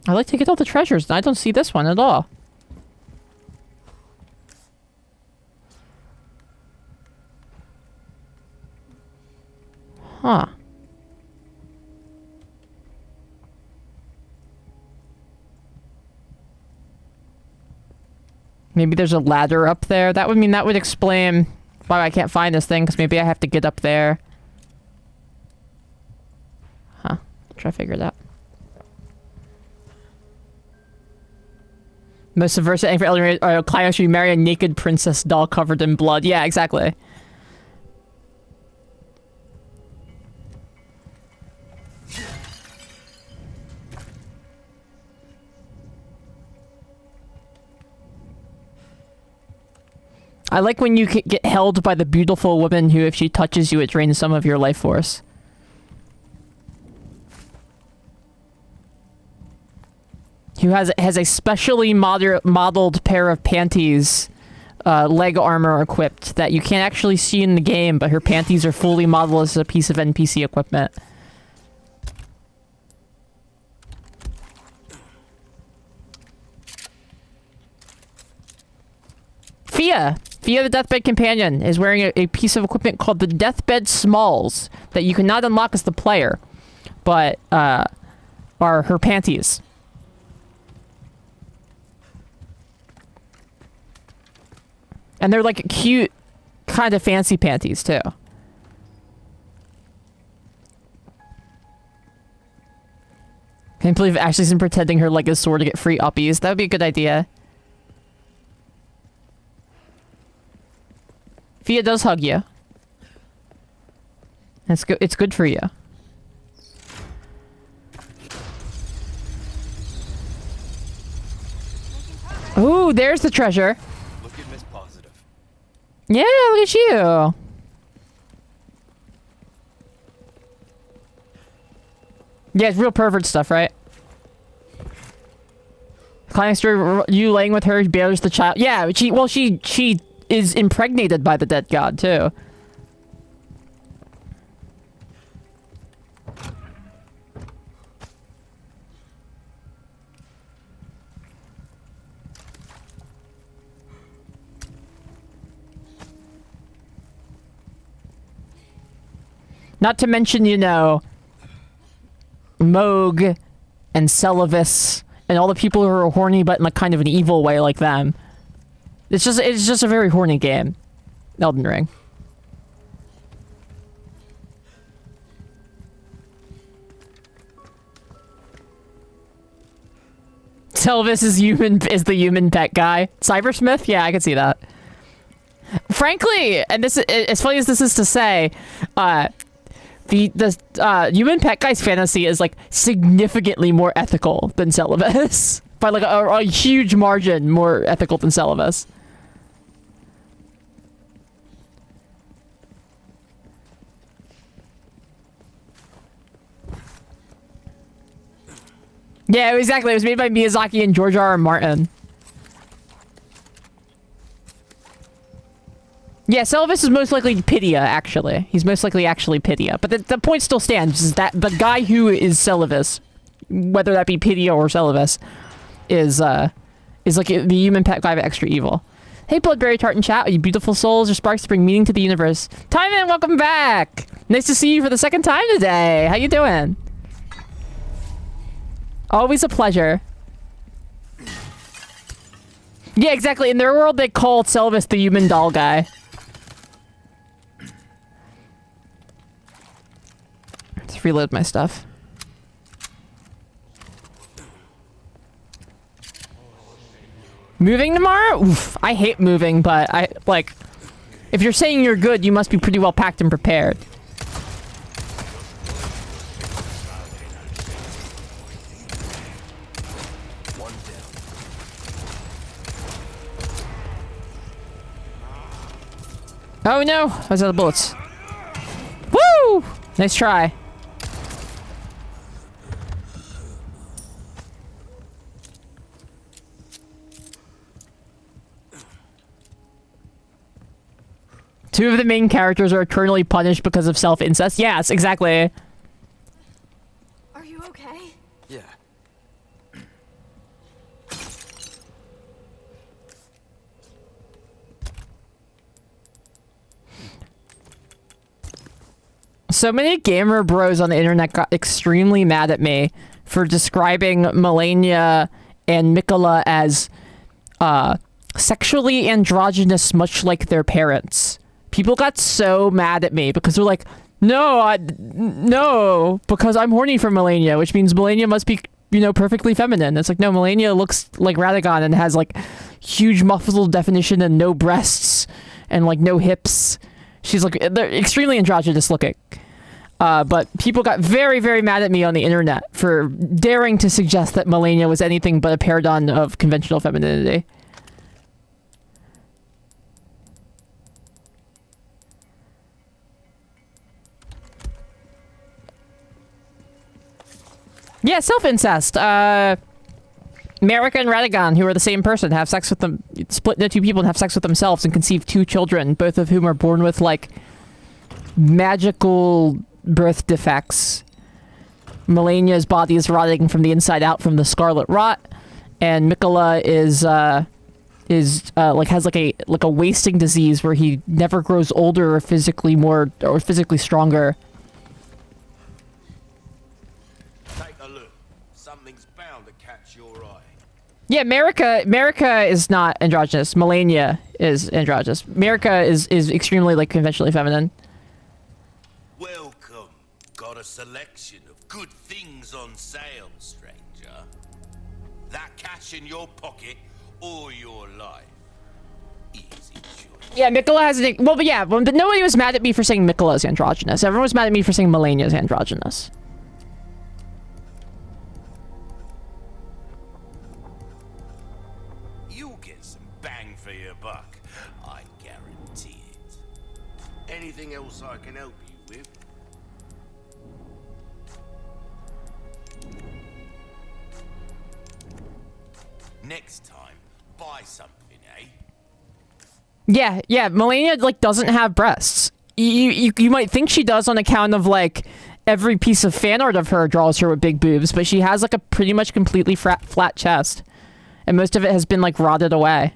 I like to get all the treasures, and I don't see this one at all. Huh. Maybe there's a ladder up there. That would mean that would explain why I can't find this thing, because maybe I have to get up there. Huh. Try to figure it out. Most subversive thing for elder climax, you marry a naked princess doll covered in blood. Yeah, exactly. I like when you get held by the beautiful woman who, if she touches you, it drains some of your life force. Who has a specially modeled pair of panties, leg armor equipped that you can't actually see in the game, but her panties are fully modeled as a piece of NPC equipment. Fia, the Deathbed Companion, is wearing a piece of equipment called the Deathbed Smalls that you cannot unlock as the player, but are her panties. And they're like cute, kind of fancy panties too. Can't believe Ashley's been pretending her leg is sore to get free uppies. That would be a good idea. Fia does hug you. It's good. It's good for you. Ooh, there's the treasure. Look at Miss Positive. Yeah, look at you. Yeah, it's real pervert stuff, right? Climbing through, you laying with her bears the child. Yeah, she is impregnated by the dead god, too. Not to mention, you know, Moog and Celavis and all the people who are horny but in like kind of an evil way like them. It's just a very horny game. Elden Ring. Celavis is the human pet guy. Cybersmith? Yeah, I can see that. Frankly, and this is, as funny as this is to say, the human pet guy's fantasy is like significantly more ethical than Celavis. By like a huge margin more ethical than Celavis. Yeah, exactly. It was made by Miyazaki and George R. R. Martin. Yeah, Celavis is most likely Pydia, actually. He's most likely actually Pydia. But the point still stands, is that the guy who is Celavis, whether that be Pydia or Celavis, is like the human pet guy but extra evil. Hey, Bloodberry Tart and chat, you beautiful souls, your sparks bring meaning to the universe. Timon, welcome back! Nice to see you for the second time today. How you doing? Always a pleasure. Yeah, exactly. In their world, they call Celavis the human doll guy. Let's reload my stuff. Moving tomorrow? Oof, I hate moving, but if you're saying you're good, you must be pretty well packed and prepared. Oh no! I was out of bullets. Woo! Nice try. Two of the main characters are eternally punished because of self-incest. Yes, exactly. Are you okay? Yeah. So many gamer bros on the internet got extremely mad at me for describing Melania and Mikola as sexually androgynous, much like their parents. People got so mad at me because they're like, no, because I'm horny for Melania, which means Melania must be, perfectly feminine. It's like, no, Melania looks like Radagon and has like huge muscle definition and no breasts and like no hips. She's like, they're extremely androgynous looking. But people got very, very mad at me on the internet for daring to suggest that Melania was anything but a paragon of conventional femininity. Yeah, self-incest. Marika and Radagon, who are the same person, have sex with them, split into two people and have sex with themselves and conceive two children, both of whom are born with, like, magical birth defects. Melania's body is rotting from the inside out from the scarlet rot, and Mikola is has a wasting disease where he never grows older or physically stronger. Take a look. Something's bound to catch your eye. Yeah, Marika is not androgynous. Melania is androgynous. Marika is extremely, like, conventionally feminine. Welcome. Got a selection of good things on sale, stranger. That cash in your pocket or your life. Easy choice. Yeah, Mikola has but nobody was mad at me for saying Mikola's androgynous. Everyone was mad at me for saying Melania's androgynous. You'll get some bang for your buck. I guarantee it. Anything else I can help you with? Next time, buy something, eh? Yeah, Melania, like, doesn't have breasts. You might think she does on account of, like, every piece of fan art of her draws her with big boobs, but she has, like, a pretty much completely flat chest. And most of it has been, like, rotted away.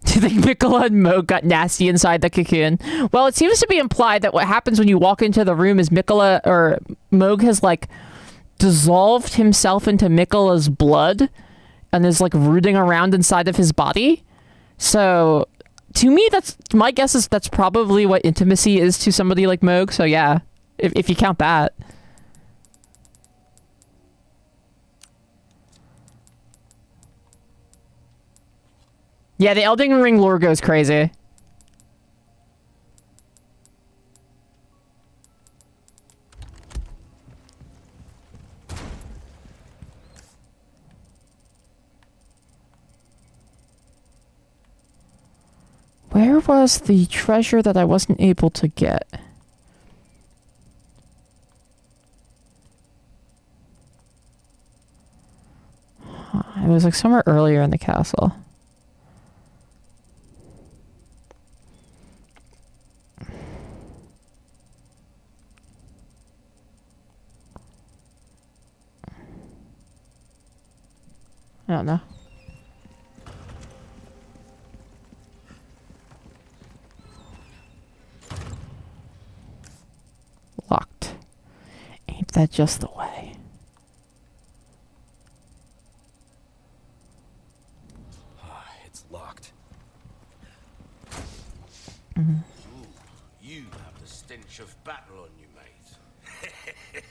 Do you think Mikola and Moog got nasty inside the cocoon? Well, it seems to be implied that what happens when you walk into the room is Mikola, or Moog has, like, dissolved himself into Mikola's blood and is, like, rooting around inside of his body. So, to me, my guess is that's probably what intimacy is to somebody like Moog. So, yeah, if you count that. Yeah, the Elden Ring lore goes crazy. Where was the treasure that I wasn't able to get? It was like somewhere earlier in the castle. I don't know. Locked. Ain't that just the way? It's locked. Mm-hmm. Ooh, you have the stench of battle on you, mate.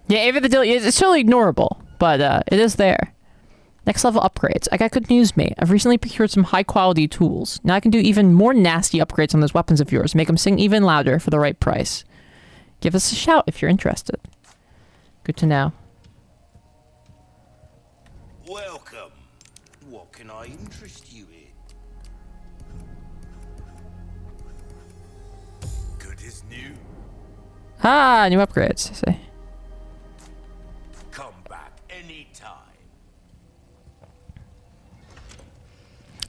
Yeah, Ava the Dilly, it's totally ignorable, but it is there. Next level upgrades. I got good news, mate. I've recently procured some high quality tools. Now I can do even more nasty upgrades on those weapons of yours. Make them sing even louder for the right price. Give us a shout if you're interested. Good to know. Welcome. What can I interest you in? Good as new. Ah, new upgrades. I see. Come back anytime.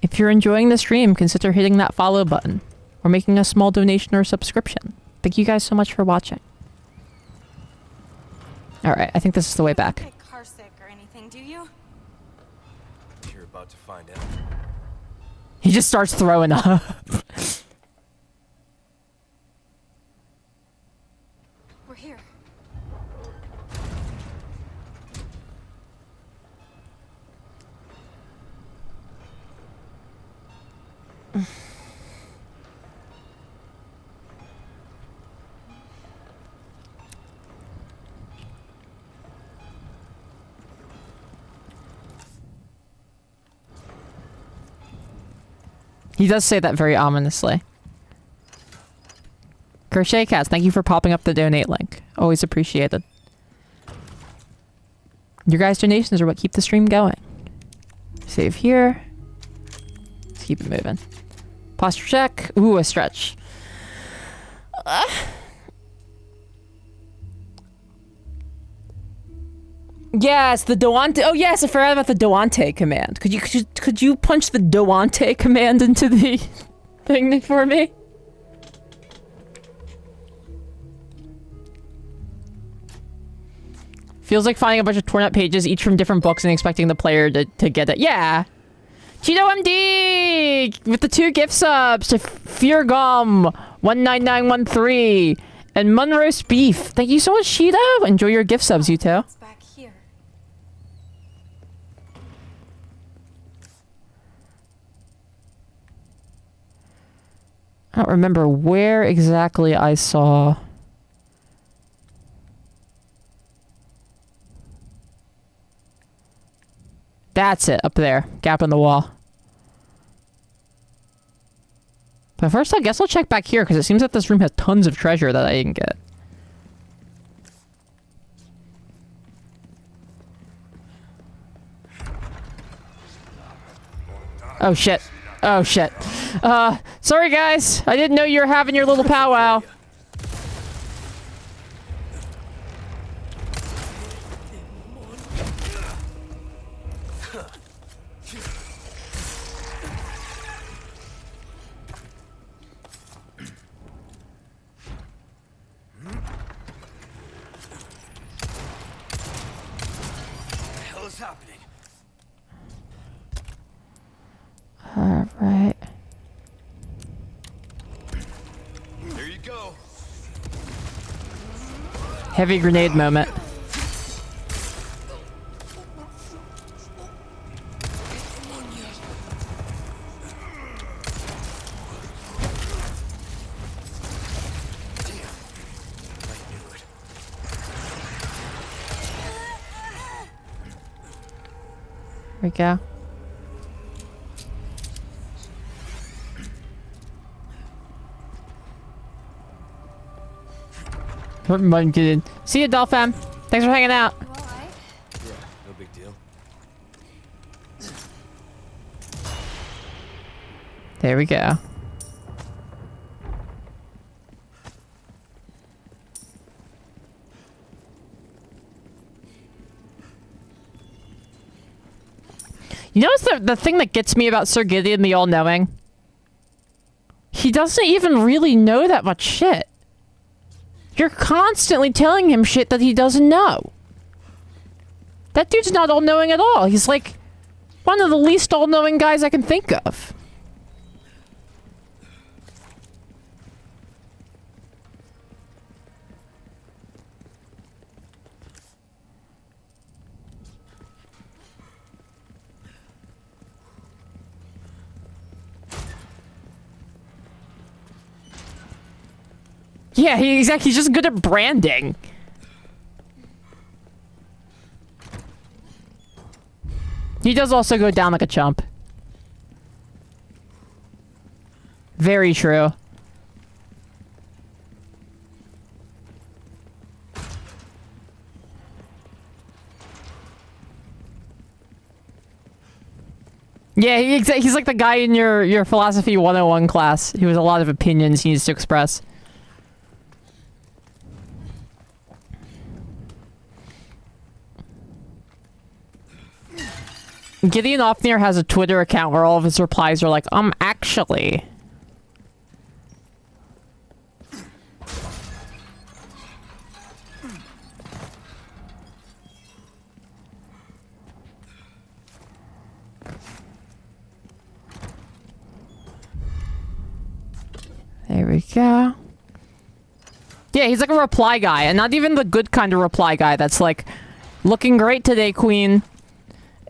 If you're enjoying the stream, consider hitting that follow button. or making a small donation or subscription. Thank you guys so much for watching. Alright, I think this is the way back. Get car sick or anything, do you? You're about to find out. He just starts throwing up. We're here. He does say that very ominously. Crochet Cats, thank you for popping up the donate link. Always appreciated. Your guys' donations are what keep the stream going. Save here. Let's keep it moving. Posture check. Ooh, a stretch. Yes, the Doante. Oh yes, I forgot about the Doante command. Could you punch the Doante command into the thing for me? Feels like finding a bunch of torn up pages, each from different books, and expecting the player to get it. Yeah. Cheeto MD with the 2 gift subs to Feargum 19913 and Munroast Beef. Thank you so much, Cheeto. Enjoy your gift subs, you two. It's back here. I don't remember where exactly I saw. That's it, up there. Gap in the wall. But first, I guess I'll check back here, because it seems that this room has tons of treasure that I didn't get. Oh shit. Oh shit. Sorry guys. I didn't know you were having your little powwow. Happening. Alright. There you go. Heavy grenade moment. There we go. See you, Dolphin. Thanks for hanging out. You alright? Yeah, no big deal. There we go. You notice the thing that gets me about Sir Gideon the All-Knowing? He doesn't even really know that much shit. You're constantly telling him shit that he doesn't know. That dude's not all-knowing at all. He's like one of the least all-knowing guys I can think of. Yeah, he's just good at branding. He does also go down like a chump. Very true. Yeah, he's like the guy in your philosophy 101 class who has a lot of opinions he needs to express. Gideon Ofnir has a Twitter account where all of his replies are like, actually. we go. Yeah, he's like a reply guy, and not even the good kind of reply guy that's like, looking great today, queen.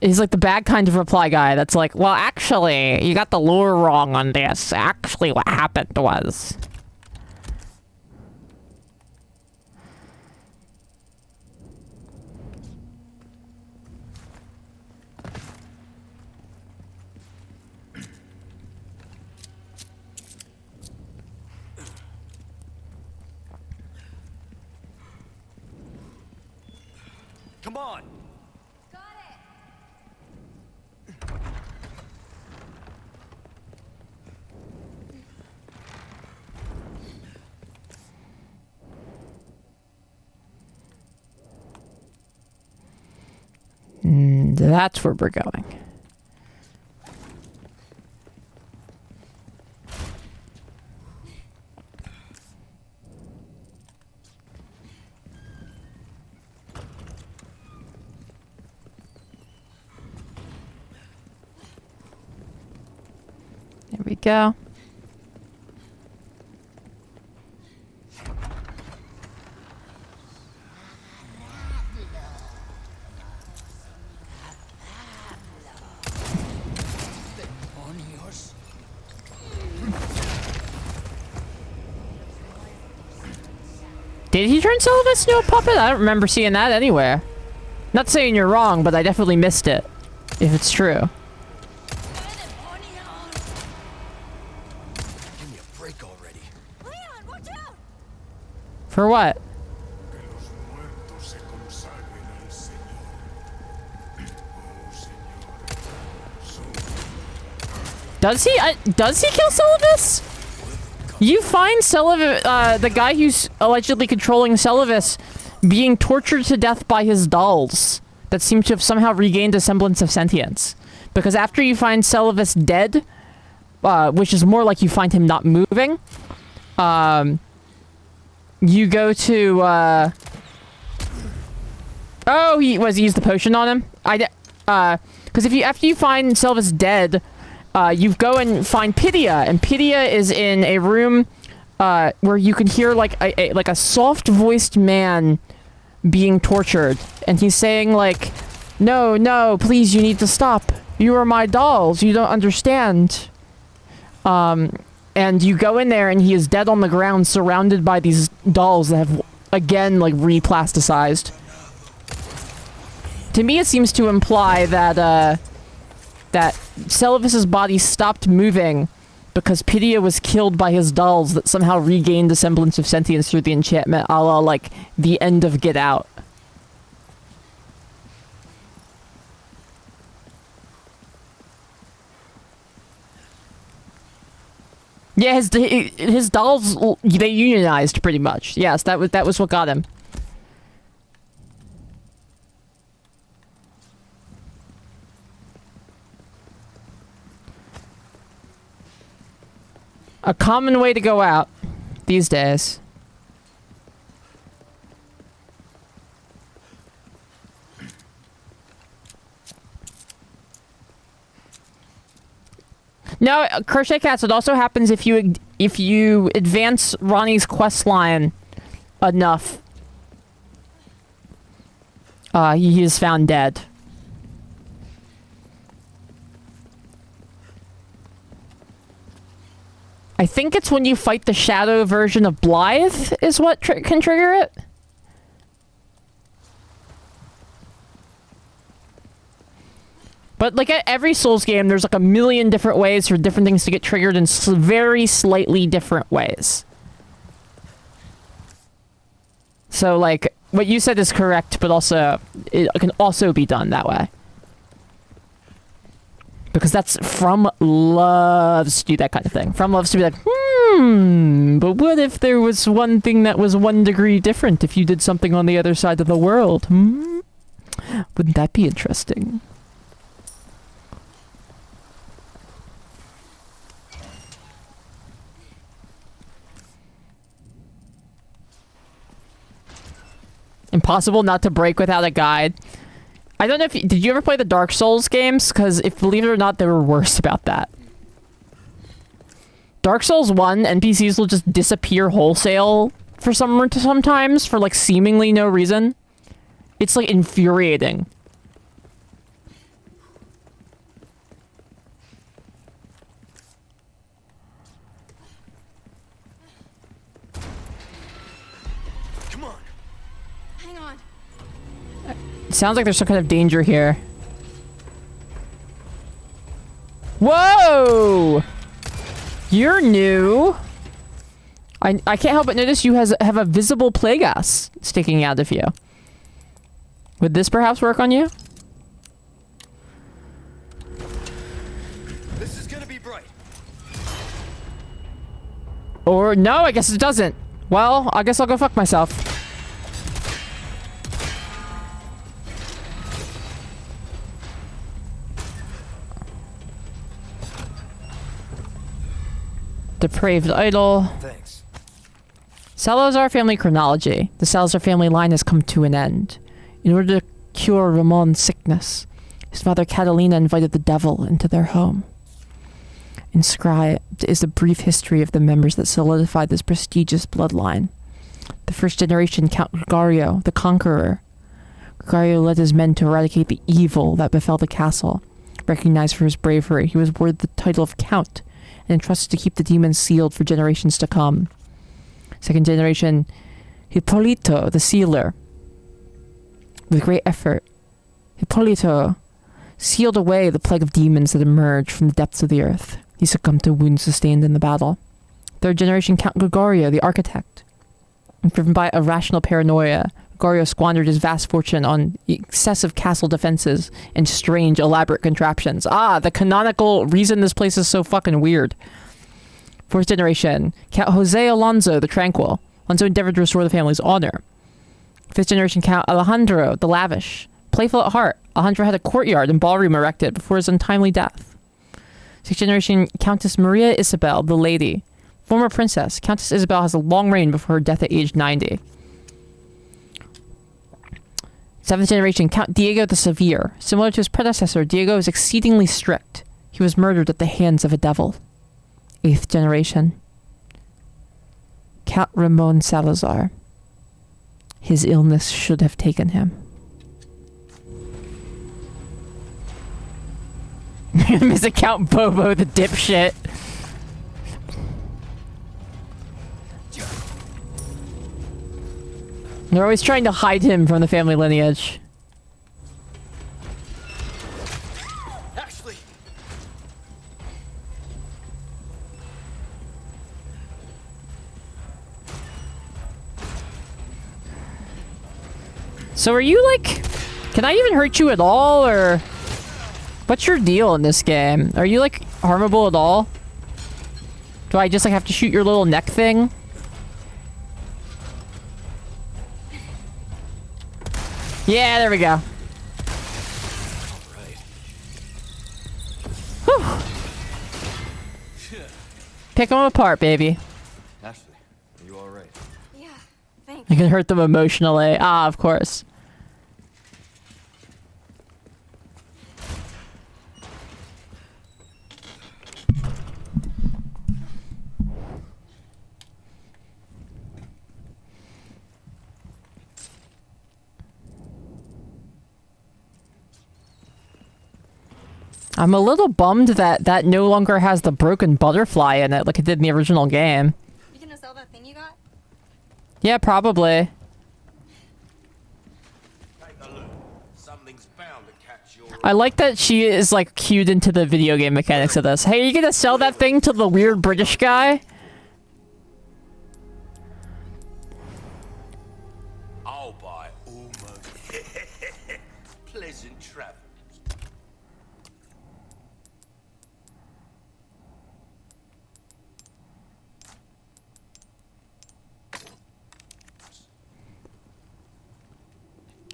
He's like the bad kind of reply guy that's like, well, actually, you got the lore wrong on this. Actually, what happened was... Come on! And that's where we're going. There we go. Did he turn Sylvis into a puppet? I don't remember seeing that anywhere. Not saying you're wrong, but I definitely missed it. If it's true. Give me a break already. Leon, watch out! For what? Does he kill Sylvis? You find Sylvis, the guy who's allegedly controlling Sylvis, being tortured to death by his dolls that seem to have somehow regained a semblance of sentience. Because after you find Sylvis dead, which is more like you find him not moving, you go to, oh, he used the potion on him? Because after you find Sylvis dead, you go and find Pydia, and Pydia is in a room where you can hear like a soft-voiced man being tortured, and he's saying like, "No, no, please, you need to stop. You are my dolls. You don't understand." And you go in there, and he is dead on the ground, surrounded by these dolls that have again like replasticized. To me, it seems to imply that that Sylvis's body stopped moving because Pydia was killed by his dolls that somehow regained a semblance of sentience through the enchantment, a la, like, the end of Get Out. Yeah, his dolls, they unionized pretty much. Yes, that was what got him. A common way to go out these days. No, Crochet Cats, it also happens if you advance Ronnie's quest line enough. He is found dead. I think it's when you fight the shadow version of Blythe is what can trigger it. But like at every Souls game, there's like a million different ways for different things to get triggered in very slightly different ways. So like, what you said is correct, but also, it can also be done that way. Because that's From loves to do that kind of thing. From loves to be like, but what if there was one thing that was 1 degree different if you did something on the other side of the world? Wouldn't that be interesting? Impossible not to break without a guide. I don't know if did you ever play the Dark Souls games? Because if believe it or not, they were worse about that. Dark Souls 1 NPCs will just disappear wholesale for sometimes for like seemingly no reason. It's like infuriating. Come on. Hang on. It sounds like there's some kind of danger here. Whoa! You're new. I can't help but notice you have a visible plague gas sticking out of you. Would this perhaps work on you? This is gonna be bright. Or no, I guess it doesn't. Well, I guess I'll go fuck myself. Depraved idol. Thanks. Salazar family chronology. The Salazar family line has come to an end. In order to cure Ramon's sickness, his mother Catalina invited the devil into their home. Inscribed is the brief history of the members that solidified this prestigious bloodline. The first generation Count Gregorio, the Conqueror. Gregorio led his men to eradicate the evil that befell the castle. Recognized for his bravery, he was awarded the title of Count and entrusted to keep the demons sealed for generations to come. Second generation Hippolito, the Sealer. With great effort, Hippolito sealed away the plague of demons that emerged from the depths of the earth. He succumbed to wounds sustained in the battle. Third generation Count Gregorio, the Architect. Driven by irrational paranoia, Gregorio squandered his vast fortune on excessive castle defenses and strange, elaborate contraptions. Ah, the canonical reason this place is so fucking weird. Fourth generation Count Jose Alonso, the Tranquil. Alonso endeavored to restore the family's honor. Fifth generation Count Alejandro, the Lavish. Playful at heart, Alejandro had a courtyard and ballroom erected before his untimely death. Sixth generation Countess Maria Isabel, the Lady. Former princess, Countess Isabel has a long reign before her death at age 90. Seventh generation Count Diego the Severe. Similar to his predecessor, Diego is exceedingly strict. He was murdered at the hands of a devil. Eighth generation Count Ramon Salazar. His illness should have taken him. Mr. Count Bobo the dipshit. They're always trying to hide him from the family lineage. Ashley. So are you like... Can I even hurt you at all, or... What's your deal in this game? Are you like harmable at all? Do I just like have to shoot your little neck thing? Yeah, there we go. Whew. Pick them apart, baby. Ashley, are you alright? Yeah, thanks. You can hurt them emotionally. Ah, of course. I'm a little bummed that that no longer has the broken butterfly in it like it did in the original game. You gonna sell that thing you got? Yeah, probably. Take a look. Something's bound to catch your I like that she is like cued into the video game mechanics of this. Hey, are you gonna sell that thing to the weird British guy? I'll buy almost pleasant travels.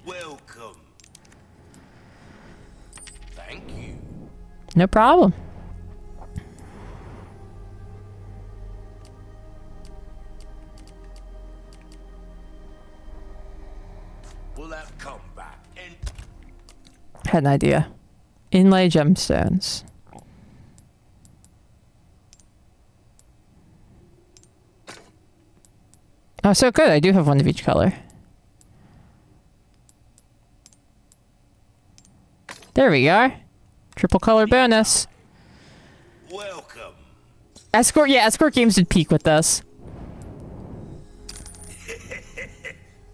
Welcome. Thank you. No problem. Will that come back and Had an idea. Inlay gemstones. Oh, so good. I do have one of each color. There we are. Triple color bonus. Welcome. Escort, yeah, Escort games did peak with this.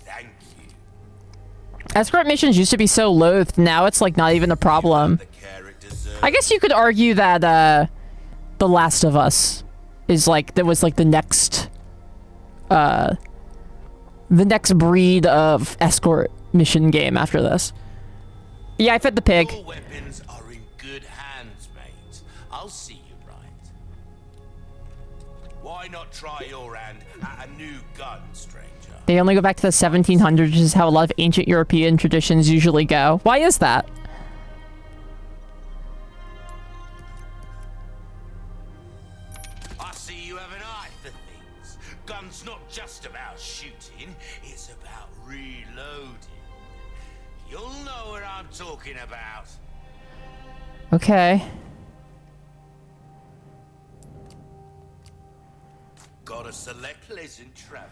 Thank you. Escort missions used to be so loathed, now it's like not even a problem. The character deserves. I guess you could argue that The Last of Us is like, that was like the next breed of escort mission game after this. Yeah, I fed the pig. Your weapons are in good hands, mate. I'll see you right. Why not try your hand at a new gun, stranger? They only go back to the 1700s, which is how a lot of ancient European traditions usually go. Why is that? I see you have an eye for things. Guns not just about shooting, it's about reloading. You'll know what I'm talking about. Okay. Gotta select pleasant travels.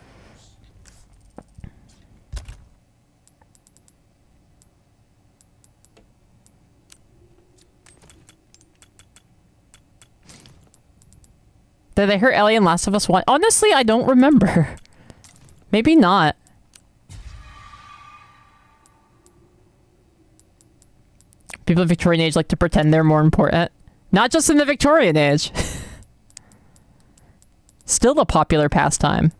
Did they hurt Ellie in Last of Us 1? Honestly, I don't remember. Maybe not. People of the Victorian age like to pretend they're more important. Not just in the Victorian age. Still a popular pastime.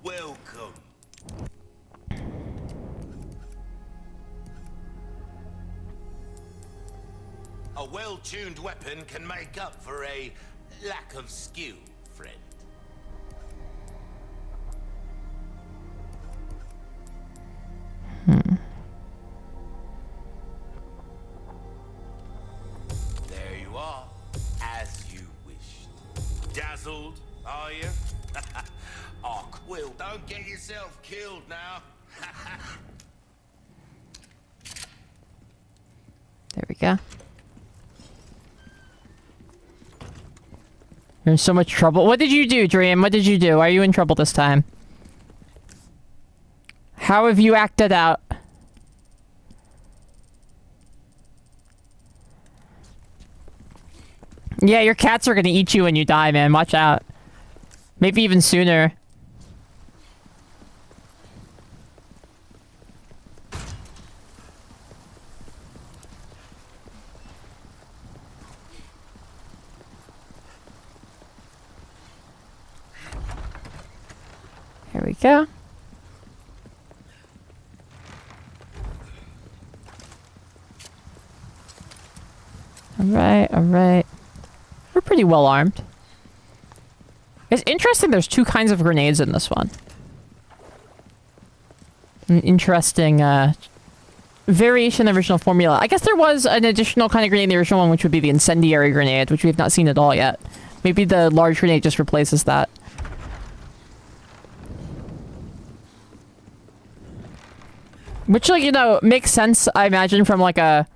Welcome. A well-tuned weapon can make up for a lack of skill, friend. There you are, as you wished. Dazzled, are you? Oh, Quill, don't get yourself killed now. There we go. You're in so much trouble. What did you do, Dream? What did you do? Are you in trouble this time? How have you acted out? Yeah, your cats are gonna eat you when you die, man. Watch out. Maybe even sooner. Here we go. Alright, alright. We're pretty well armed. It's interesting there's two kinds of grenades in this one. An interesting, variation of the original formula. I guess there was an additional kind of grenade in the original one, which would be the incendiary grenade, which we have not seen at all yet. Maybe the large grenade just replaces that. Which, like, you know, makes sense, I imagine, from, like, a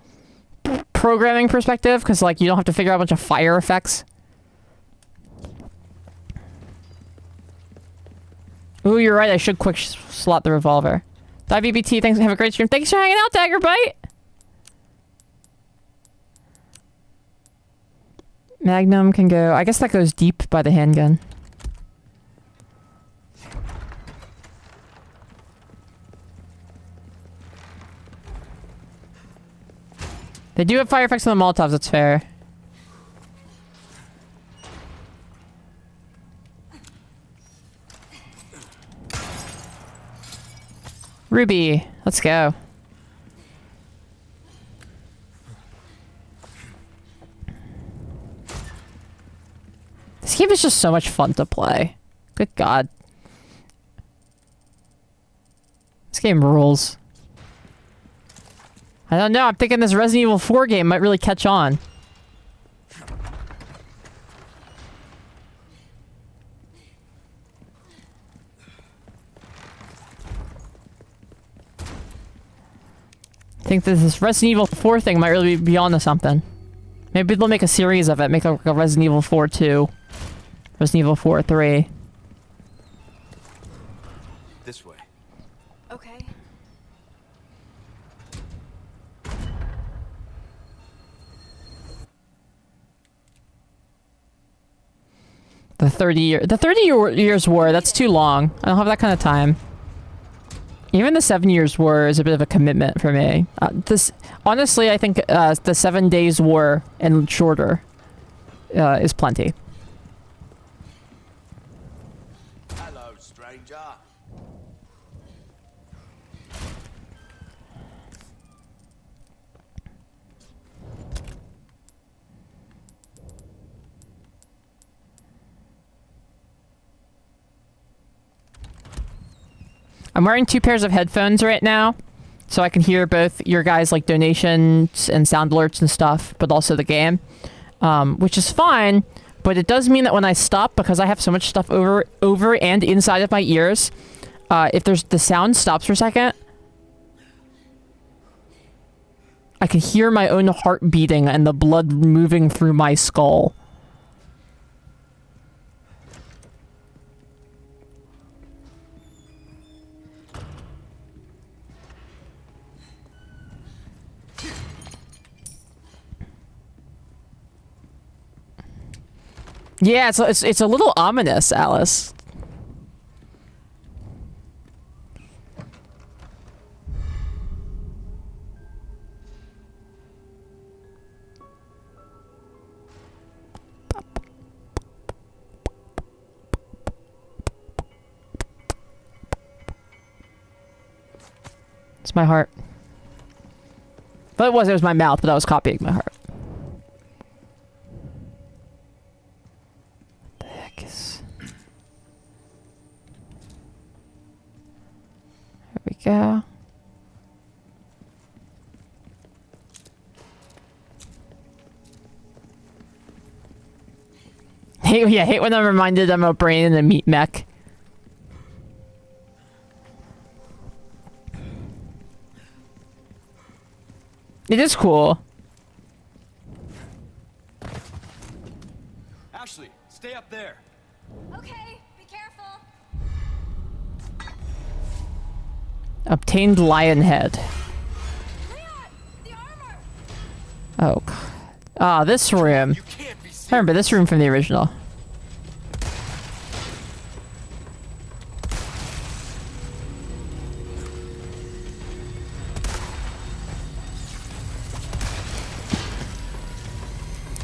programming perspective, because, like, you don't have to figure out a bunch of fire effects. Ooh, you're right, I should quick slot the revolver. WBT, thanks, have a great stream. Thanks for hanging out, Daggerbite! Magnum can go... I guess that goes deep by the handgun. They do have fire effects on the Molotovs, that's fair. Ruby, let's go. This game is just so much fun to play. Good God. This game rules. I don't know, I'm thinking this Resident Evil 4 game might really catch on. think that this Resident Evil 4 thing might really be onto something. Maybe they'll make a series of it. Make a Resident Evil 4 2. Resident Evil 4 3. This way. Okay. The 30 years war, that's too long. I don't have that kind of time. Even the 7 years war is a bit of a commitment for me. Honestly, I think the 7 days war and shorter is plenty. Hello, stranger. I'm wearing 2 pairs of headphones right now, so I can hear both your guys' like donations and sound alerts and stuff, but also the game, which is fine. But it does mean that when I stop, because I have so much stuff over and inside of my ears, if the sound stops for a second, I can hear my own heart beating and the blood moving through my skull. Yeah, it's a little ominous, Alice. It's my heart. But it was my mouth, but I was copying my heart. There we go. Hate when I'm reminded I'm a brain in a meat mech. It is cool. Ashley, stay up there. Okay, be careful. Obtained lion head. Leon, the armor. Oh, God. Ah, this room. You can't be serious. I remember this room from the original.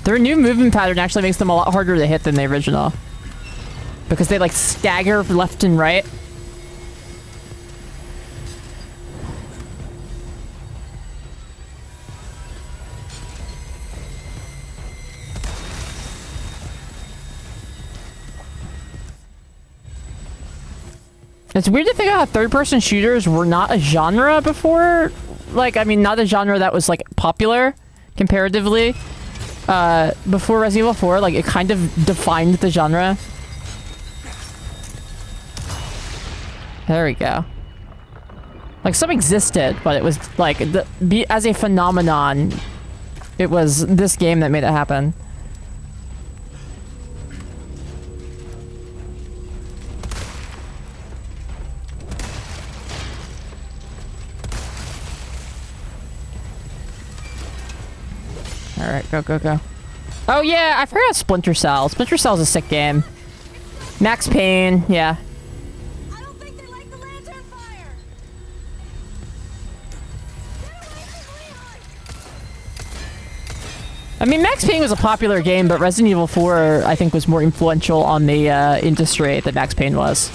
Their new movement pattern actually makes them a lot harder to hit than the original. Because they like stagger left and right. It's weird to think how third-person shooters were not a genre before. Like, I mean, not a genre that was, like, popular, comparatively. Before Resident Evil 4, like, it kind of defined the genre. There we go. Like, some existed, but it was, like, as a phenomenon, it was this game that made it happen. Alright, go, go, go. Oh yeah, I forgot Splinter Cell. Splinter Cell's a sick game. Max Payne, yeah. I don't think they like the lantern fire. Get away from Leon. I mean, Max Payne was a popular game, but Resident Evil 4, I think, was more influential on the industry than Max Payne was.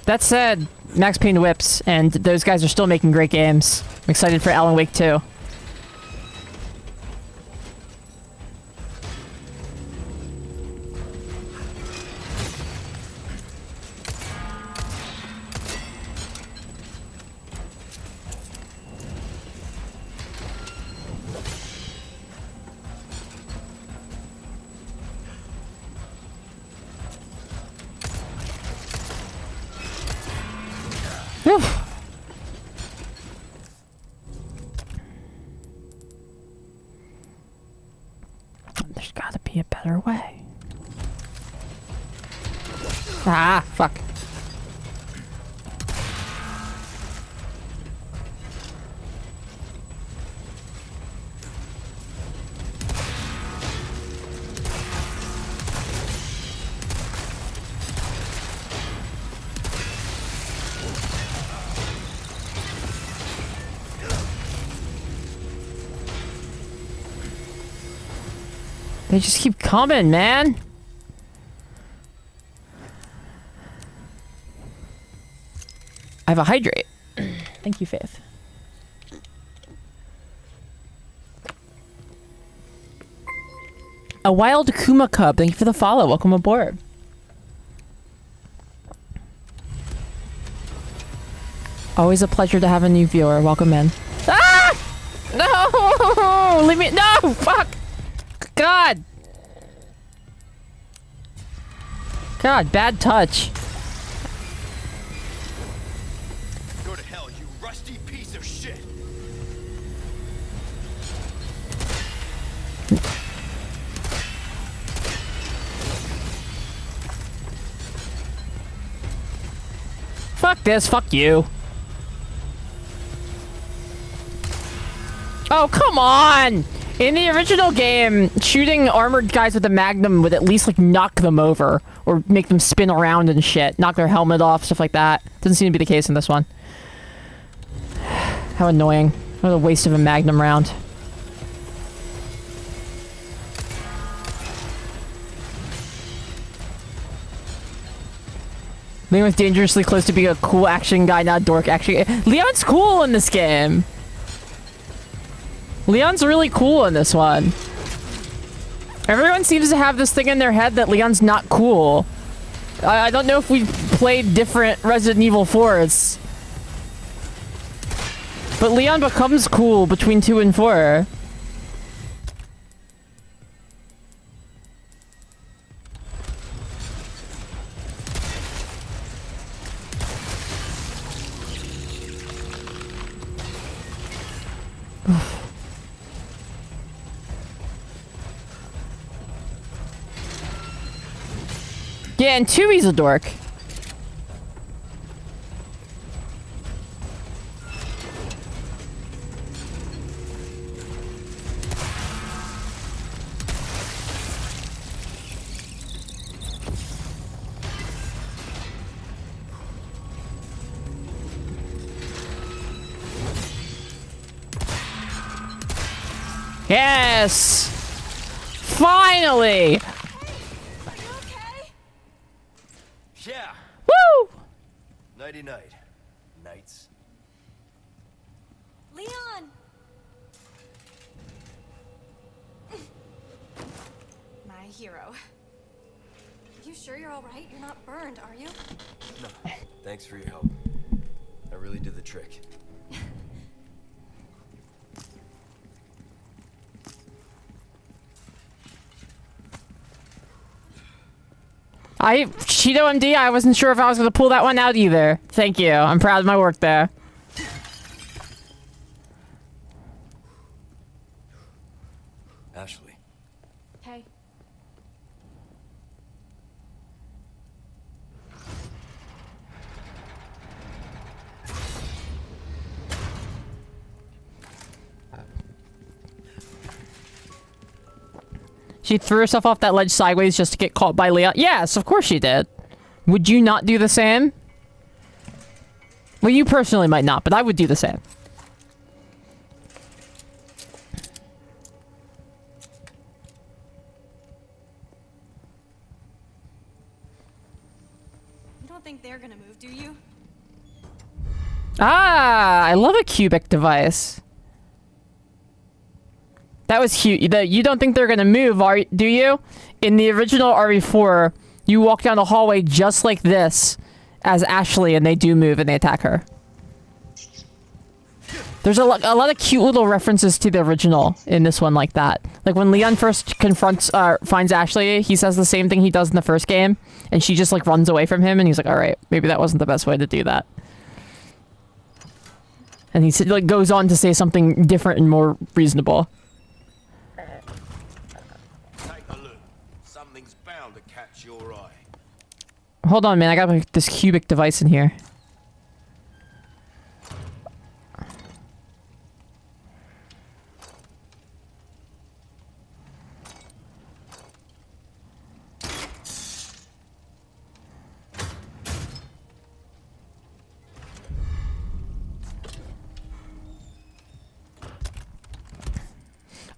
That said, Max Payne whips, and those guys are still making great games. I'm excited for Alan Wake 2. Ah, fuck. They just keep coming, man. I have a hydrate. Thank you, Faith. A wild Kuma cub. Thank you for the follow. Welcome aboard. Always a pleasure to have a new viewer. Welcome in. Ah! No! Leave me. No! Fuck! God! God, bad touch. Go to hell, you rusty piece of shit! Fuck this, fuck you. Oh, come on! In the original game, shooting armored guys with a magnum would at least, like, knock them over. Or make them spin around and shit. Knock their helmet off, stuff like that. Doesn't seem to be the case in this one. How annoying. What a waste of a magnum round. Leon was dangerously close to being a cool action guy, not a dork. Actually, Leon's cool in this game. Leon's really cool in this one. Everyone seems to have this thing in their head that Leon's not cool. I don't know if we played different Resident Evil 4s. But Leon becomes cool between 2 and 4. Yeah, and 2 he's a dork. Yes! Finally! Yeah! Woo! Nighty night. Nights. Leon! My hero. You sure you're alright? You're not burned, are you? No, thanks for your help. I really did the trick. Cheeto MD, I wasn't sure if I was going to pull that one out either. Thank you. I'm proud of my work there. Ashley. Hey. She threw herself off that ledge sideways just to get caught by Leon. Yes, of course she did. Would you not do the same? Well, you personally might not, but I would do the same. You don't think they're gonna move, do you? Ah, I love a cubic device. That was cute. You don't think they're gonna move, do you? In the original RE4, you walk down the hallway just like this as Ashley, and they do move and they attack her. There's a lot of cute little references to the original in this one like that. Like when Leon first finds Ashley, he says the same thing he does in the first game, and she just like runs away from him, and he's like, all right, maybe that wasn't the best way to do that. And he like goes on to say something different and more reasonable. Take a look. Something's bound to catch your eye. Hold on, man. I got this cubic device in here.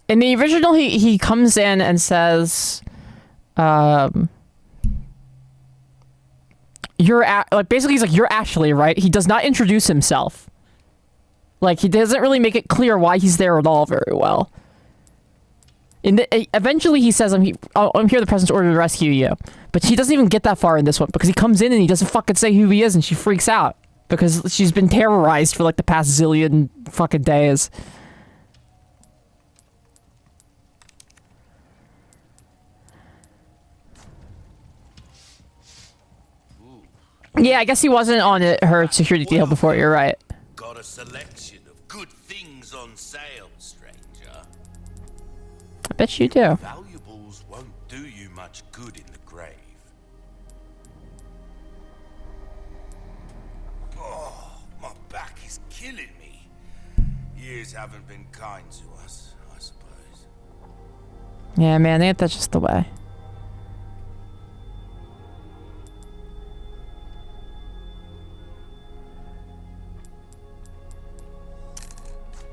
In the original, he comes in and says, like, basically he's like, you're Ashley, right? He does not introduce himself. Like, he doesn't really make it clear why he's there at all very well. Eventually he says, I'm here the President's order to rescue you. But he doesn't even get that far in this one, because he comes in and he doesn't fucking say who he is, and she freaks out. Because she's been terrorized for, like, the past zillion fucking days. Yeah, I guess he wasn't on her security deal before, you're right. Got a selection of good things on sale, stranger. I bet you do. Valuables won't do you much good in the grave. Oh, my back is killing me. Years haven't been kind to us, I suppose. Yeah, man, ain't that just the way?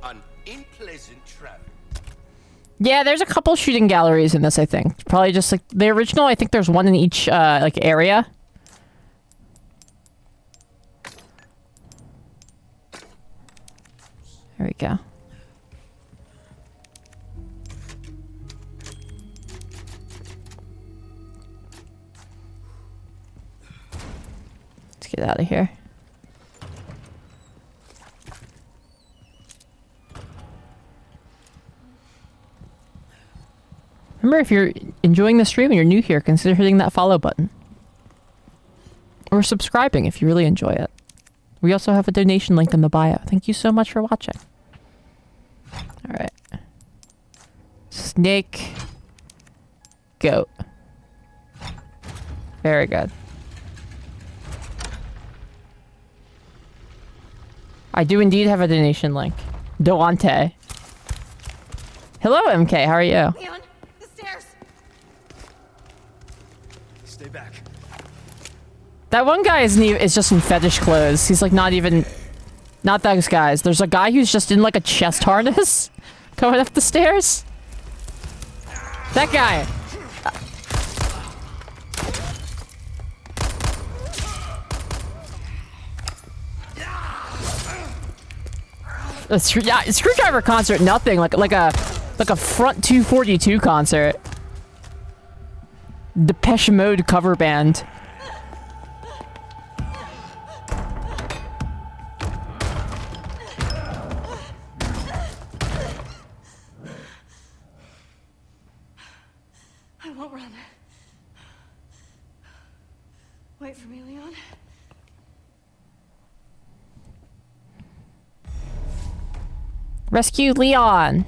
An unpleasant travel. Yeah, there's a couple shooting galleries in this, I think. Probably just like the original, I think there's one in each like area. There we go. Let's get out of here. Remember, if you're enjoying the stream and you're new here, consider hitting that follow button. Or subscribing if you really enjoy it. We also have a donation link in the bio. Thank you so much for watching. Alright. Snake. Goat. Very good. I do indeed have a donation link. Doante. Hello, MK. How are you? Leon, the stairs. Stay back. That one guy is just in fetish clothes. He's like not even... Not those guys. There's a guy who's just in like a chest harness going up the stairs. That guy. A screwdriver concert, nothing. Like a front 242 concert. Depeche Mode cover band. I won't run. Wait for me, Leon. Rescue Leon.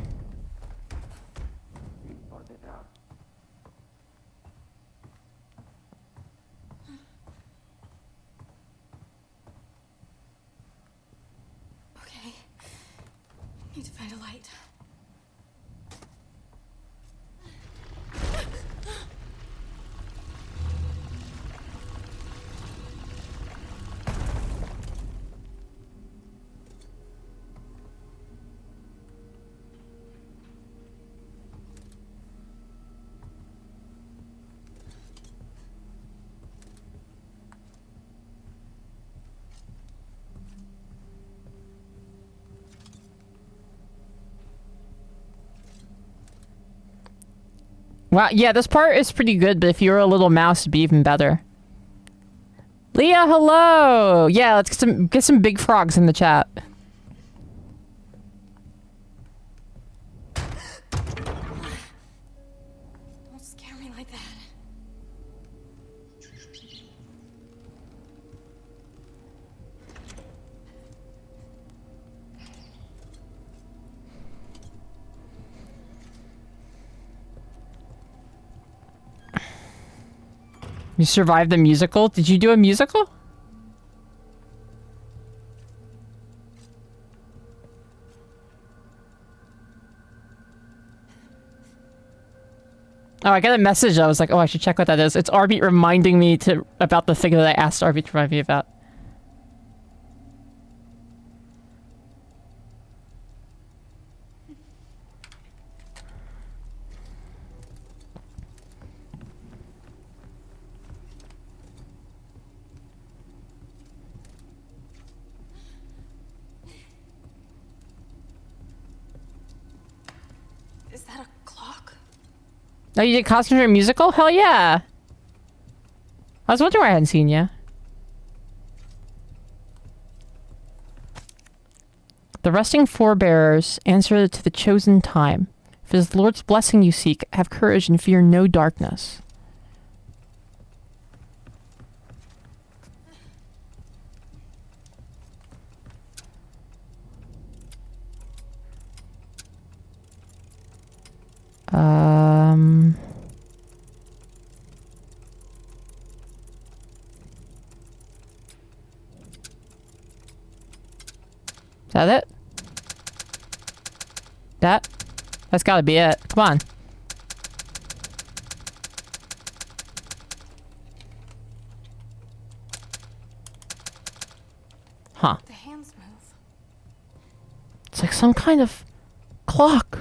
Okay. Need to find a light. Wow, yeah, this part is pretty good, but if you were a little mouse, it'd be even better. Leah, hello! Yeah, let's get some big frogs in the chat. Don't scare me like that. You survived the musical? Did you do a musical? Oh, I got a message. I was like, oh, I should check what that is. It's Arby reminding me about the thing that I asked Arby to remind me about. Is that a clock? Oh, you did costume for a musical? Hell yeah! I was wondering why I hadn't seen you. The resting forebearers answer to the chosen time. If it is the Lord's blessing you seek, have courage and fear no darkness. Is that it? That's gotta be it. Come on. Huh. The hands move. It's like some kind of clock.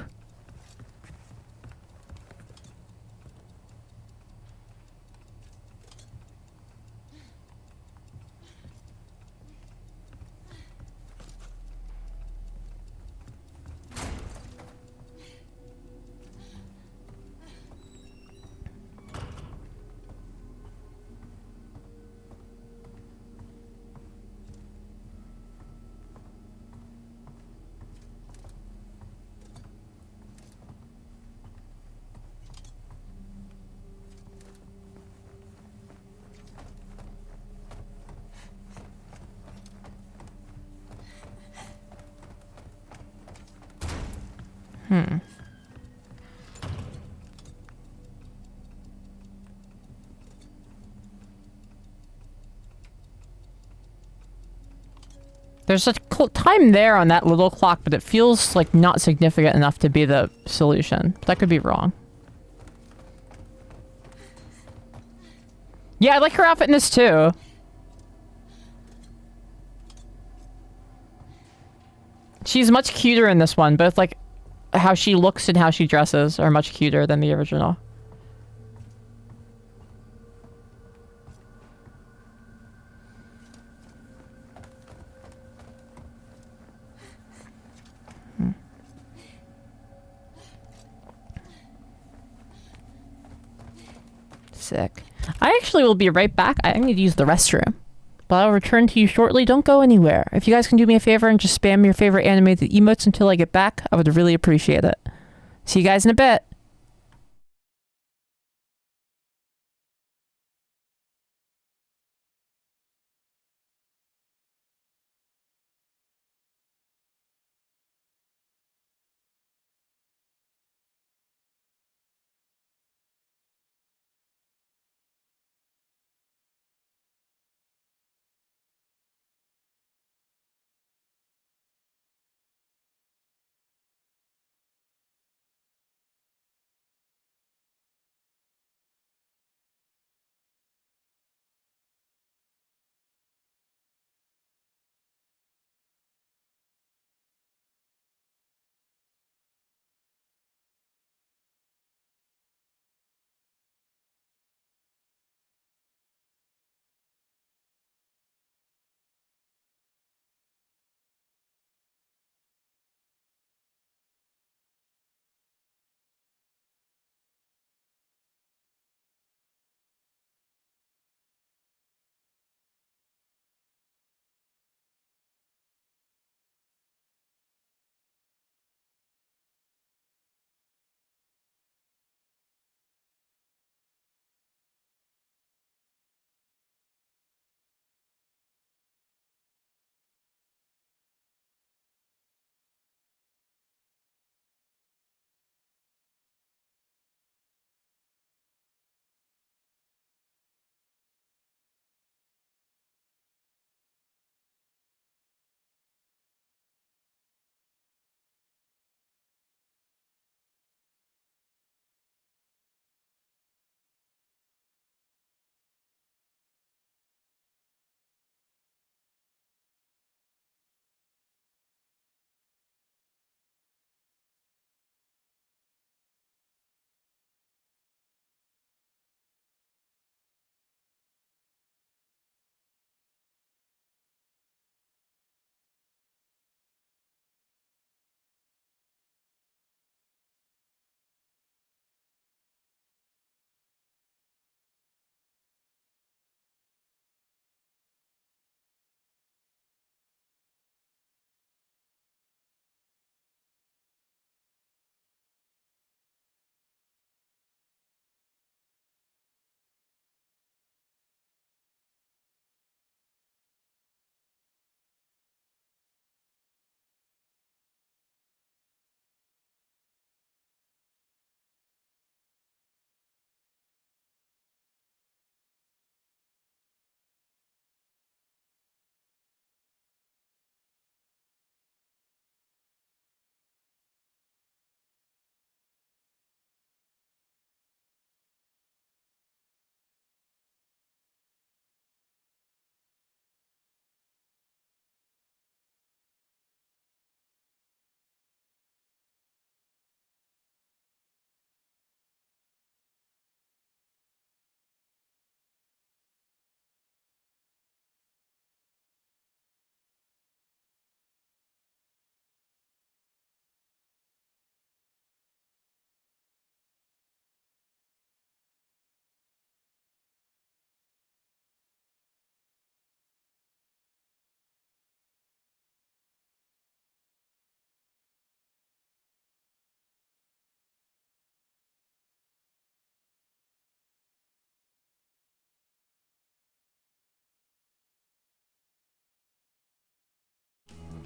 There's a time there on that little clock, but it feels like not significant enough to be the solution. But that could be wrong. Yeah, I like her outfit in this too. She's much cuter in this one. Both like how she looks and how she dresses are much cuter than the original. Sick. I actually will be right back. I need to use the restroom. But I'll return to you shortly. Don't go anywhere. If you guys can do me a favor and just spam your favorite animated emotes until I get back, I would really appreciate it. See you guys in a bit.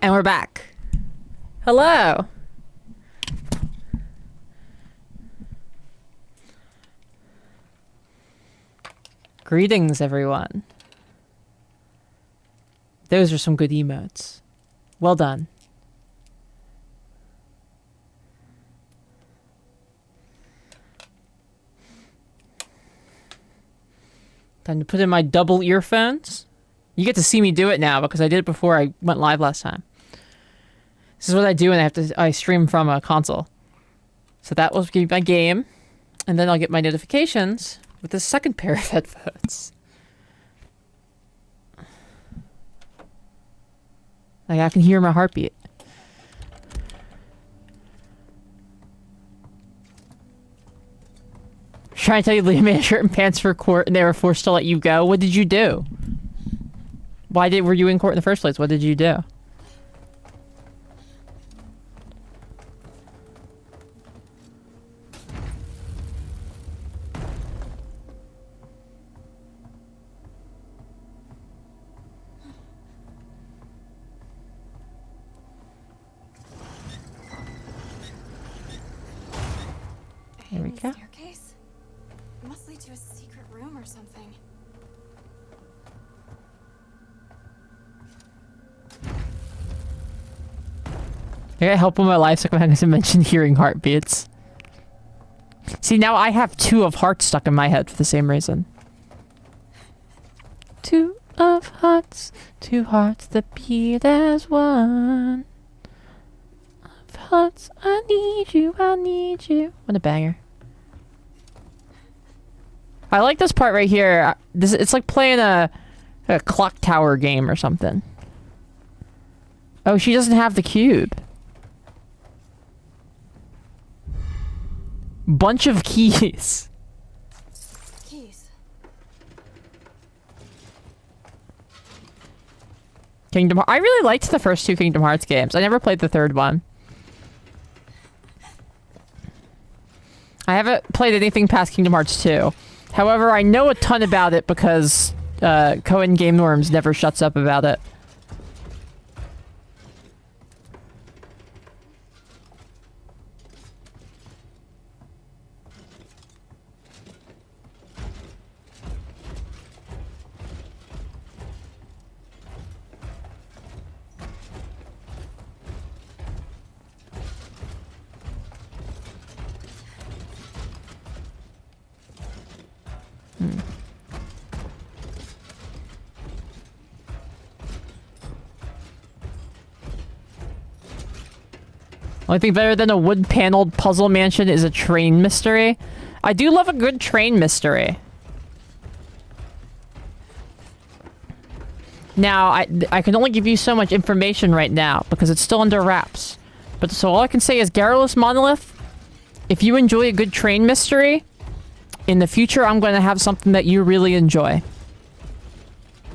And we're back. Hello. Greetings, everyone. Those are some good emotes. Well done. Time to put in my double earphones. You get to see me do it now because I did it before I went live last time. This is what I do when I stream from a console. So that will be my game, and then I'll get my notifications with the second pair of headphones. Like I can hear my heartbeat. Trying to tell you Liam made a shirt and pants for court and they were forced to let you go. What did you do? Were you in court in the first place? What did you do? Here we go. Staircase? It must lead to a secret room or something. I gotta help with my life circumstance to mention hearing heartbeats. See, now I have 2 of hearts stuck in my head for the same reason. 2 of hearts, 2 hearts that beat as one. Of hearts, I need you, I need you. What a banger. I like this part right here. It's like playing a clock tower game or something. Oh, she doesn't have the cube. Bunch of keys. Keys. Kingdom Hearts. I really liked the first 2 Kingdom Hearts games. I never played the 3rd one. I haven't played anything past Kingdom Hearts 2. However, I know a ton about it because Cohen Game Norms never shuts up about it. Only thing better than a wood-paneled puzzle mansion is a train mystery. I do love a good train mystery. Now, I can only give you so much information right now because it's still under wraps. But so all I can say is, Garrulous Monolith, if you enjoy a good train mystery, in the future I'm going to have something that you really enjoy.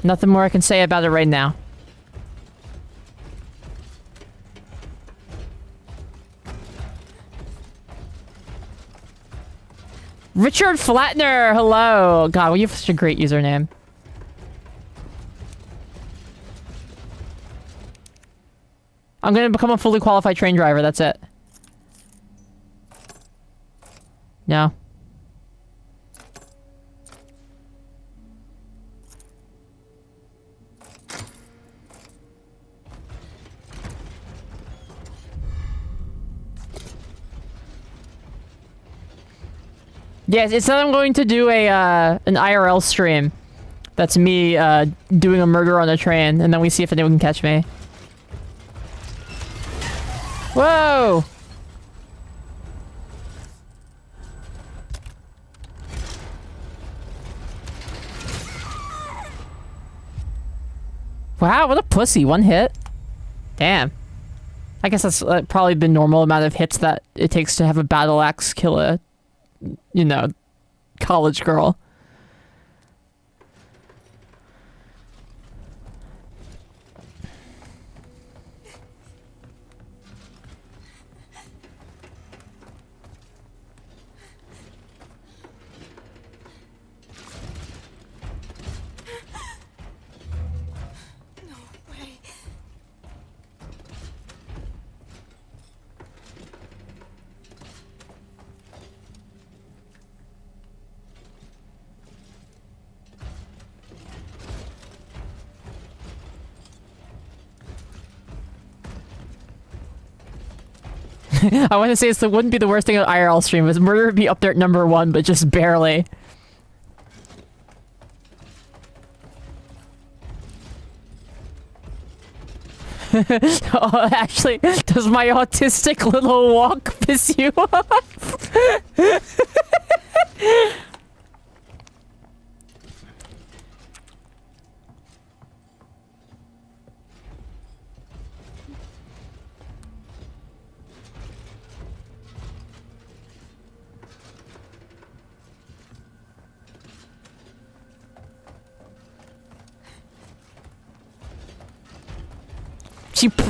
Nothing more I can say about it right now. Richard Flatner, hello. God, you have such a great username. I'm gonna become a fully qualified train driver, that's it. No. Yes, it's that I'm going to do an IRL stream. That's me doing a murder on a train, and then we see if anyone can catch me. Whoa! Wow, what a pussy. 1 hit. Damn. I guess that's probably the normal amount of hits that it takes to have a battle axe kill a, you know, college girl. I want to say it wouldn't be the worst thing on IRL stream. Is murder would be up there at number 1, but just barely. Oh, actually, does my autistic little walk piss you off?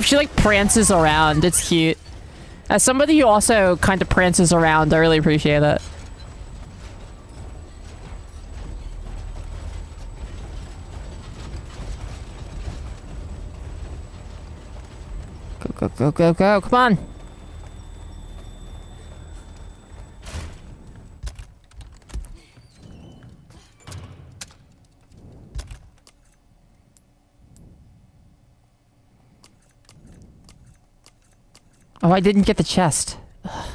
She like prances around. It's cute. As somebody who also kind of prances around, I really appreciate it. Go, go, go, go, go. Come on. Oh, I didn't get the chest. Ugh.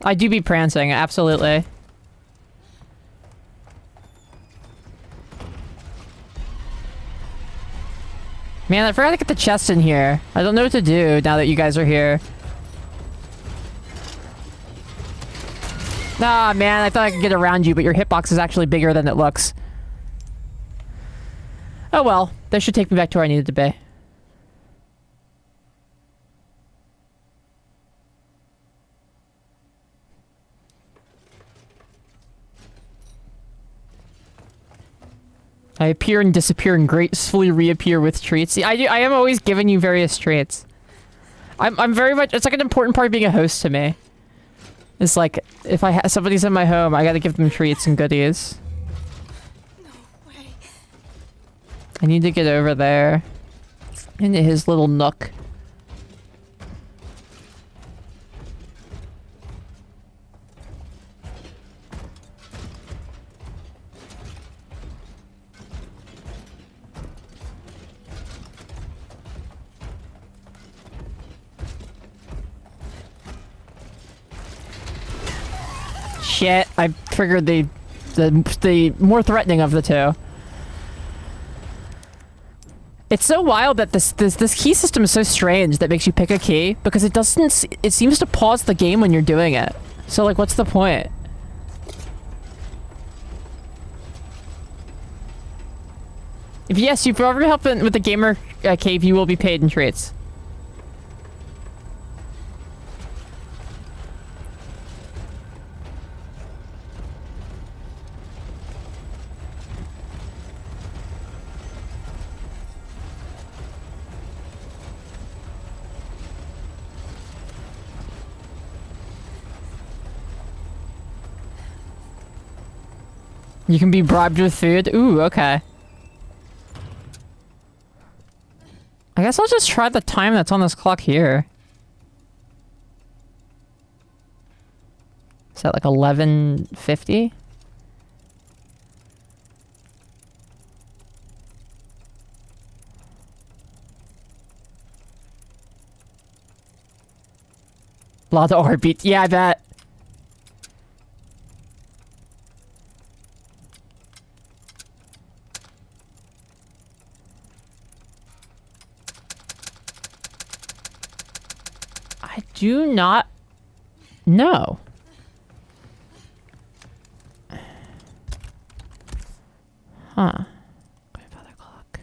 I do be prancing, absolutely. Man, I forgot to get the chest in here. I don't know what to do now that you guys are here. Ah, man, I thought I could get around you, but your hitbox is actually bigger than it looks. Oh well, that should take me back to where I needed to be. I appear and disappear and gracefully reappear with treats. See, I am always giving you various treats. I'm very much, it's like an important part of being a host to me. It's like, if somebody's in my home, I gotta give them treats and goodies. No way. I need to get over there. Into his little nook. Shit, I triggered the more threatening of the two. It's so wild that this key system is so strange that makes you pick a key, because it seems to pause the game when you're doing it. So like, what's the point? If yes, you've ever helped with the gamer cave, you will be paid in treats. You can be bribed with food? Ooh, okay. I guess I'll just try the time that's on this clock here. Is that like 11:50? A lot of heartbeats. Yeah, I bet. I do not know. Huh. Grandfather clock.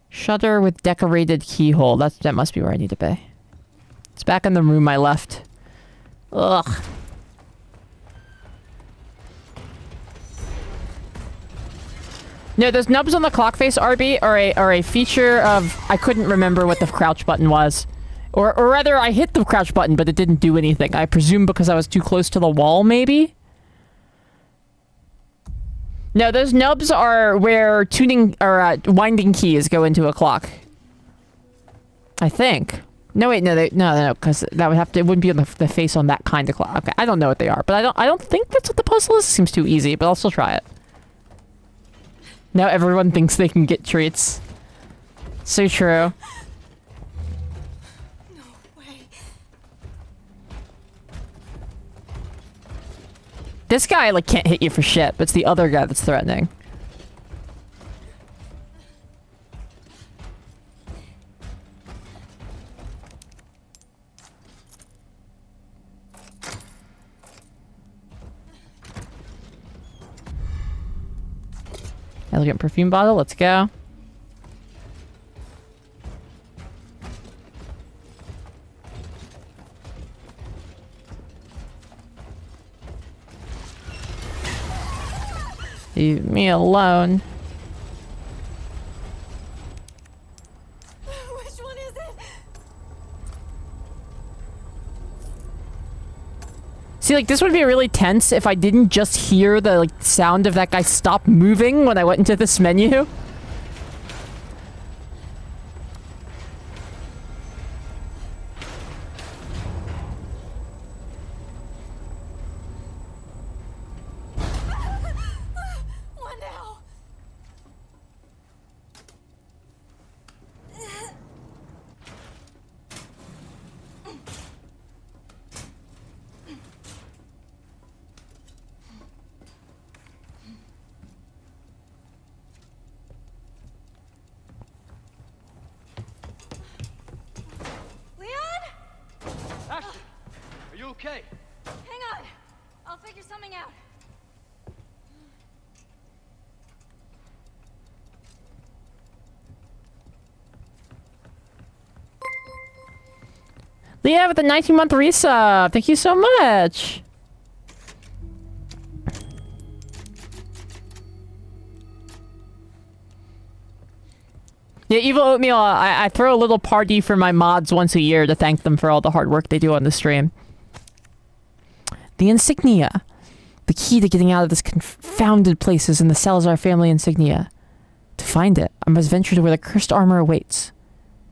Shutter with decorated keyhole. That must be where I need to be. It's back in the room I left. Ugh. No, those nubs on the clock face, RB, are a feature of... I couldn't remember what the crouch button was. Or rather, I hit the crouch button, but it didn't do anything. I presume because I was too close to the wall, maybe? No, those nubs are where tuning... or winding keys go into a clock. I think. No, wait, no, because that would have to... It wouldn't be on the face on that kind of clock. Okay, I don't know what they are, but I don't think that's what the puzzle is. It seems too easy, but I'll still try it. Now everyone thinks they can get treats. So true. No way. This guy, like, can't hit you for shit, but it's the other guy that's threatening. Elegant perfume bottle, let's go. Leave me alone. Which one is it? See, like, this would be really tense if I didn't just hear the, like, sound of that guy stop moving when I went into this menu. What now? Leon? Ashley, are you okay? Hang on. I'll figure something out. Leah with the 19-month resub. Thank you so much. Yeah, Evil Oatmeal, I throw a little party for my mods once a year to thank them for all the hard work they do on the stream. The insignia. The key to getting out of this confounded place is in the Salazar family insignia. To find it, I must venture to where the cursed armor awaits.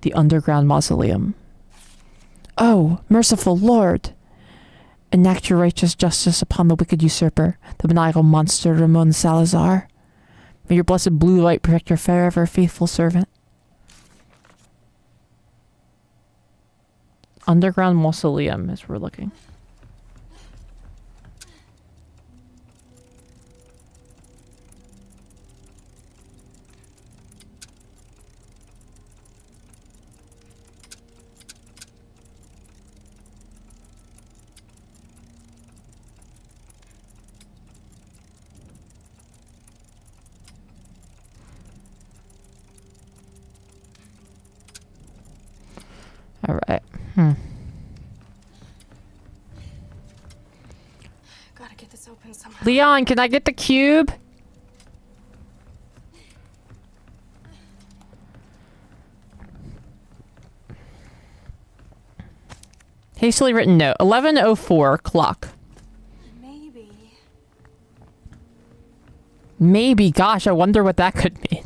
The underground mausoleum. Oh, merciful Lord! Enact your righteous justice upon the wicked usurper, the maniacal monster Ramon Salazar. May your blessed blue light protect your forever faithful servant. Underground mausoleum as we're looking. All right. Gotta get this open somehow. Leon, can I get the cube? Hastily written note. 11:04 clock. Maybe. Maybe. Gosh, I wonder what that could mean.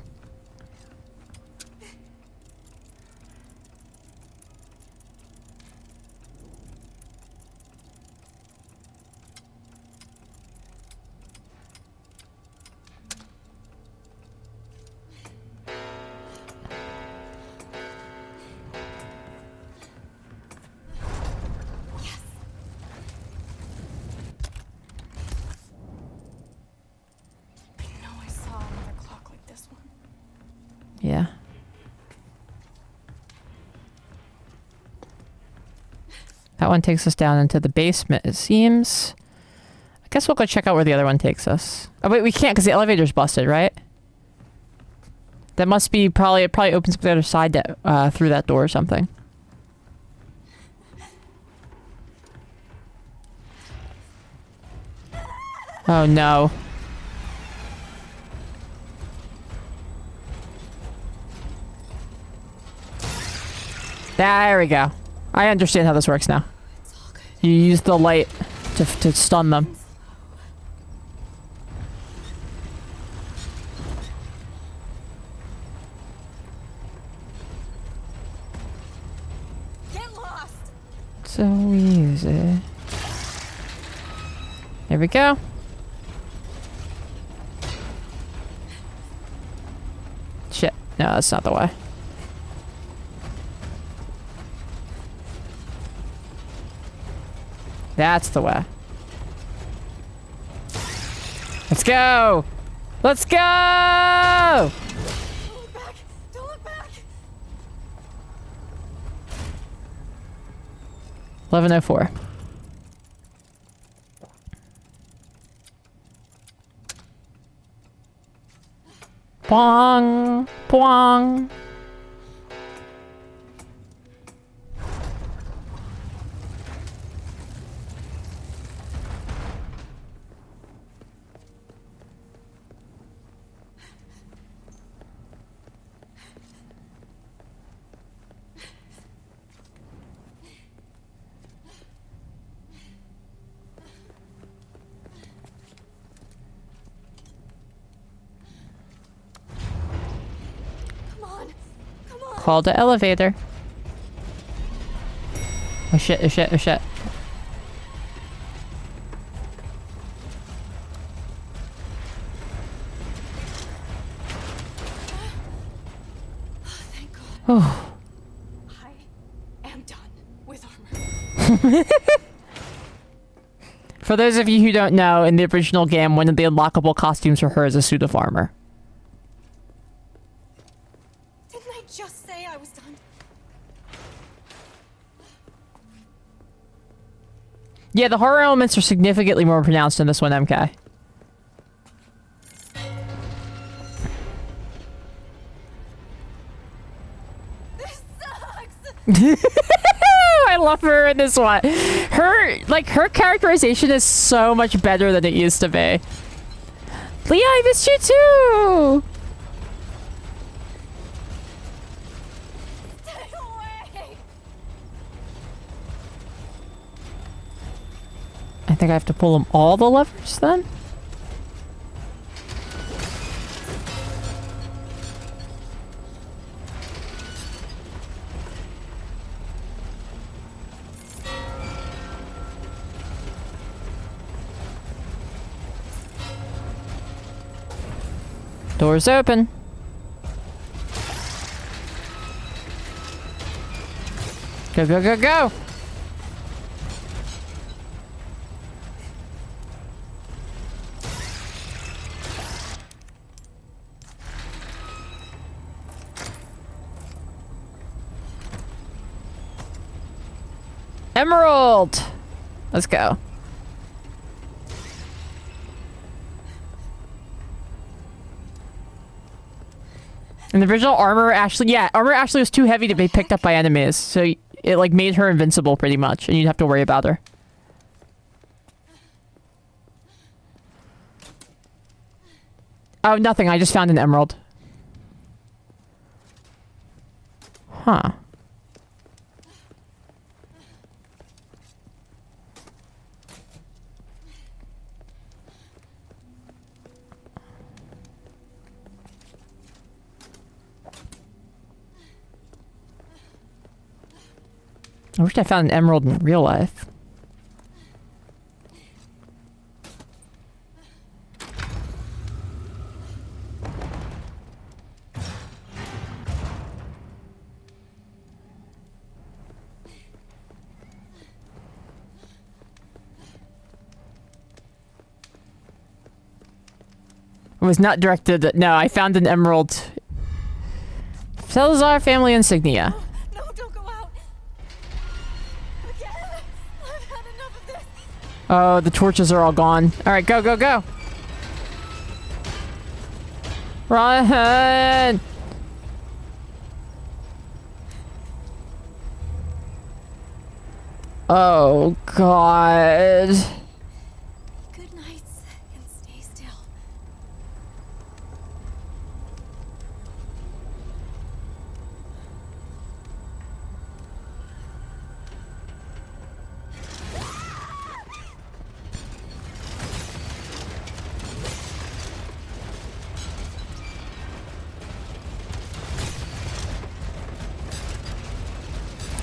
I know I saw another clock like this one. Yeah. That one takes us down into the basement, it seems. I guess we'll go check out where the other one takes us. Oh, wait, we can't because the elevator's busted, right? That must be probably... It probably opens up the other side to, through that door or something. Oh, no. There we go. I understand how this works now. You use the light to stun them. Get lost! So easy. There we go. Shit. No, that's not the way. That's the way. Let's go! Let's go! Don't look back! Don't look back! 11:04. Pong! Pong! Call the elevator. Oh shit, oh shit, oh shit. Thank God. Oh. I am done with armor. For those of you who don't know, in the original game, one of the unlockable costumes for her is a suit of armor. Didn't I just say I was done? Yeah, the horror elements are significantly more pronounced in this one, MK. This sucks! I love her in this one. Her characterization is so much better than it used to be. Leah, I missed you too! Stay away! I think I have to pull them all the levers then? Doors open. Go, go, go, go! Emerald! Let's go. And the original armor actually, yeah, armor actually was too heavy to be picked up by enemies. So it like made her invincible pretty much, and you'd have to worry about her. Oh, nothing. I just found an emerald. Huh. I wish I found an emerald in real life. It was not directed at... No, I found an emerald. Salazar family insignia. No, don't go out! Again! I've had enough of this! Oh, the torches are all gone. Alright, go, go, go! Run! Oh, God. Good nights, and stay still.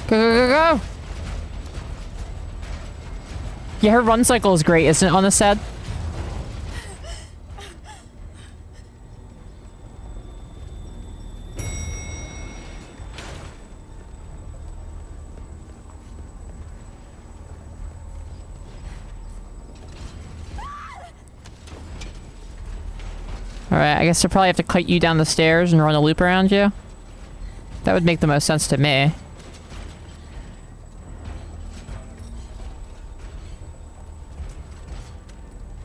Go, go, go, go! Yeah, her run cycle is great, isn't it, on the set? Alright, I guess I probably have to kite you down the stairs and run a loop around you. That would make the most sense to me.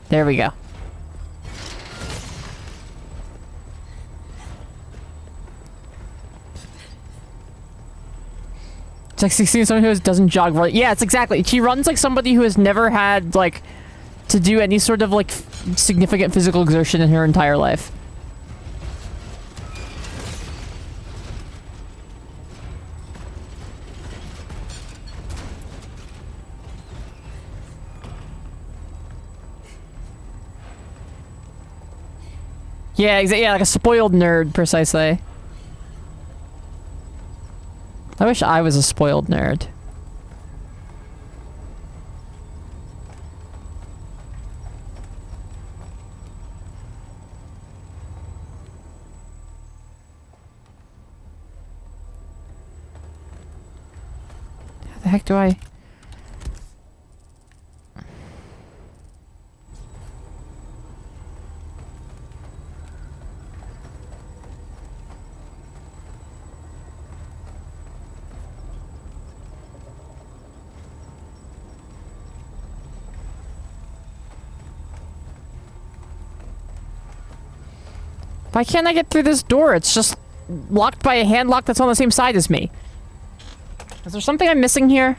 There we go. It's like seeing someone who doesn't jog right. Yeah, it's exactly. She runs like somebody who has never had, like, to do any sort of, like, significant physical exertion in her entire life. Yeah, exactly. Yeah, like a spoiled nerd, precisely. I wish I was a spoiled nerd. How the heck do I... Why can't I get through this door? It's just locked by a hand lock that's on the same side as me. Is there something I'm missing here?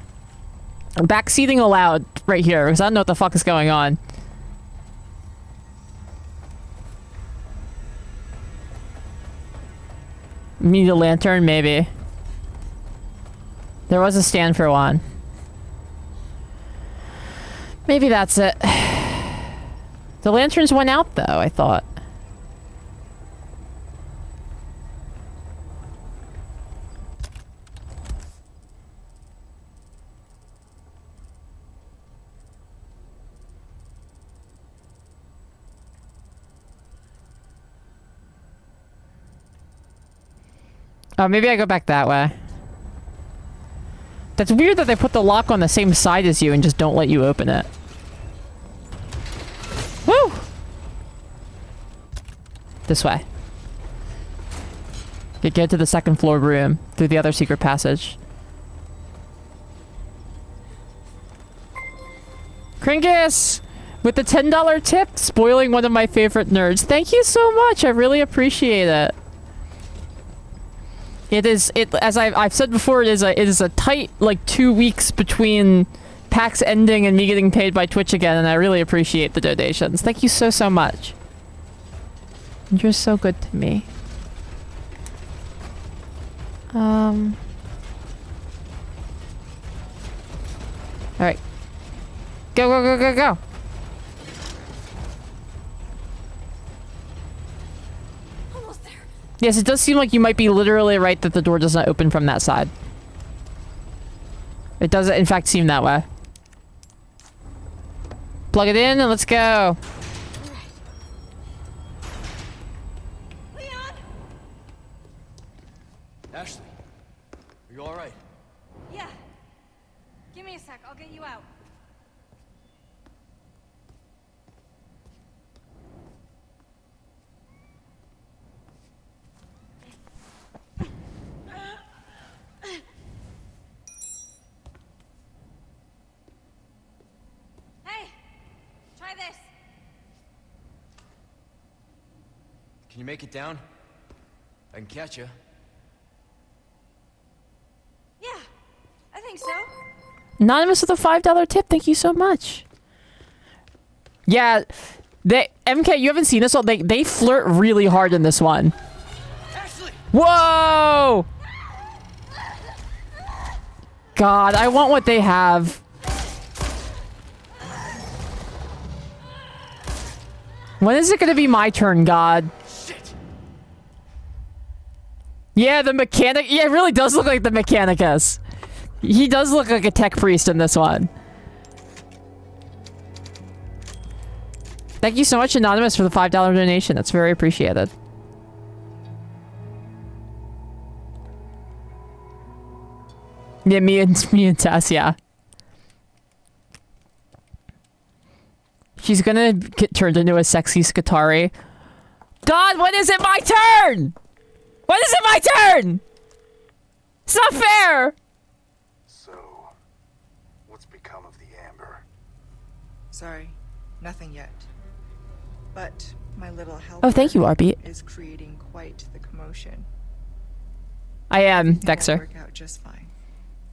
Backseating allowed right here, because I don't know what the fuck is going on. Need a lantern, maybe. There was a stand for one. Maybe that's it. The lanterns went out, though, I thought. Oh, maybe I go back that way. That's weird that they put the lock on the same side as you and just don't let you open it. Woo! This way. Get to the second floor room through the other secret passage. Kringus! With the $10 tip, spoiling one of my favorite nerds. Thank you so much. I really appreciate it. As I've said before, it is a tight, like, 2 weeks between PAX ending and me getting paid by Twitch again, and I really appreciate the donations. Thank you so, so much. You're so good to me. Alright. Go, go, go, go, go! Yes, it does seem like you might be literally right that the door does not open from that side. It does, in fact, seem that way. Plug it in and let's go. Leon! Ashley, are you alright? Yeah. Give me a sec, I'll get you out. Hey! Try this! Can you make it down? I can catch you. Yeah, I think so. Anonymous with a $5 tip. Thank you so much. Yeah, MK, you haven't seen this one. They flirt really hard in this one. Ashley! Whoa! God, I want what they have. When is it gonna be my turn, God? Shit! Yeah, the mechanic. Yeah, it really does look like the Mechanicus. He does look like a tech priest in this one. Thank you so much, Anonymous, for the $5 donation. That's very appreciated. Yeah, me and Tess, yeah. She's gonna get turned into a sexy Skatari. God, when is it my turn? When is it my turn? It's not fair. So, what's become of the amber? Sorry, nothing yet. But my little helper Oh, thank you, RB. is creating quite the commotion. I am, Everything will Dexter. work out just fine.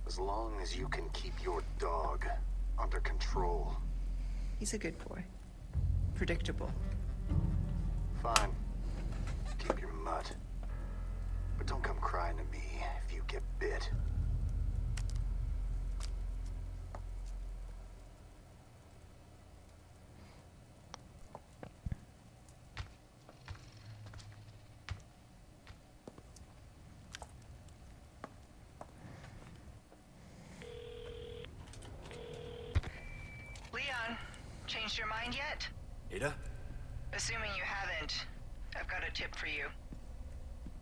As long as you can keep your dog under control. He's a good boy. Predictable. Fine. Keep your mutt. But don't come crying to me if you get bit. Leon, changed your mind yet? Ada? Assuming you haven't, I've got a tip for you.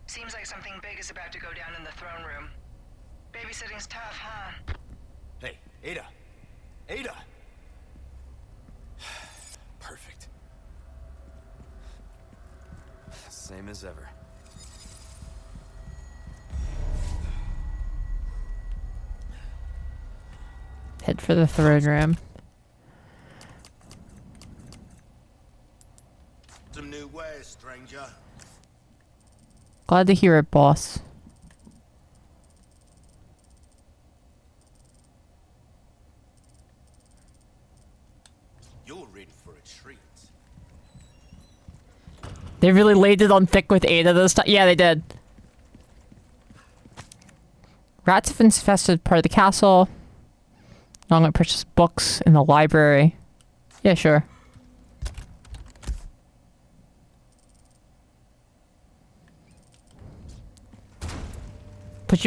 Seems like something big is about to go down in the throne room. Babysitting's tough, huh? Hey, Ada! Ada! Perfect. Same as ever. Head for the throne room. Some new wares, stranger. Glad to hear it, boss. You're in for a treat. They really laid it on thick with Ada this time. Yeah, they did. Rats have infested part of the castle. Now I'm gonna purchase books in the library. Yeah, sure.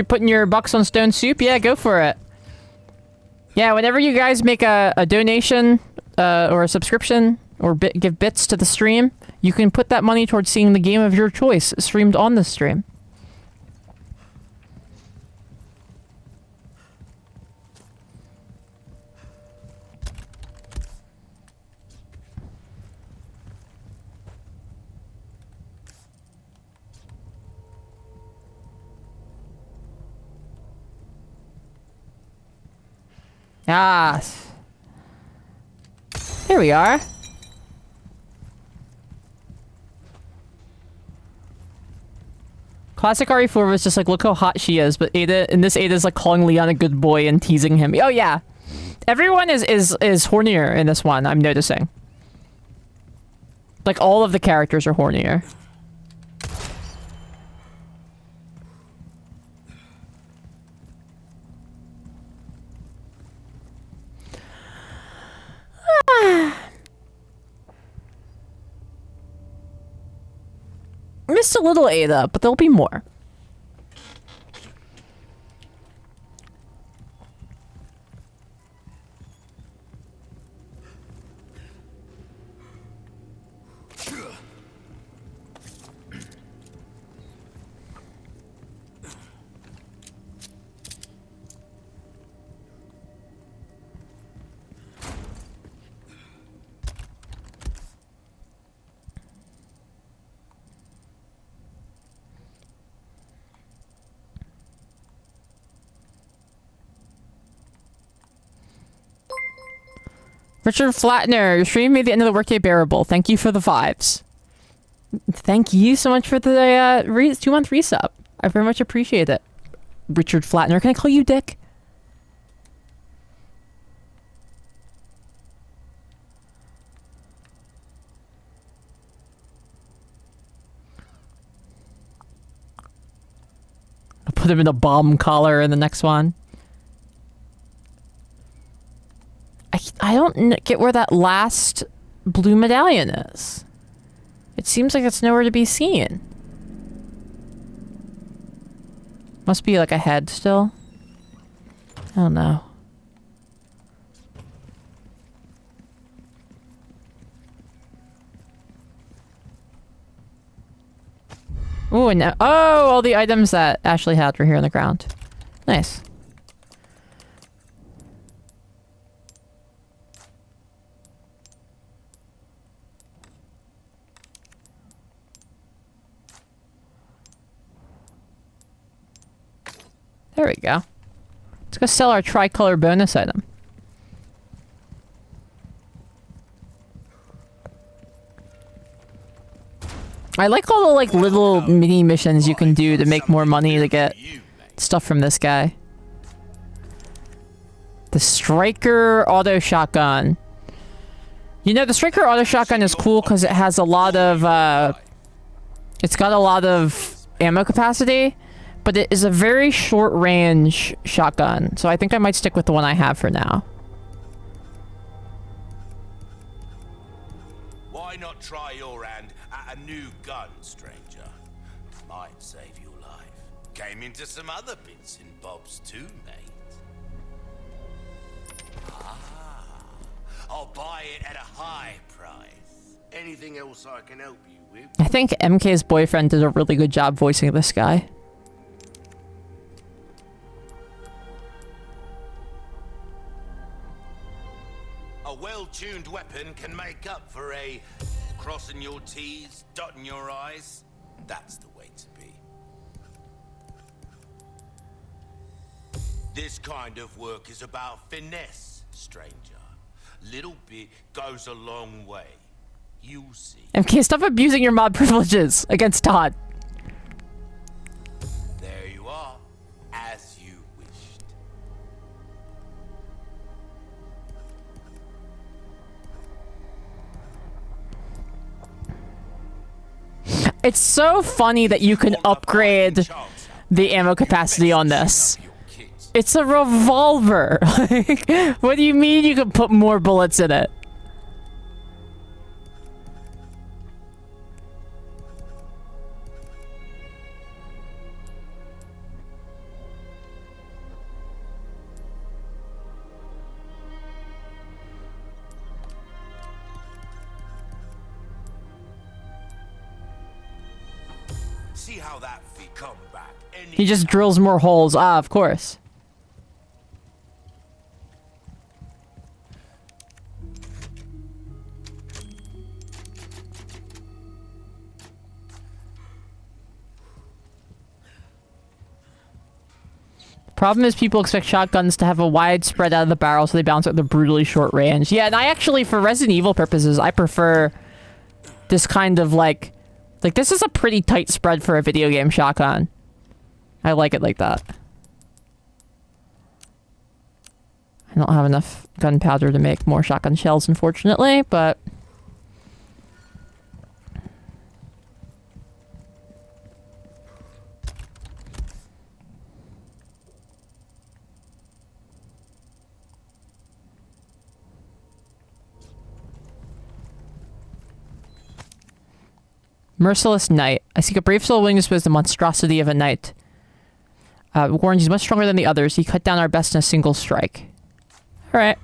Putting your bucks on stone soup? Yeah, go for it. Yeah, whenever you guys make a donation or a subscription or give bits to the stream, you can put that money towards seeing the game of your choice streamed on the stream. Yes. Here we are. Classic RE4 was just like, look how hot she is, but Ada, in this Ada's like calling Leon a good boy and teasing him. Oh yeah. Everyone is hornier in this one, I'm noticing. Like all of the characters are hornier. Missed a little Ada, but there'll be more. Richard Flatner, your stream made the end of the workday bearable. Thank you for the vibes. Thank you so much for the 2-month resub. I very much appreciate it. Richard Flatner, can I call you Dick? I'll put him in a bomb collar in the next one. I don't get where that last blue medallion is. It seems like it's nowhere to be seen. Must be like a head still. I don't know. Ooh, and now, oh, all the items that Ashley had were here on the ground. Nice. There we go. Let's go sell our tricolor bonus item. I like all the like little mini missions you can do to make more money to get stuff from this guy. The Striker auto shotgun. You know, the Striker auto shotgun is cool because it has a lot of it's got a lot of ammo capacity, but it is a very short range shotgun. So I think I might stick with the one I have for now. Why not try your hand at a new gun, stranger? Might save your life. Came into some other bits and bobs too, mate. Ah, I'll buy it at a high price. Anything else I can help you with? I think MK's boyfriend did a really good job voicing this guy. A well-tuned weapon can make up for a crossing your T's, dotting your I's. That's the way to be. This kind of work is about finesse, stranger. Little bit goes a long way. You'll see. MK, stop abusing your mod privileges against Todd. There you are, as you wished. It's so funny that you can upgrade the ammo capacity on this. It's a revolver. Like, what do you mean you can put more bullets in it? See how that feet come back. He just drills more holes. Ah, of course. Problem is people expect shotguns to have a wide spread out of the barrel so they balance out the brutally short range. Yeah, and I actually, for Resident Evil purposes, I prefer this kind of like this is a pretty tight spread for a video game shotgun. I like it like that. I don't have enough gunpowder to make more shotgun shells, unfortunately, but... Merciless Knight. I seek a brave soul willing to expose the monstrosity of a knight. Warns he's much stronger than the others. He cut down our best in a single strike. Alright.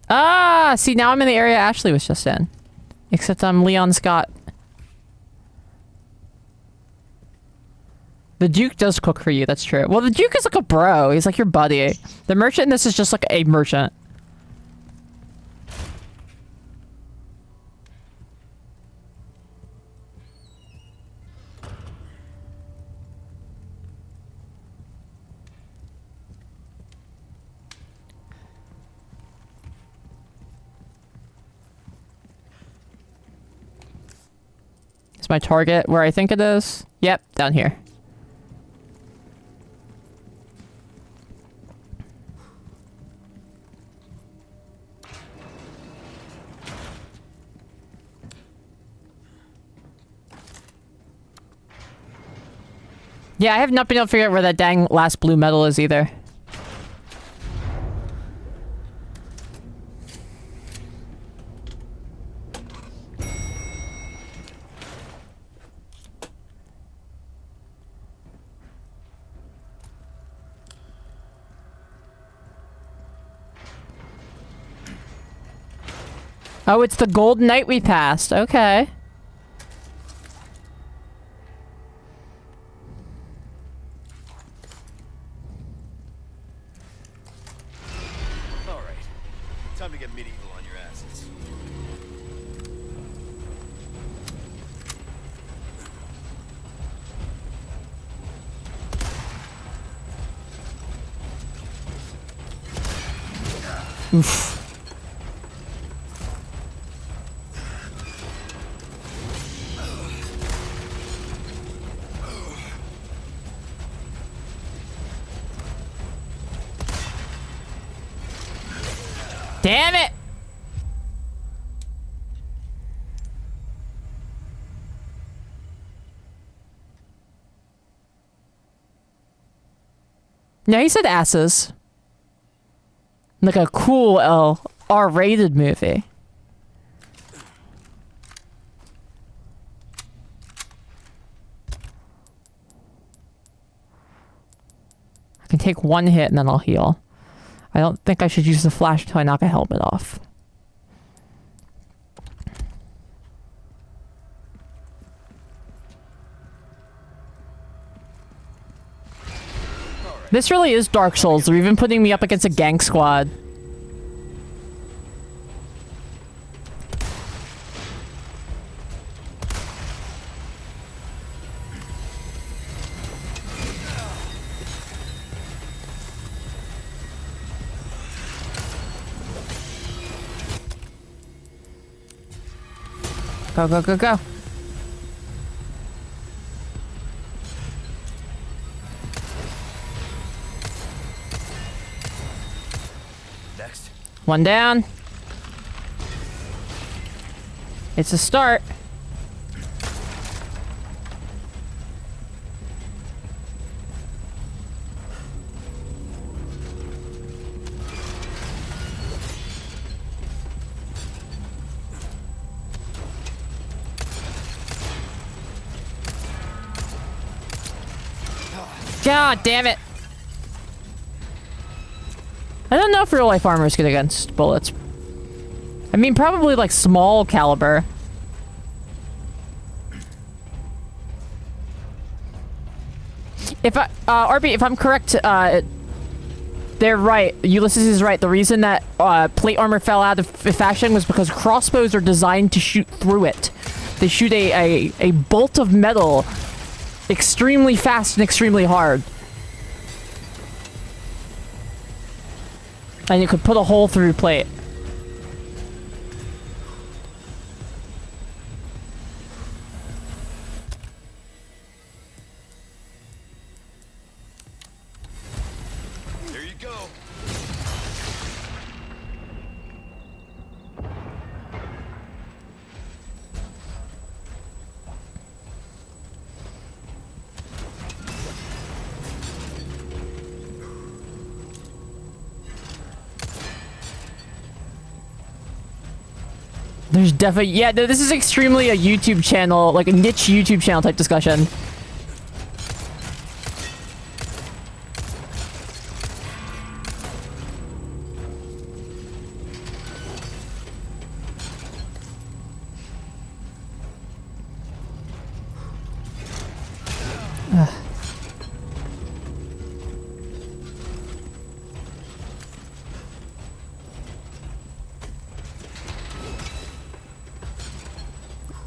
Ah! See, now I'm in the area Ashley was just in. Except I'm Leon Scott. The Duke does cook for you, that's true. Well, the Duke is like a bro. He's like your buddy. The merchant in this is just like a merchant. Is my target where I think it is? Yep, down here. Yeah, I have not been able to figure out where that dang last blue metal is either. Oh, it's the gold knight we passed. Okay. All right. Time to get medieval on your asses. Oof. Damn it! No, he said asses. Like a cool R-rated movie. I can take one hit and then I'll heal. I don't think I should use the flash until I knock a helmet off. This really is Dark Souls. They're even putting me up against a gang squad. Go, go, go, go. Next. One down. It's a start. God damn it. I don't know if real life armor is good against bullets. I mean, probably like small caliber. If I, RB, if I'm correct, they're right. Ulysses is right. The reason that plate armor fell out of fashion was because crossbows are designed to shoot through it. They shoot a bolt of metal extremely fast and extremely hard. And you could put a hole through plate. There you go. There's definitely, yeah, no, this is extremely a YouTube channel, like a niche YouTube channel type discussion. Ugh.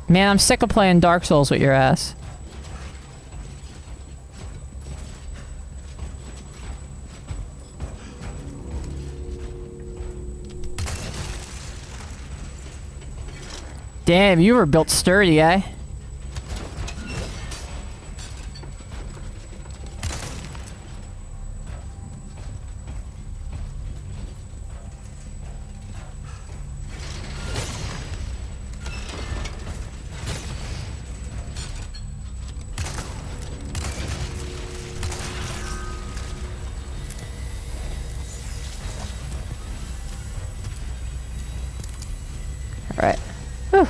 Man, I'm sick of playing Dark Souls with your ass. Damn, you were built sturdy, eh? Alright. Whew.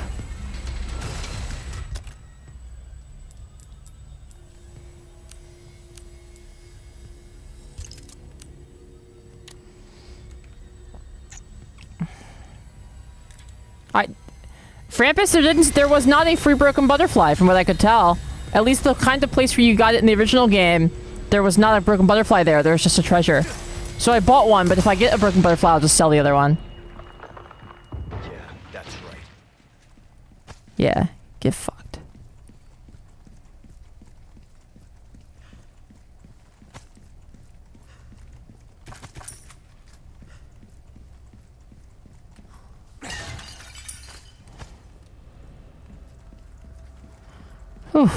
Frampus, there was not a free broken butterfly from what I could tell. At least the kind of place where you got it in the original game, there was not a broken butterfly there. There was just a treasure. So I bought one, but if I get a broken butterfly, I'll just sell the other one. Yeah, that's right. Yeah, get fucked. Whew.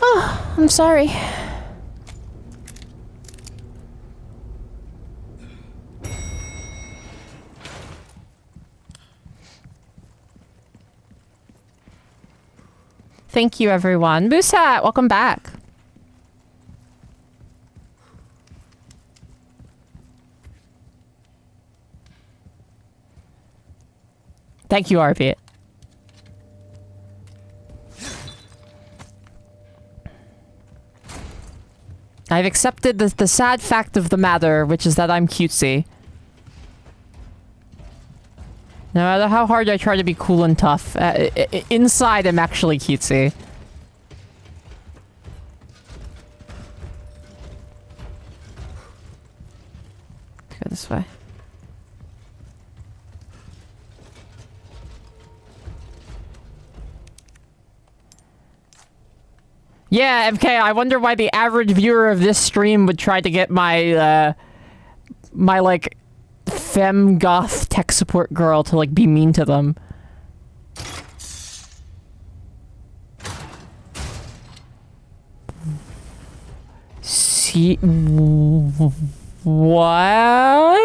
Oh, I'm sorry. Thank you, everyone. Moosat, welcome back. Thank you, RP. I've accepted the sad fact of the matter, which is that I'm cutesy. No matter how hard I try to be cool and tough, inside I'm actually cutesy. Go this way. Yeah, MK, I wonder why the average viewer of this stream would try to get my, my, like, femme goth tech support girl to, like, be mean to them. See... What?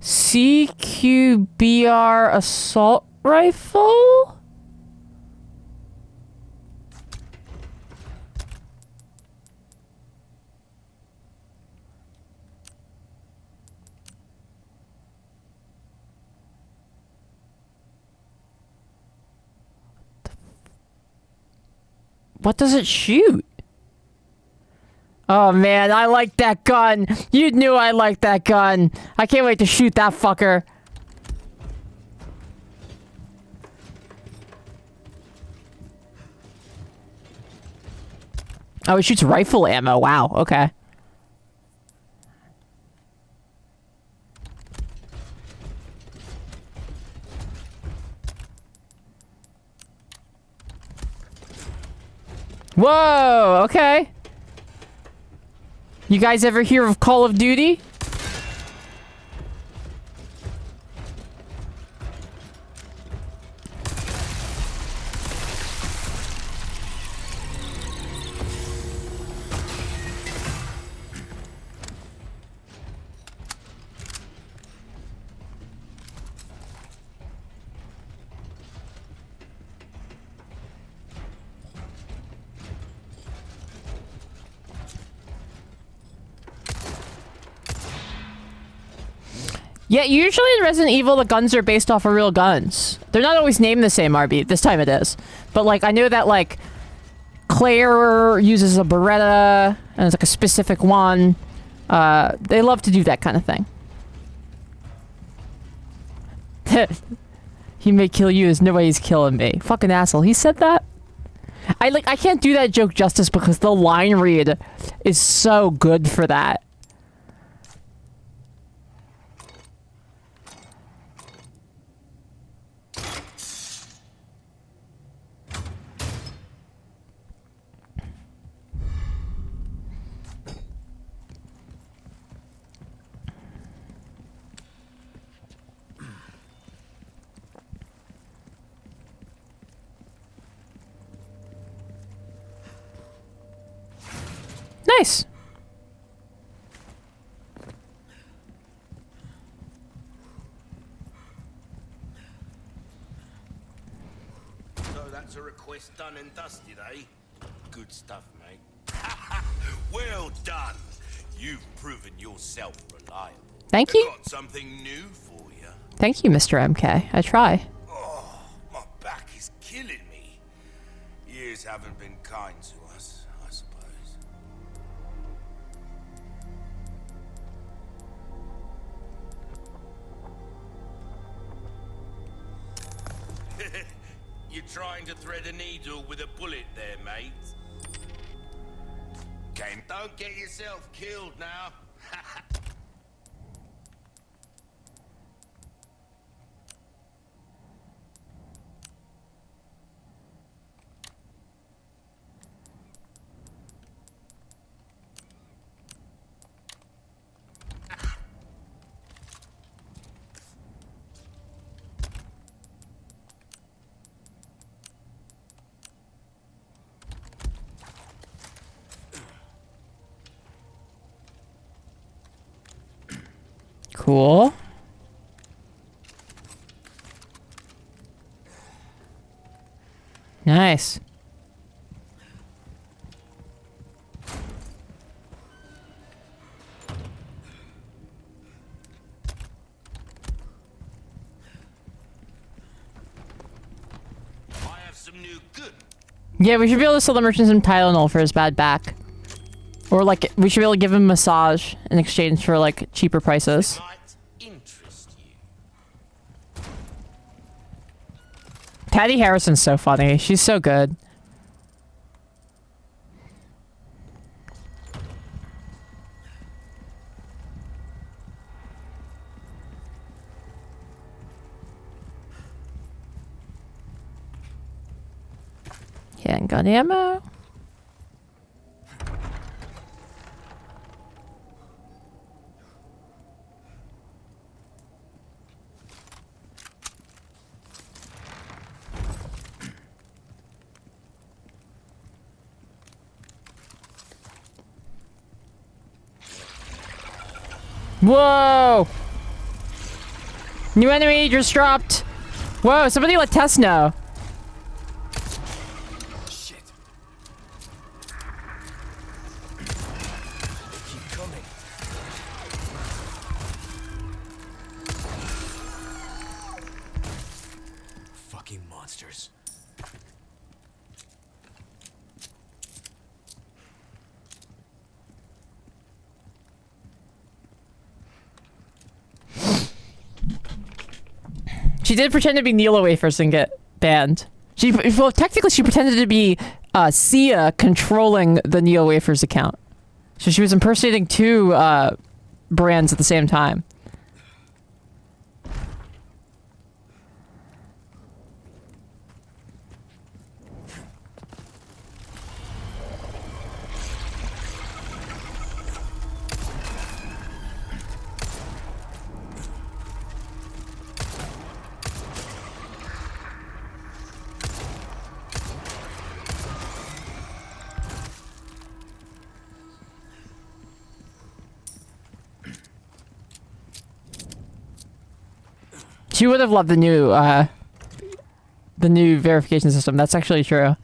CQBR assault rifle? What does it shoot? Oh man, I like that gun. You knew I liked that gun. I can't wait to shoot that fucker. Oh, it shoots rifle ammo. Wow, okay. Whoa, okay. You guys ever hear of Call of Duty? Yeah, usually in Resident Evil, the guns are based off of real guns. They're not always named the same, RB. This time it is. But, like, I know that, like, Claire uses a Beretta, and it's, like, a specific one. They love to do that kind of thing. He may kill you, there's no way he's killing me. Fucking asshole. He said that? I can't do that joke justice because the line read is so good for that. Nice. So that's a request done and dusted, eh? Good stuff, mate. Well done. You've proven yourself reliable. Thank you. I've got something new for you. Thank you, Mr. MK. I try. Oh, my back is killing me. Years haven't been kind to us, I suppose. You're trying to thread a needle with a bullet there, mate. Don't get yourself killed now. Cool. Nice. I have some new good. Yeah, we should be able to sell the merchant some Tylenol for his bad back. Or, like, we should be able to give him a massage in exchange for, like, cheaper prices. Might interest you. Patty Harrison's so funny. She's so good. Handgun ammo. Whoa! New enemy just dropped. Whoa, somebody let Tess know. Shit. They keep coming. Fucking monsters. She did pretend to be Neela Wafers and get banned. Well, technically she pretended to be Sia controlling the Neela Wafers account. So she was impersonating two brands at the same time. She would have loved the new verification system. That's actually true.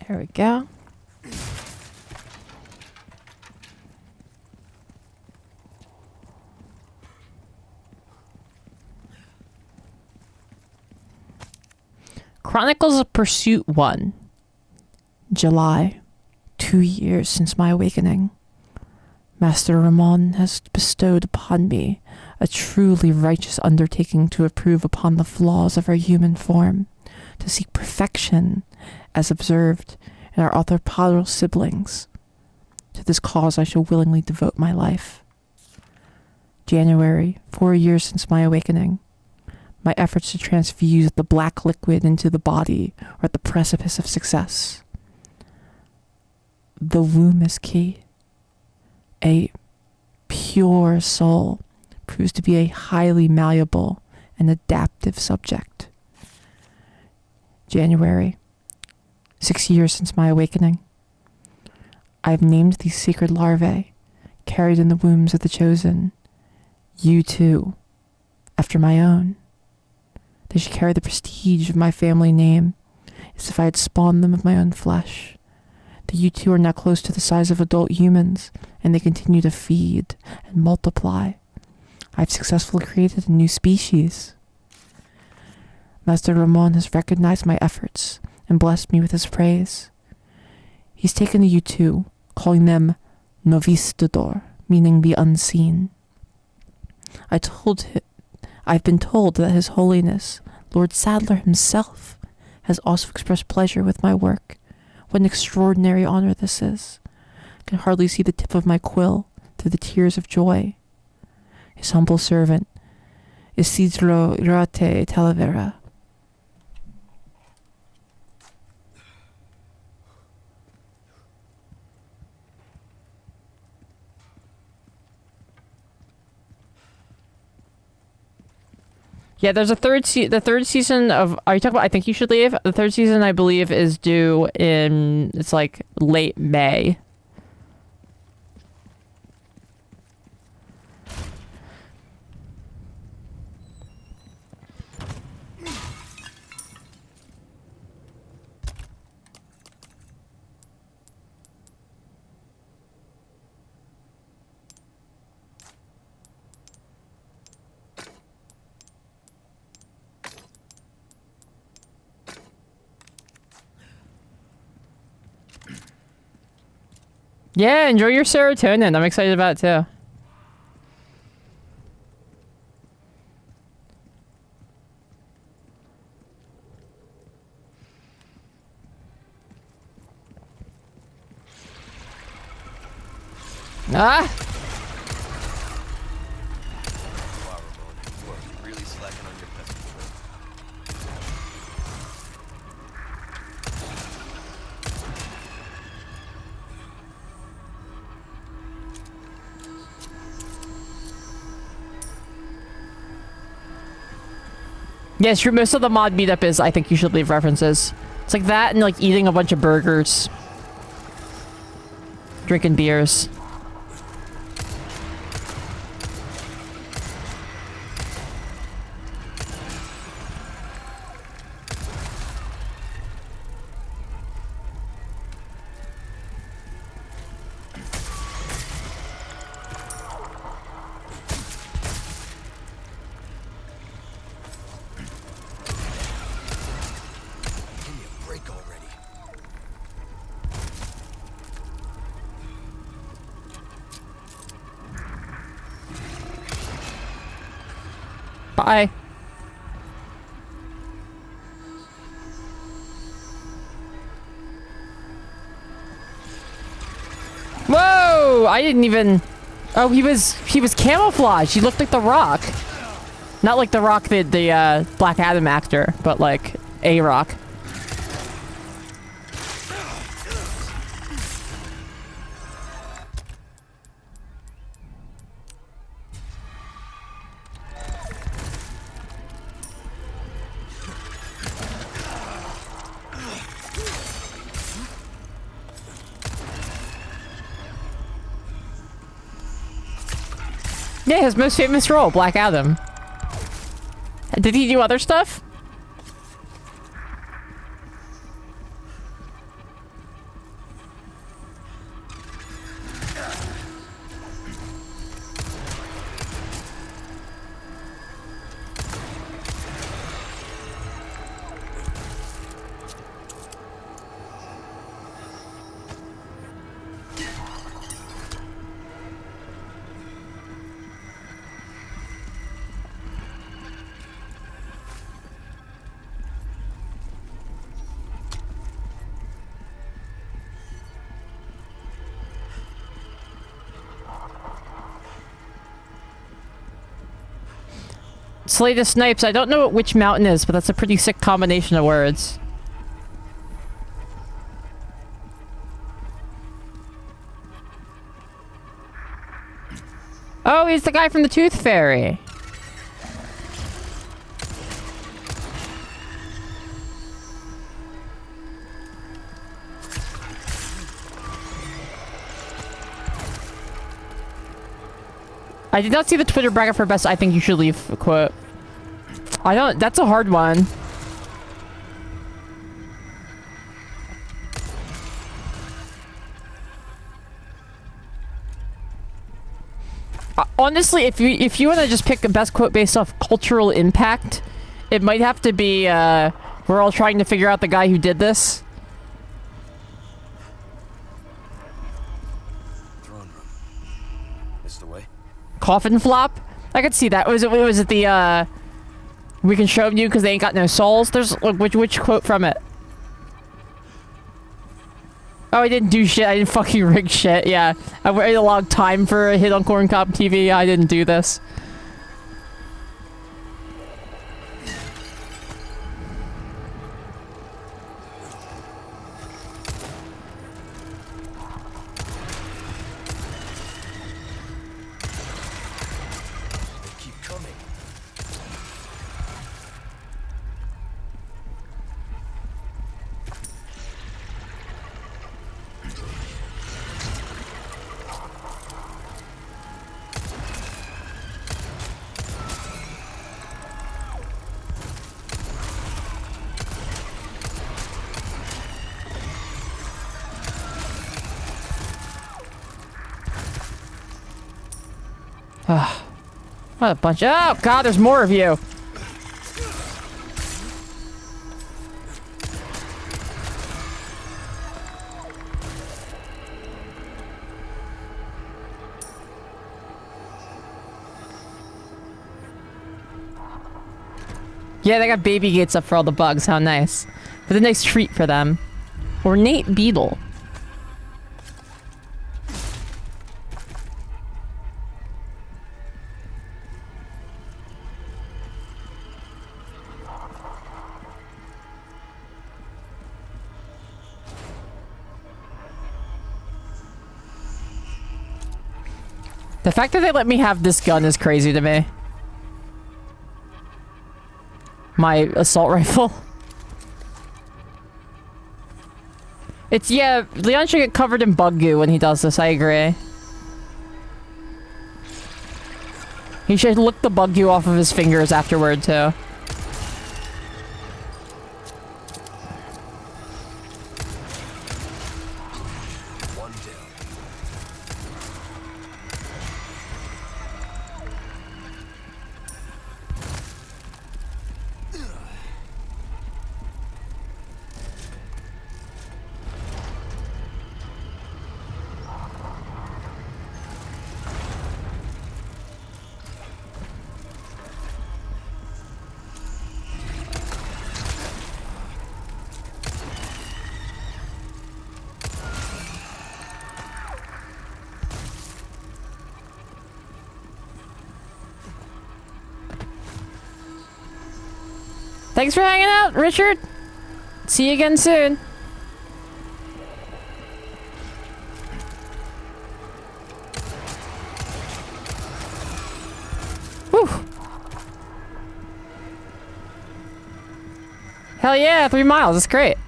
There we go. Chronicles of Pursuit 1. July. 2 years since my awakening. Master Ramon has bestowed upon me a truly righteous undertaking to improve upon the flaws of our human form, to seek perfection as observed in our arthropodal siblings. To this cause I shall willingly devote my life. January, 4 years since my awakening. My efforts to transfuse the black liquid into the body are at the precipice of success. The womb is key. A pure soul proves to be a highly malleable and adaptive subject. January, 6 years since my awakening. I have named these sacred larvae, carried in the wombs of the chosen, you too, after my own. They should carry the prestige of my family name, as if I had spawned them of my own flesh. The U2 are now close to the size of adult humans, and they continue to feed and multiply. I've successfully created a new species. Master Ramon has recognized my efforts and blessed me with his praise. He's taken the U2, calling them Novistador, meaning the unseen. I've been told that His Holiness, Lord Sadler himself, has also expressed pleasure with my work. What an extraordinary honor this is. I can hardly see the tip of my quill through the tears of joy. his humble servant, Isidro Irate Talavera. Yeah, there's a the third season of, are you talking about I Think You Should Leave? The third season, I believe, is due in, it's like late May. Yeah, enjoy your serotonin. I'm excited about it too. Ah! Wow, Ramon, you are really slacking on your pest control. Yes, true. Most of the mod meetup is I Think You Should Leave references. It's like that and like eating a bunch of burgers. Drinking beers. Give me a break already. Bye. Whoa! I didn't even... Oh, he was camouflaged. He looked like The Rock. Not like The Rock, the Black Adam actor, but like a Rock. Yeah, his most famous role, Black Adam. Did he do other stuff? Slay the Snipes. I don't know what which mountain is, but that's a pretty sick combination of words. Oh, he's the guy from the Tooth Fairy. I did not see the Twitter bracket for best I Think You Should Leave quote. I don't... That's a hard one. Honestly, if you want to just pick a best quote based off cultural impact, it might have to be, we're all trying to figure out the guy who did this. Throne room. This the way? Coffin flop? I could see that. Was it the, we can show you because they ain't got no souls? There's, like, which quote from it? Oh, I didn't do shit. I didn't fucking rig shit. Yeah. I waited a long time for a hit on Corn Cop TV. I didn't do this. What a bunch. Oh, God, there's more of you. Yeah, they got baby gates up for all the bugs. How nice. But a nice treat for them. Ornate beetle. The fact that they let me have this gun is crazy to me. My assault rifle. It's, yeah, Leon should get covered in bug goo when he does this, I agree. He should lick the bug goo off of his fingers afterward, too. Thanks for hanging out, Richard. See you again soon. Whew. Hell yeah, 3 miles. That's great.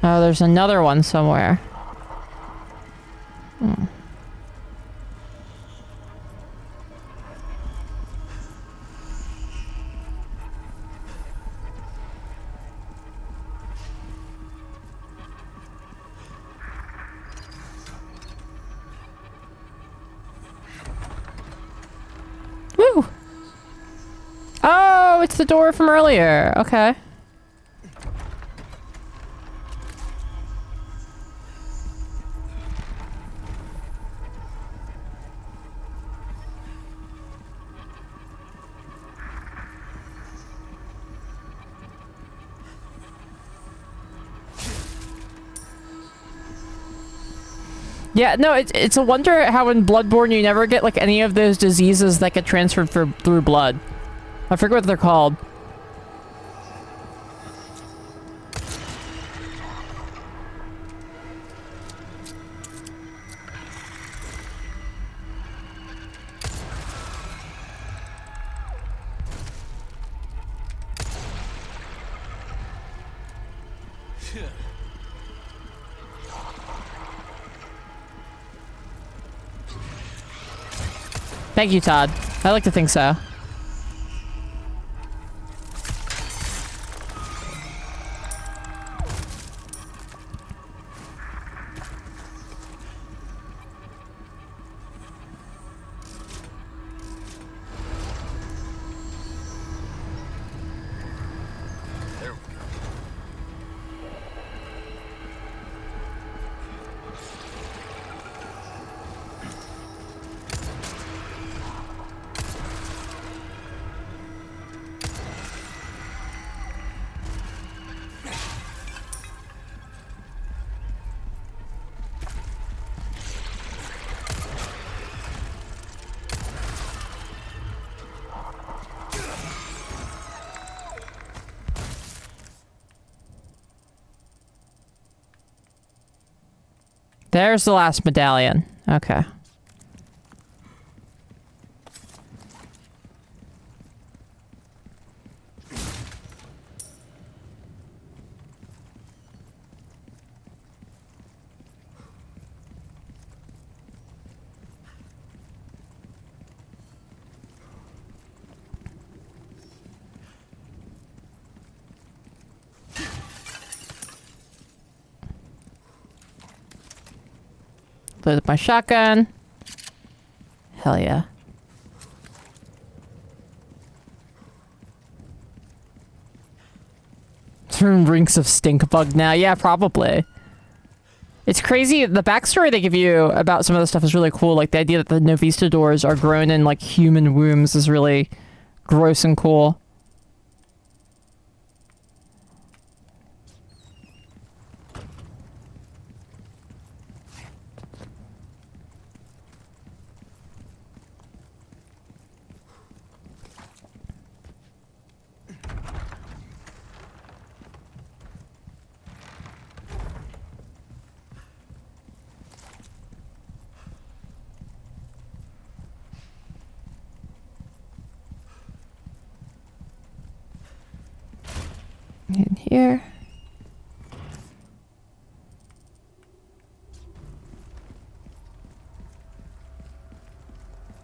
Oh, there's another one somewhere. Hmm. Woo! Oh, it's the door from earlier. Okay. Yeah, no, it's a wonder how in Bloodborne you never get like any of those diseases that get transferred through blood. I forget what they're called. Thank you, Todd. I like to think so. There's the last medallion. Okay. Load up my shotgun. Hell yeah. Turn rinks of stink bug now. Yeah, probably. It's crazy. The backstory they give you about some of the stuff is really cool. Like the idea that the Novistadors are grown in like human wombs is really gross and cool. In here.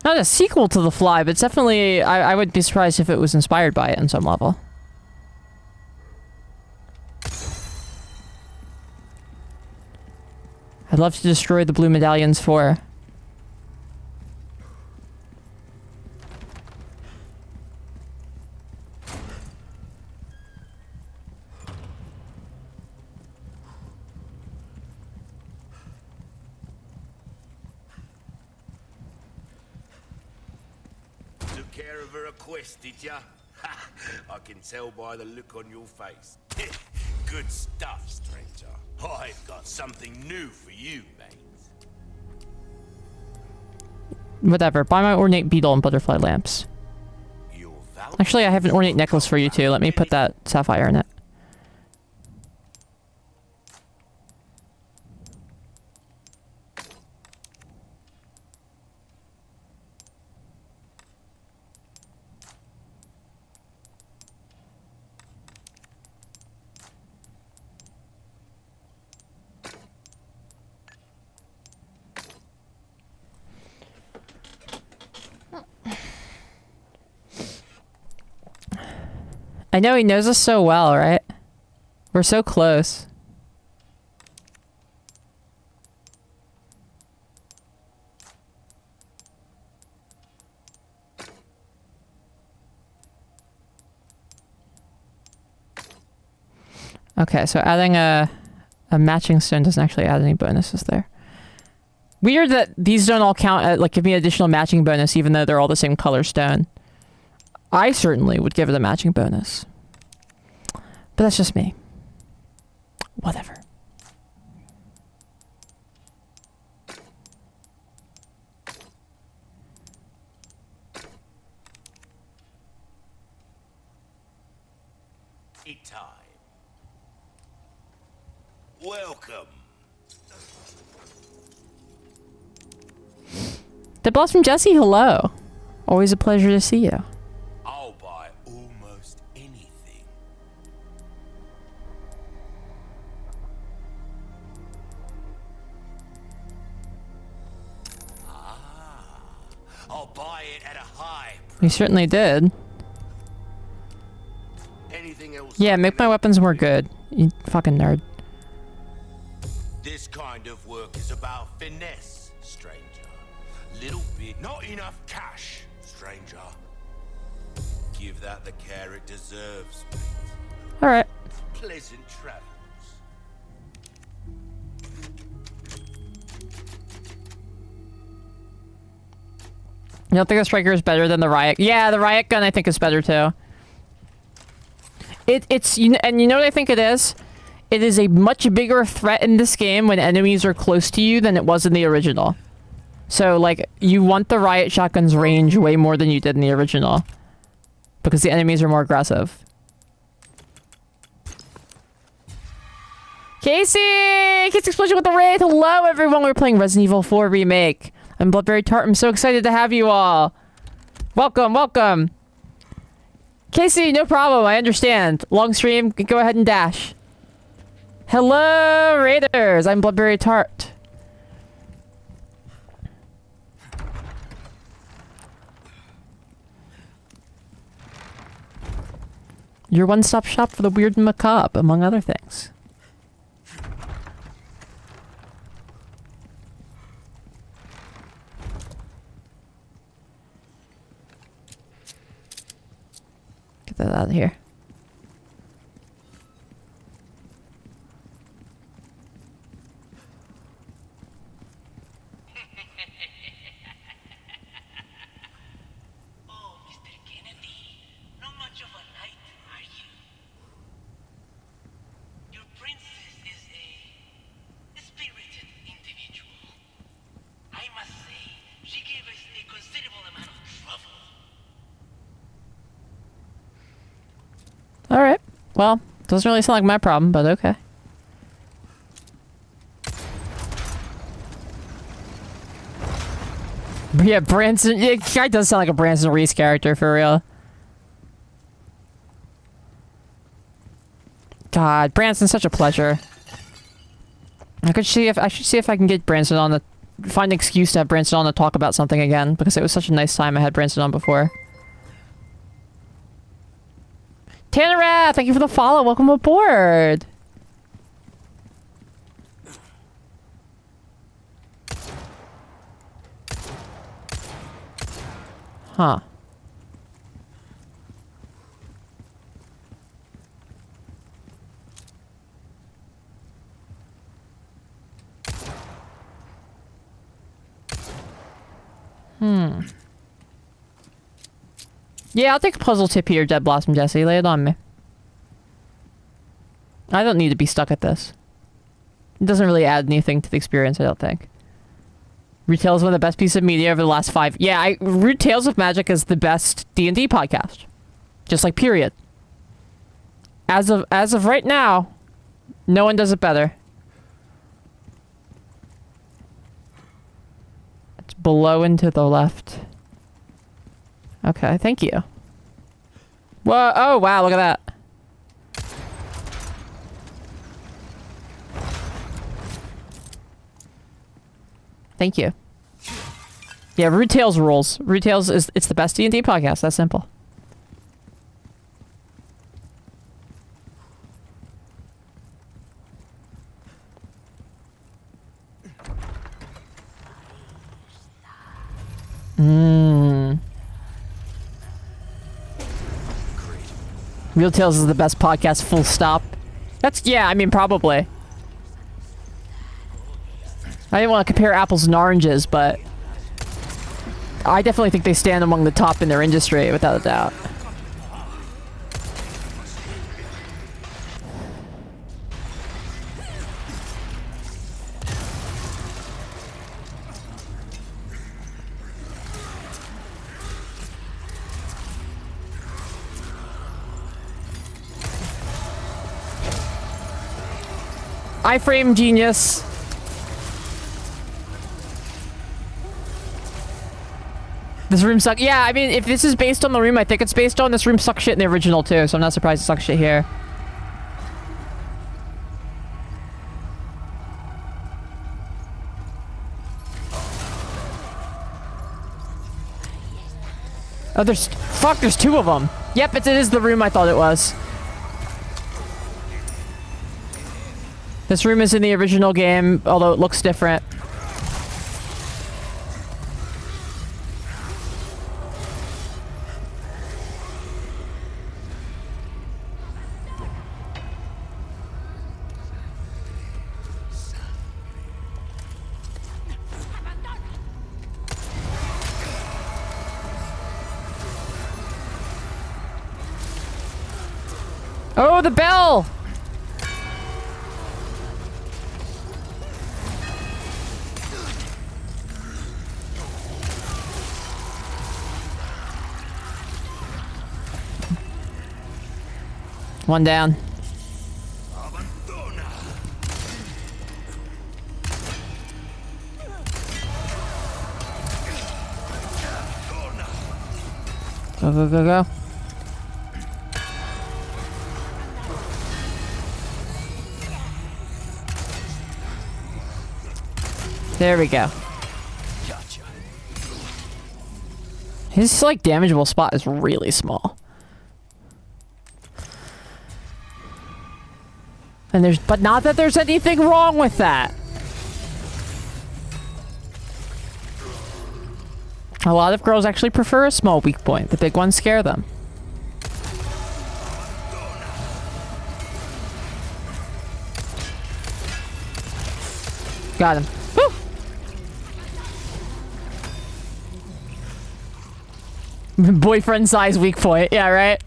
Not a sequel to The Fly, but it's definitely, I would be surprised if it was inspired by it on some level. I'd love to destroy the blue medallions for... Took care of a request, did ya? Ha! I can tell by the look on your face. Good stuff, stranger. I've got something new for you, mate. Whatever. Buy my ornate beetle and butterfly lamps. Actually, I have an ornate necklace for you too. Let me put that sapphire in it. I know he knows us so well, right? We're so close. Okay, so adding a matching stone doesn't actually add any bonuses there. Weird that these don't all count, like give me an additional matching bonus even though they're all the same color stone. I certainly would give it a matching bonus. But that's just me. Whatever. Time. Welcome. The Blossom Jesse, hello. Always a pleasure to see you. I'll buy almost anything. I'll buy it at a high price. You certainly did. Anything else? Yeah, make my weapons more good. You fucking nerd. This kind of work is about finesse, stranger. Little bit, not enough cash, stranger. Give that the care it deserves, mate. Alright. Pleasant travels. You don't think the striker is better than the riot? Yeah, the riot gun I think is better too. It's and you know what I think it is? It is a much bigger threat in this game when enemies are close to you than it was in the original. So like you want the riot shotgun's range way more than you did in the original. Because the enemies are more aggressive. Casey! Casey Explosion with the raid! Hello everyone! We're playing Resident Evil 4 Remake. I'm Bloodberry Tart. I'm so excited to have you all. Welcome, welcome. Casey, no problem. I understand. Long stream. Go ahead and dash. Hello, Raiders. I'm Bloodberry Tart. Your one-stop shop for the weird and macabre, among other things. get out of here. Oh, Mr. Kennedy, not much of a knight, are you? Your princess is a spirited individual. I must say, she gave us a considerable amount of trouble. Alright. Well, doesn't really sound like my problem, but okay. Yeah, Branson. Yeah, guy does sound like a Branson Reese character for real. God, Branson's such a pleasure. I should see if I can get Branson on the find an excuse to have Branson on to talk about something again because it was such a nice time I had Branson on before. Tannerat, thank you for the follow. Welcome aboard. Huh. Yeah, I'll take a puzzle tip here, Dead Blossom Jesse. Lay it on me. I don't need to be stuck at this. It doesn't really add anything to the experience, I don't think. Root Tales is one of the best pieces of media over the last 5... Yeah, Root Tales of Magic is the best D&D podcast. Just like period. As of right now, no one does it better. It's below and to the left. Okay, thank you. Whoa, oh wow, look at that. Thank you. Yeah, Root Tales rules. Root Tales it's the best D&D podcast. That's simple. Real Tales is the best podcast, full stop. Yeah, I mean, probably. I didn't want to compare apples and oranges, but I definitely think they stand among the top in their industry, without a doubt. iFrame genius. This room sucks. Yeah, I mean, if this is based on the room, I think it's based on this room sucks shit in the original too, so I'm not surprised it sucks shit here. Oh, there's two of them. Yep, it is the room I thought it was. This room is in the original game, although it looks different. Oh, the bell! One down. Go, go, go, go. There we go. Gotcha. His, like, damageable spot is really small. And but not that there's anything wrong with that. A lot of girls actually prefer a small weak point. The big ones scare them. Got him. Woo! Boyfriend size weak point. Yeah, right?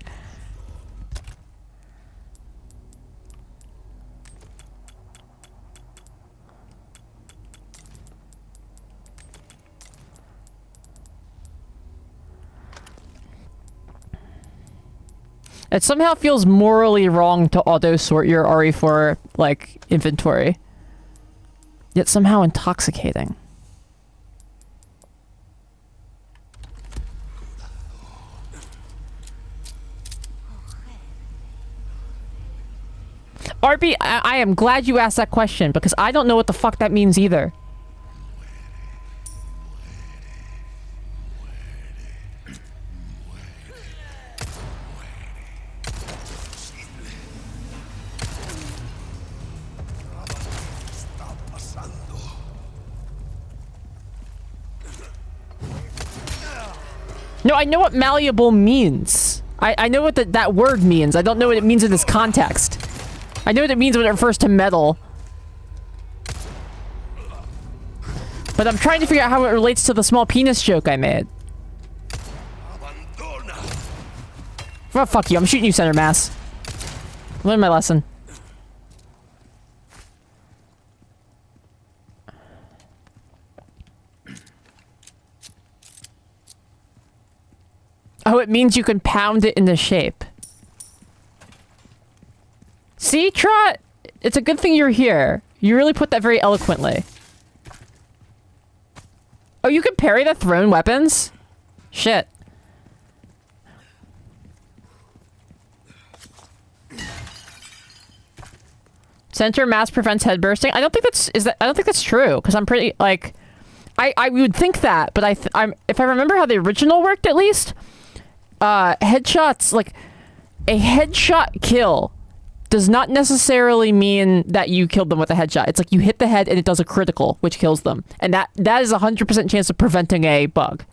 It somehow feels morally wrong to auto-sort your RE4, like, inventory. Yet somehow intoxicating. RB, I am glad you asked that question, because I don't know what the fuck that means either. No, I know what malleable means. I know what that word means. I don't know what it means in this context. I know what it means when it refers to metal. But I'm trying to figure out how it relates to the small penis joke I made. Well, fuck you. I'm shooting you, center mass. Learn my lesson. Oh, it means you can pound it into shape. See, Trot? It's a good thing you're here. You really put that very eloquently. Oh, you can parry the thrown weapons? Shit. Center mass prevents head bursting. I don't think that's true, because I'm pretty like I would think that, but I'm if I remember how the original worked at least, headshots, like a headshot kill does not necessarily mean that you killed them with a headshot. It's like you hit the head and it does a critical, which kills them. And that is a 100% chance of preventing a bug.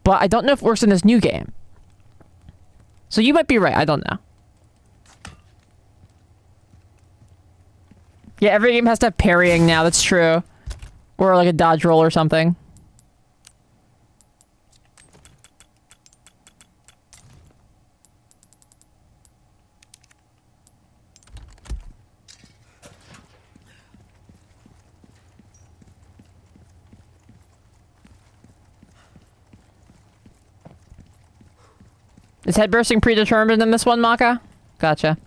But I don't know if it works in this new game. So you might be right. I don't know. Yeah, every game has to have parrying now. That's true. Or like a dodge roll or something. Is head bursting predetermined in this one, Maka? Gotcha.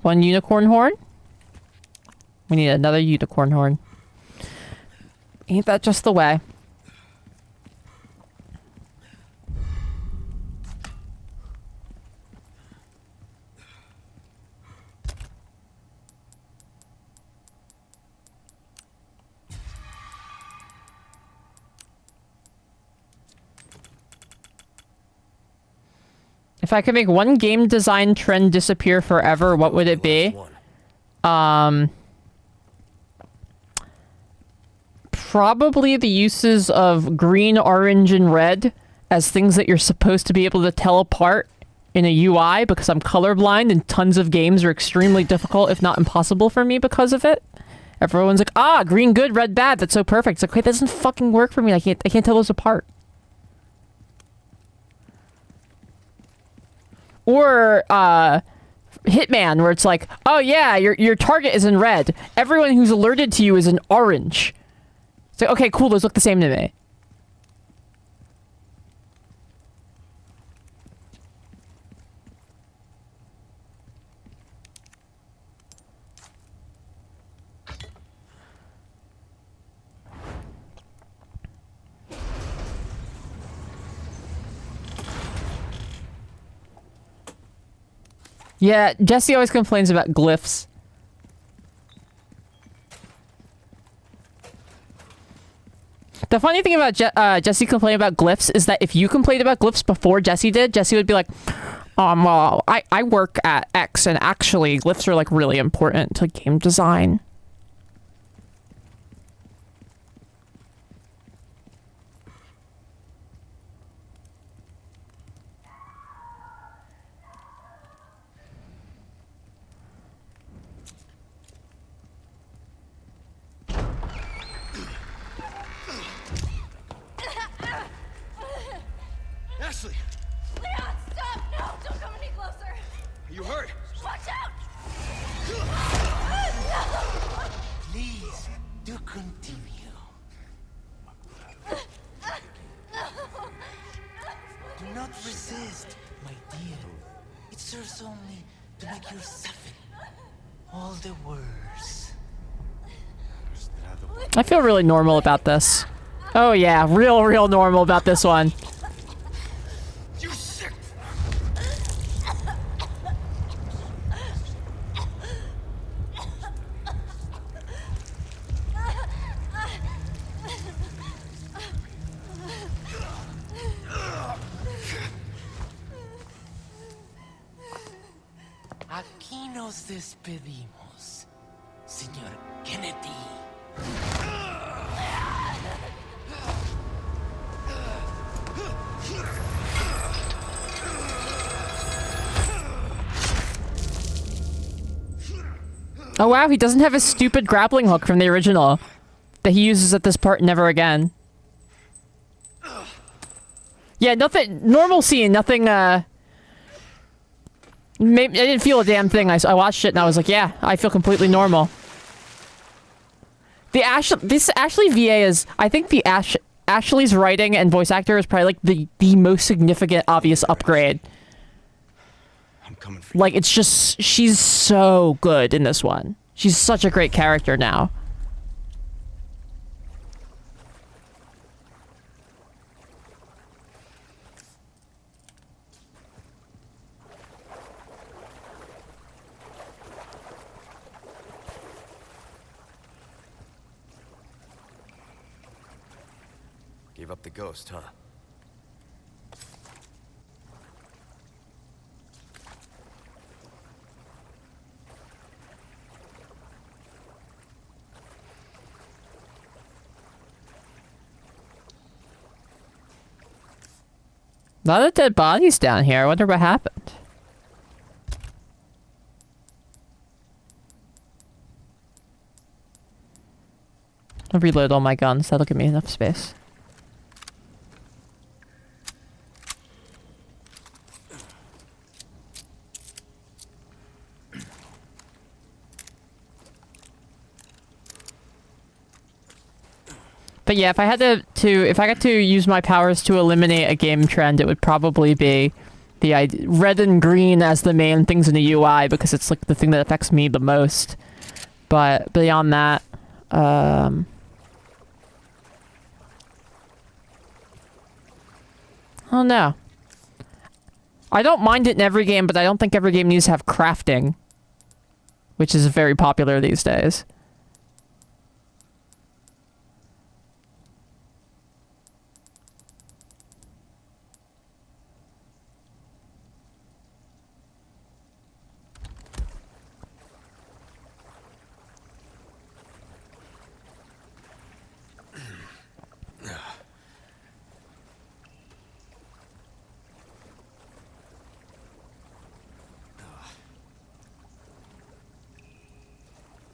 One unicorn horn? We need another unicorn horn. Ain't that just the way? If I could make one game design trend disappear forever, what would it be? Probably the uses of green, orange, and red as things that you're supposed to be able to tell apart in a UI, because I'm colorblind and tons of games are extremely difficult, if not impossible for me because of it. Everyone's like, ah, green good, red bad, that's so perfect. It's like, wait, that doesn't fucking work for me. I can't tell those apart. Or, Hitman, where it's like, oh yeah, your target is in red. Everyone who's alerted to you is in orange. It's like, okay, cool, those look the same to me. Yeah, Jesse always complains about glyphs. The funny thing about Jesse complaining about glyphs is that if you complained about glyphs before Jesse did, Jesse would be like, well, I work at X, and actually glyphs are like really important to game design. Ashley! Leon, stop! No, don't come any closer! Are you hurt? Watch out! Please, do continue. Do not resist, my dear. It serves only to make you suffer all the worse. I feel really normal about this. Oh yeah, real normal about this one. You sick! Aquí nos despedimos, señor Kennedy. Oh wow, he doesn't have a stupid grappling hook from the original that he uses at this part never again. Yeah, nothing, normal scene, nothing, maybe, I didn't feel a damn thing. I watched it and I was like, yeah, I feel completely normal. This Ashley VA is, I think Ashley's writing and voice actor is probably like the most significant obvious upgrade. I'm coming for you. Like, it's just, she's so good in this one. She's such a great character now. Gave up the ghost, huh? A lot of dead bodies down here. I wonder what happened. I'll reload all my guns. That'll give me enough space. But yeah, if I had if I got to use my powers to eliminate a game trend, it would probably be the red and green as the main things in the UI, because it's like the thing that affects me the most. But beyond that, I don't know. I don't mind it in every game, but I don't think every game needs to have crafting, which is very popular these days.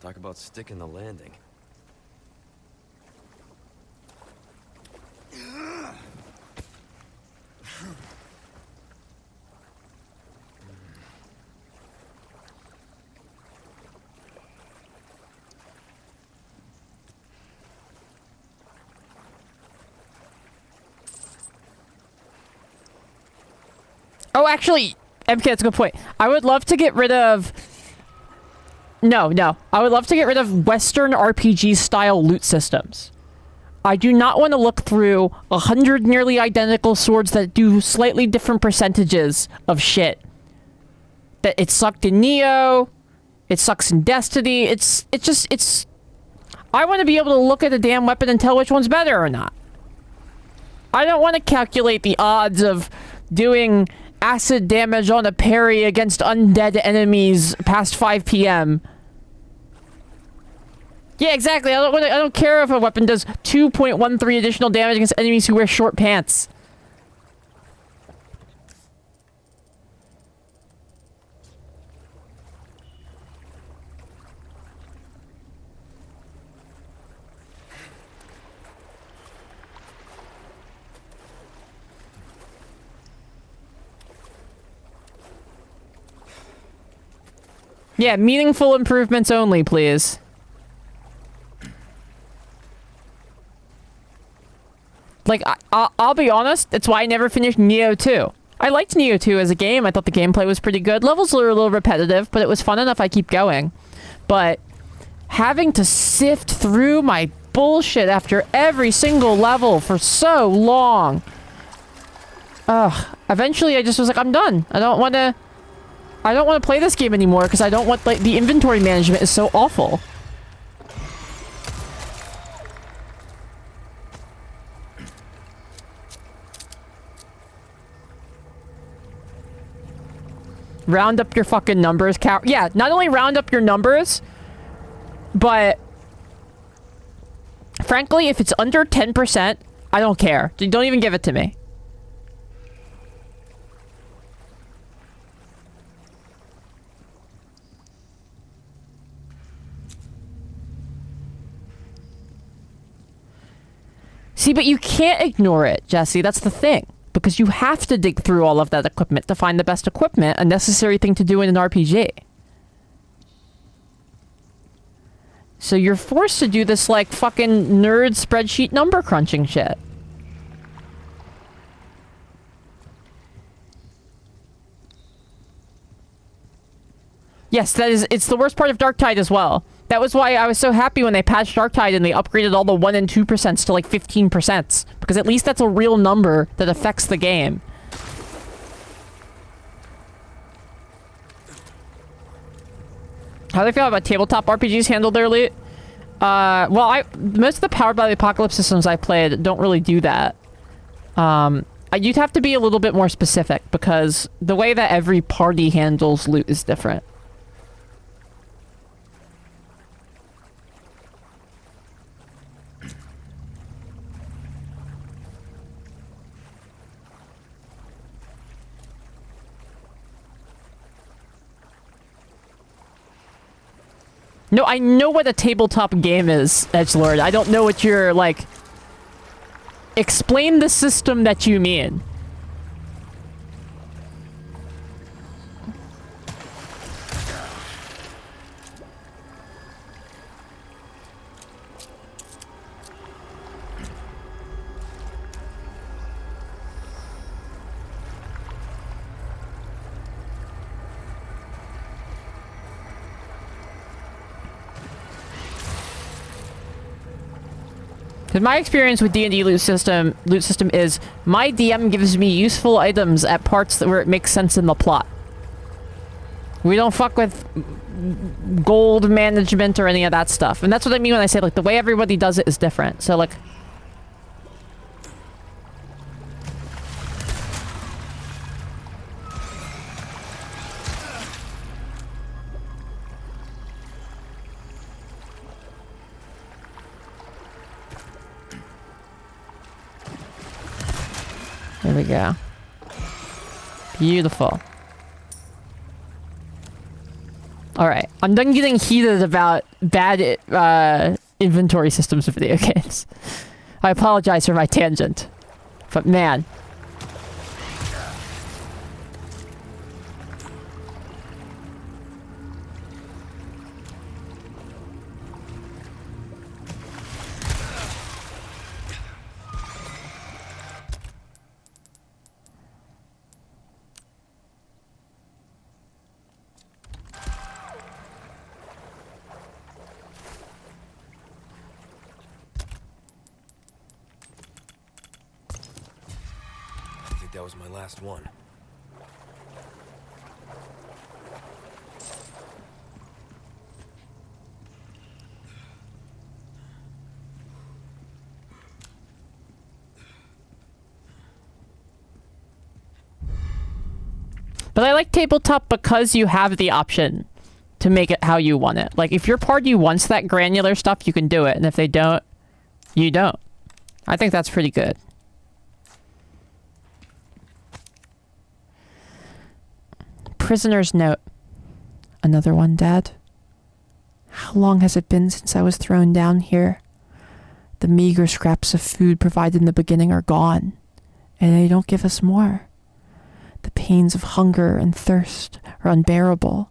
Talk about sticking the landing. Oh, actually, MK, that's a good point. I would love to get rid of... No. I would love to get rid of Western RPG-style loot systems. I do not want to look through 100 nearly identical swords that do slightly different percentages of shit. That it sucked in Neo, it sucks in Destiny, it's... I want to be able to look at a damn weapon and tell which one's better or not. I don't want to calculate the odds of doing acid damage on a parry against undead enemies past 5 PM. Yeah, exactly. I don't care if a weapon does 2.13 additional damage against enemies who wear short pants. Yeah, meaningful improvements only, please. Like, I'll be honest, that's why I never finished Neo 2. I liked Neo 2 as a game. I thought the gameplay was pretty good. Levels were a little repetitive, but it was fun enough I keep going. But having to sift through my bullshit after every single level for so long. Eventually I just was like, I'm done. I don't want to play this game anymore because I don't want, like, the inventory management is so awful. Round up your fucking numbers, cow. Yeah, not only round up your numbers, but frankly, if it's under 10%, I don't care. Don't even give it to me. See, but you can't ignore it, Jesse. That's the thing. Because you have to dig through all of that equipment to find the best equipment, a necessary thing to do in an RPG. So you're forced to do this, like, fucking nerd spreadsheet number crunching shit. Yes, it's the worst part of Darktide as well. That was why I was so happy when they patched Darktide and they upgraded all the 1% and 2% to like 15%. Because at least that's a real number that affects the game. How do they feel about tabletop RPGs handled their loot? Well, most of the Powered by the Apocalypse systems I played don't really do that. You'd have to be a little bit more specific because the way that every party handles loot is different. No, I know what a tabletop game is, Edgelord. I don't know what you're, like... Explain the system that you mean. Because my experience with D&D loot system is my DM gives me useful items at parts where it makes sense in the plot. We don't fuck with gold management or any of that stuff. And that's what I mean when I say, like, the way everybody does it is different. So, like... There we go. Beautiful. Alright, I'm done getting heated about bad inventory systems of video games. I apologize for my tangent. But man. That was my last one. But I like tabletop because you have the option to make it how you want it. Like, if your party wants that granular stuff, you can do it. And if they don't, you don't. I think that's pretty good. Prisoner's note. Another one, Dad. How long has it been since I was thrown down here? The meager scraps of food provided in the beginning are gone, and they don't give us more. The pains of hunger and thirst are unbearable.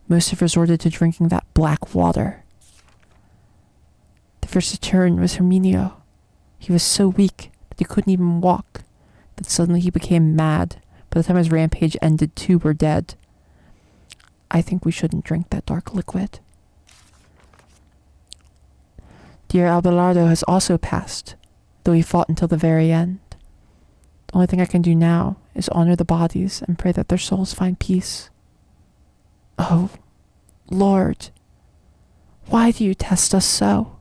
Most have resorted to drinking that black water. The first to turn was Herminio. He was so weak that he couldn't even walk. That suddenly he became mad. By the time his rampage ended, 2 were dead. I think we shouldn't drink that dark liquid. Dear Abelardo has also passed, though he fought until the very end. The only thing I can do now is honor the bodies and pray that their souls find peace. Oh, Lord, why do you test us so?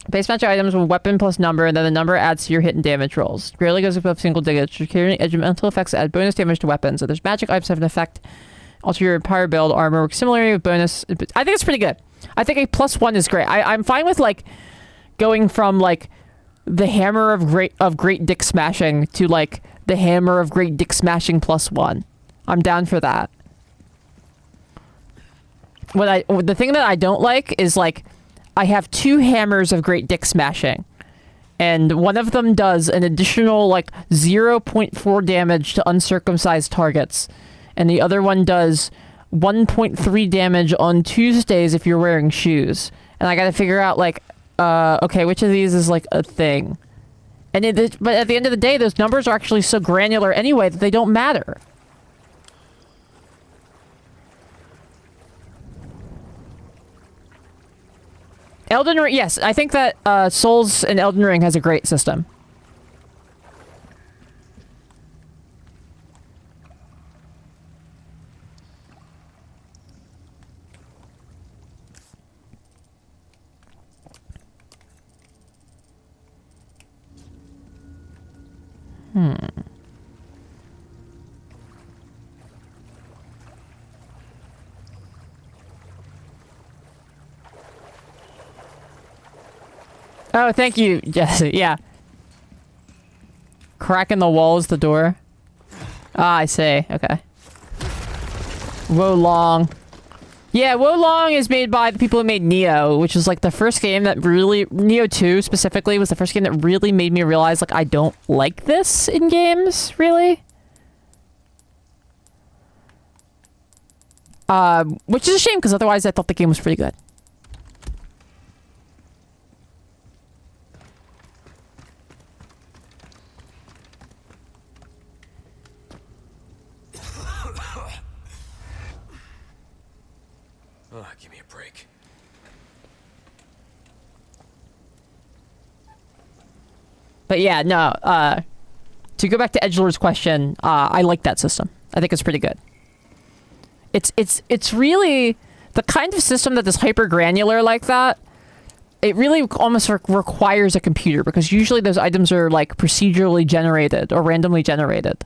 Base match items with weapon plus number, and then the number adds to your hit and damage rolls. Rarely goes above single digits. Securing regimental effects add bonus damage to weapons. So there's magic items have an effect. Alter your entire build. Armor works similarly with bonus. I think it's pretty good. I think a +1 is great. I'm fine with like going from like the hammer of great dick smashing to like the hammer of great dick smashing +1. I'm down for that. The thing that I don't like is like I have 2 hammers of great dick smashing, and one of them does an additional like 0.4 damage to uncircumcised targets, and the other one does 1.3 damage on Tuesdays if you're wearing shoes. And I gotta figure out like, okay, which of these is like a thing. But at the end of the day, those numbers are actually so granular anyway that they don't matter. Elden Ring, yes, I think that Souls and Elden Ring has a great system. Oh, thank you, Jesse. Yeah. Crack in the wall is the door. Ah, I see. Okay. Wolong. Yeah, Wolong is made by the people who made Neo, which is like the first game that really... Neo 2 specifically was the first game that really made me realize like I don't like this in games, really. Which is a shame because otherwise I thought the game was pretty good. Give me a break. But yeah, no, to go back to Edgelord's question, I like that system. I think it's pretty good. It's really the kind of system that is hyper granular like that. It really almost requires a computer because usually those items are like procedurally generated or randomly generated.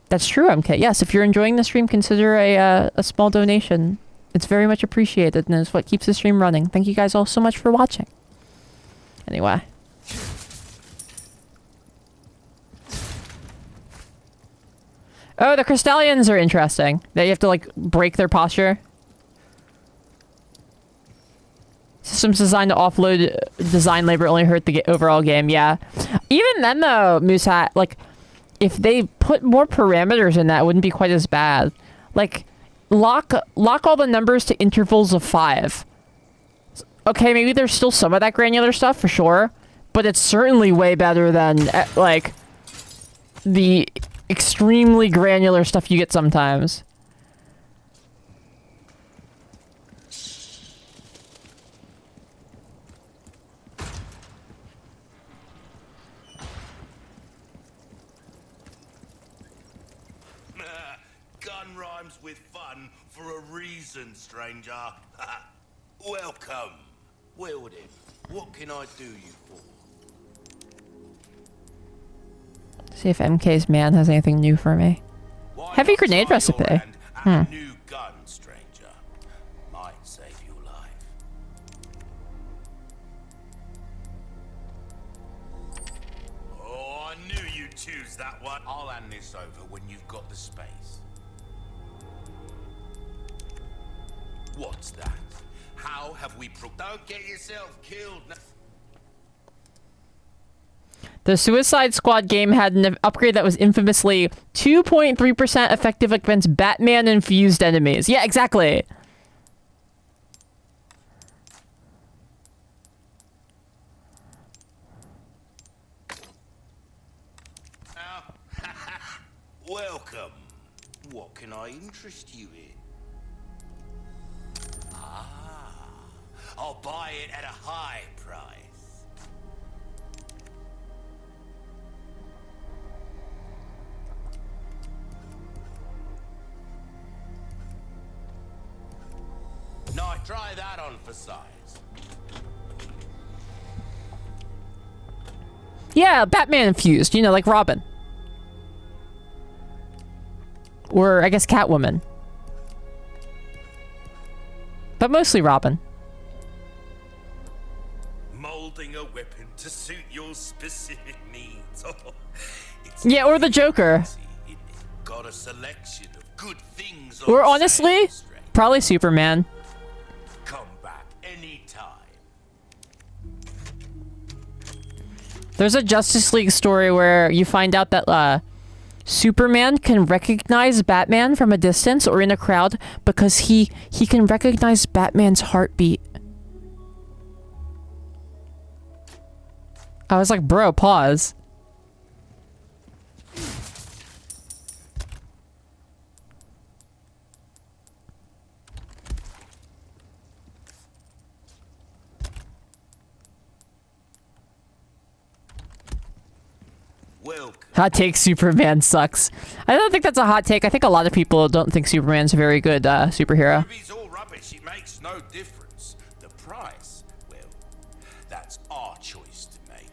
That's true, MK. Yes, if you're enjoying the stream, consider a small donation. It's very much appreciated, and it's what keeps the stream running. Thank you guys all so much for watching. Anyway. Oh, the Crystallians are interesting. That you have to, like, break their posture. Systems designed to offload design labor only hurt the overall game, yeah. Even then, though, Moosehat, like... If they put more parameters in that, it wouldn't be quite as bad. Like, lock all the numbers to intervals of 5. Okay, maybe there's still some of that granular stuff, for sure. But it's certainly way better than, like, the extremely granular stuff you get sometimes. With fun for a reason, stranger. Welcome. Well then, what can I do you for? See if MK's man has anything new for me. Heavy grenade recipe. New gun, stranger. Might save your life. Oh, I knew you'd choose that one. I'll hand this over when you've got the space. What's that? How have we Don't get yourself killed. The Suicide Squad game had an upgrade that was infamously 2.3% effective against Batman-infused enemies. Yeah, exactly. Welcome. What can I interest you in? I'll buy it at a high price. Now try that on for size. Yeah, Batman infused, you know, like Robin. Or, I guess, Catwoman. But mostly Robin. Molding a weapon to suit your specific needs. Yeah, or the Joker. Got a selection of good things. Or honestly, probably Superman. Come back anytime. There's a Justice League story where you find out that Superman can recognize Batman from a distance or in a crowd because he can recognize Batman's heartbeat. I was like, bro, pause. Hot take, Superman sucks. I don't think that's a hot take. I think a lot of people don't think Superman's a very good superhero. Movie's all rubbish. It makes no difference. The price, well, that's our choice to make.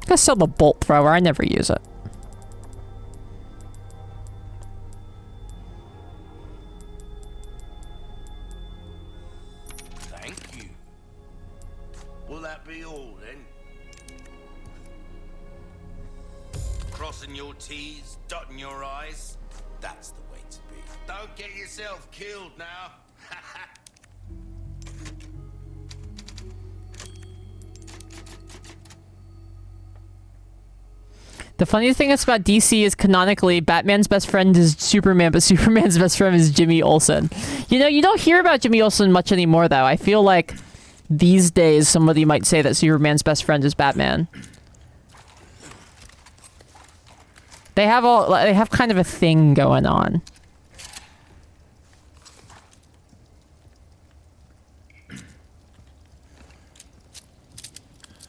I gotta sell the bolt thrower. I never use it. Will that be all then? Crossing your T's, dotting your I's. That's the way to be. Don't get yourself killed now. The funniest thing is about DC is canonically Batman's best friend is Superman, but Superman's best friend is Jimmy Olsen. You know, you don't hear about Jimmy Olsen much anymore, though. I feel like these days somebody might say that Superman's best friend is Batman. They have kind of a thing going on.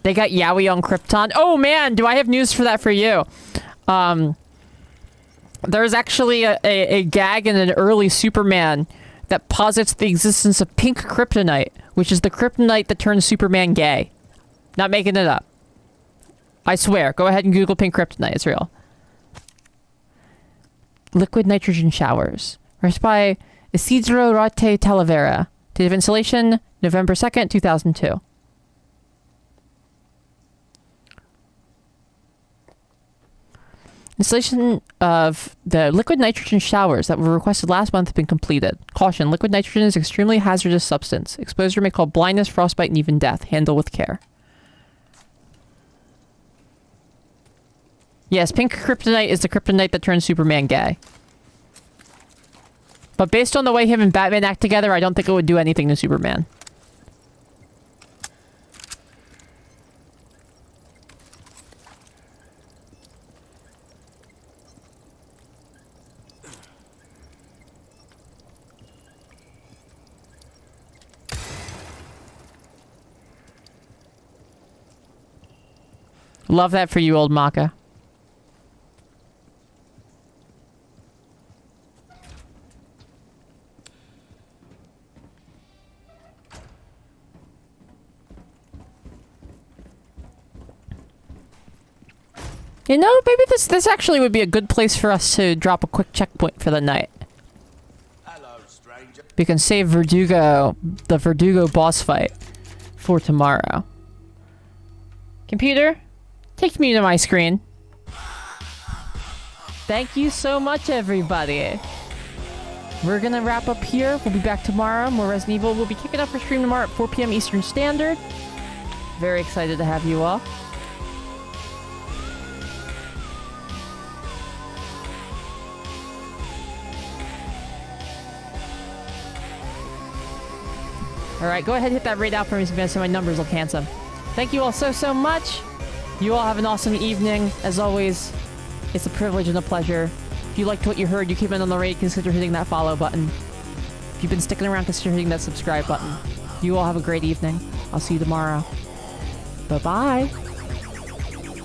They got Yowie on Krypton. Oh man, do I have news for that for you? There's actually a gag in an early Superman that posits the existence of pink kryptonite, which is the kryptonite that turns Superman gay. Not making it up. I swear. Go ahead and Google pink kryptonite. It's real. Liquid nitrogen showers. Written by Isidro Rate Talavera. Date of installation, November 2nd, 2002. Installation of the liquid nitrogen showers that were requested last month have been completed. Caution, liquid nitrogen is an extremely hazardous substance. Exposure may cause blindness, frostbite, and even death. Handle with care. Yes, pink kryptonite is the kryptonite that turns Superman gay. But based on the way him and Batman act together, I don't think it would do anything to Superman. Love that for you, old Maka. You know, maybe this actually would be a good place for us to drop a quick checkpoint for the night. Hello, stranger. We can save Verdugo, the Verdugo boss fight, for tomorrow. Computer, take me to my screen. Thank you so much, everybody. We're gonna wrap up here. We'll be back tomorrow. More Resident Evil. We'll be kicking off our stream tomorrow at 4 p.m. Eastern Standard. Very excited to have you all. Alright, go ahead and hit that rate out for me so my numbers will cancel. Thank you all so much. You all have an awesome evening. As always, it's a privilege and a pleasure. If you liked what you heard, you came in on the rate, consider hitting that follow button. If you've been sticking around, consider hitting that subscribe button. You all have a great evening. I'll see you tomorrow. Bye-bye.